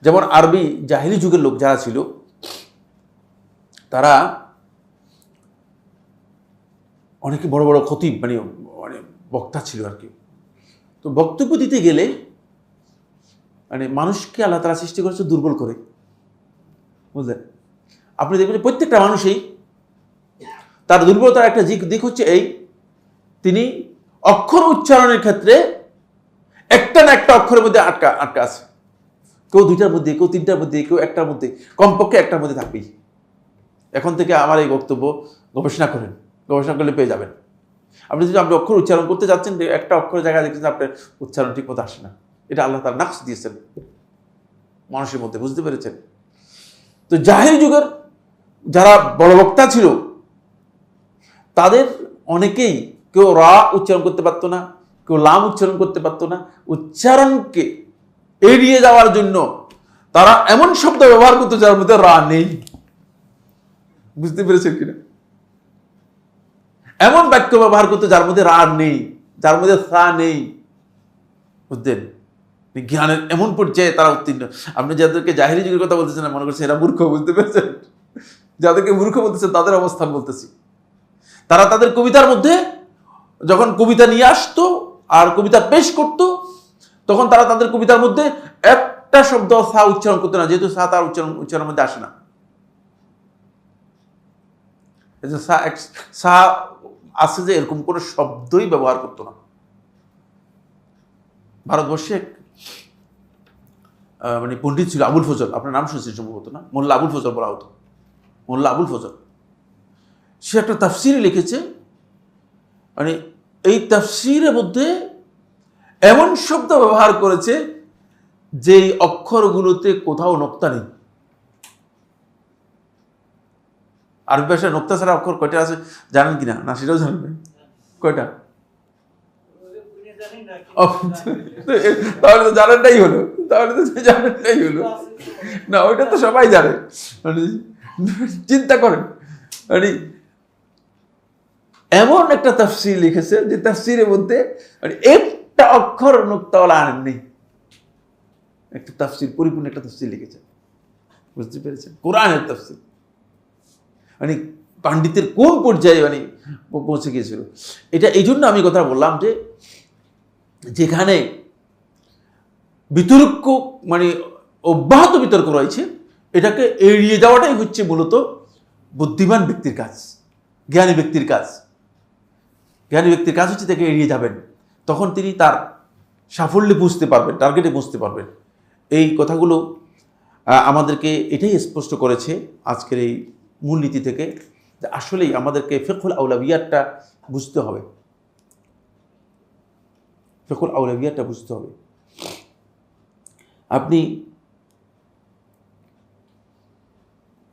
যেমন আরবি জাহিলি যুগের লোক যারা ছিল, তারা অনেকে বড় বড় খতিব মানে বক্তা ছিল আর কি। তো বক্তব্য দিতে গেলে মানে মানুষকে আল্লাহ তাআলা সৃষ্টি করেছে দুর্বল করে, বুঝলেন? আপনি দেখবেন যে প্রত্যেকটা মানুষই তার দুর্বলতার একটা দিক হচ্ছে এই, তিনি অক্ষর উচ্চারণের ক্ষেত্রে একটা না একটা অক্ষরের মধ্যে আটকা আছে। কেউ দুইটার মধ্যে, কেউ তিনটার মধ্যে, কেউ একটার মধ্যে, কমপক্ষে একটার মধ্যে থাকবেই। এখন থেকে আমার এই বক্তব্য গবেষণা করেন, গবেষণা করলে পেয়ে যাবেন। আপনি যদি আপনি অক্ষর উচ্চারণ করতে যাচ্ছেন, একটা অক্ষরের জায়গায় দেখছেন আপনার উচ্চারণ ঠিক মতো আসে না, এটা আল্লাহ তাআলা নাকশ দিয়েছেন মানুষের মধ্যে, বুঝতে পেরেছেন? তো জাহিলি যুগের যারা বড় বক্তা ছিল তাদের অনেকেই কেউ রা উচ্চারণ করতে পারতো না, কেউ লাম উচ্চারণ করতে পারতো না। উচ্চারণকে এড়িয়ে যাওয়ার জন্য তারা এমন শব্দ ব্যবহার করতো যার মধ্যে রা নেই, বুঝতে পেরেছেন কিনা? এমন বাক্য ব্যবহার করতো যার মধ্যে রা নেই, যার মধ্যে সা নেই, বুঝলেন? জ্ঞানের এমন পর্যায়ে তারা উত্তীর্ণ। আপনি যাদেরকে জাহিলি যুগের কথা বলতেছেন মনে করছেন এরা মূর্খ, বুঝতে পেরেছেন? যাদেরকে মূর্খ বলতেছেন তাদের অবস্থান বলতেছি। তারা তাদের কবিতার মধ্যে যখন কবিতা নিয়ে আসতো আর কবিতা পেশ করত, তখন তারা তাদের কবিতার মধ্যে একটা শব্দ সা উচ্চারণ করতো না, যেহেতু সা তার উচ্চারণের মধ্যে আসে না। সা আছে যে এরকম কোনো শব্দই ব্যবহার করতো না। ভারতবর্ষে মানে পণ্ডিত ছিল আবুল ফজল, আপনার নাম শুনছেন সম্ভবত, না? মোল্লা আবুল ফজল বলা হতো, মোল্লা আবুল ফজল। সে একটা তাফসির লিখেছে, মানে এই তাফসিরের মধ্যে এমন শব্দ ব্যবহার করেছে যেই অক্ষরগুলোতে কোথাও নোক্তা নেই। আরবি ভাষায় নোক্তা ছাড়া অক্ষর কয়টা আছে জানেন কিনা? না সেটাও জানবেন? কয়টা? তাহলে তো জানেনটাই হলো, না ওইটা তো সবাই জানে। মানে চিন্তা করেন, মানে এমন একটা তাফসির লিখেছে যে তাফসিরের মধ্যে মানে একটা অক্ষর নোক্তাওয়ালা আনেন নেই। একটা তাফসির, পরিপূর্ণ একটা তাফসির লিখেছে, বুঝতে পেরেছেন? কোরআনের তাফসির। মানে পাণ্ডিতের কোন পর্যায়ে মানে পৌঁছে গিয়েছিল। এটা এই জন্য আমি কথা বললাম যে যেখানে বিতর্ক মানে অব্যাহত বিতর্ক রয়েছে, এটাকে এড়িয়ে যাওয়াটাই হচ্ছে মূলত বুদ্ধিমান ব্যক্তির কাজ, জ্ঞানী ব্যক্তির কাজ। জ্ঞানী ব্যক্তির কাজ হচ্ছে তাকে এড়িয়ে যাবেন, তখন তিনি তার সাফল্যে বুঝতে পারবেন, টার্গেটে বুঝতে পারবেন। এই কথাগুলো আমাদেরকে এটাই স্পষ্ট করেছে আজকের এই মূলনীতি থেকে, যে আসলেই আমাদেরকে ফিকহুল আউলাবিয়াতটা বুঝতে হবে, ফিকহুল আউলাবিয়াতটা বুঝতে হবে। আপনি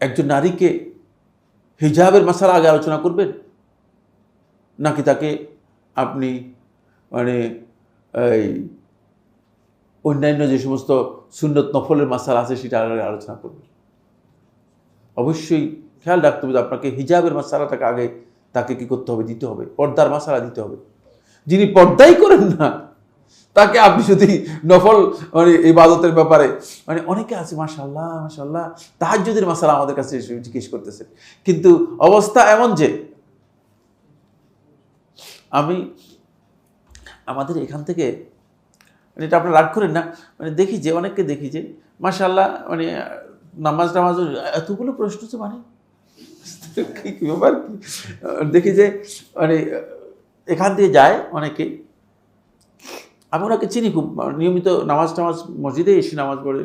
একজন নারীকে হিজাবের মাসালা আগে আলোচনা করবেন, নাকি তাকে আপনি মানে এই অন্যান্য যে সমস্ত সুন্নত নফলের মাসালা আছে সেটা আগে আলোচনা করবেন? অবশ্যই খেয়াল রাখতে হবে, আপনাকে হিজাবের মাসালাটাকে আগে তাকে কি করতে হবে, দিতে হবে, পর্দার মাসালা দিতে হবে। যিনি পর্দাই করেন না তাকে আপনি যদি নফল মানে ইবাদতের ব্যাপারে মানে অনেকে আছে মাশাআল্লাহ মাশাআল্লাহ তাহাজ্জুদের মাসালা আমাদের কাছে জিজ্ঞেস করতেছে, কিন্তু অবস্থা এমন যে আমি আমাদের এখান থেকে মানে এটা আপনারা রাগ করেন না, মানে দেখি যে অনেককে দেখি যে মাশাআল্লাহ মানে নামাজ এতগুলো প্রশ্ন তো মানে কি ব্যাপার কি, দেখি যে মানে এখান থেকে যায় অনেকে, আমি ওনাকে চিনি খুব নিয়মিত নামাজ মসজিদে এসে নামাজ পড়ে,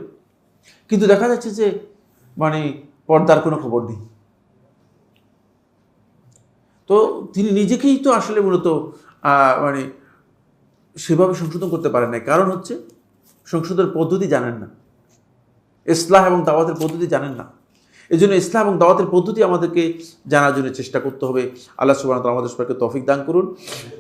কিন্তু দেখা যাচ্ছে যে মানে পর্দার কোনো খবর নেই। তো তিনি নিজেকেই তো আসলে মূলত মানে সেভাবে সংশোধন করতে পারেন না, কারণ হচ্ছে সংশোধনের পদ্ধতি জানেন না, ইসলাহ এবং দাওয়াতের পদ্ধতি জানেন না। এই জন্য ইসলাম এবং দাওয়াতের পদ্ধতি আমাদেরকে জানার জন্য চেষ্টা করতে হবে। আল্লাহ সুবহানাহু ওয়া তাআলা আমাদের সবাইকে তৌফিক দান করুন।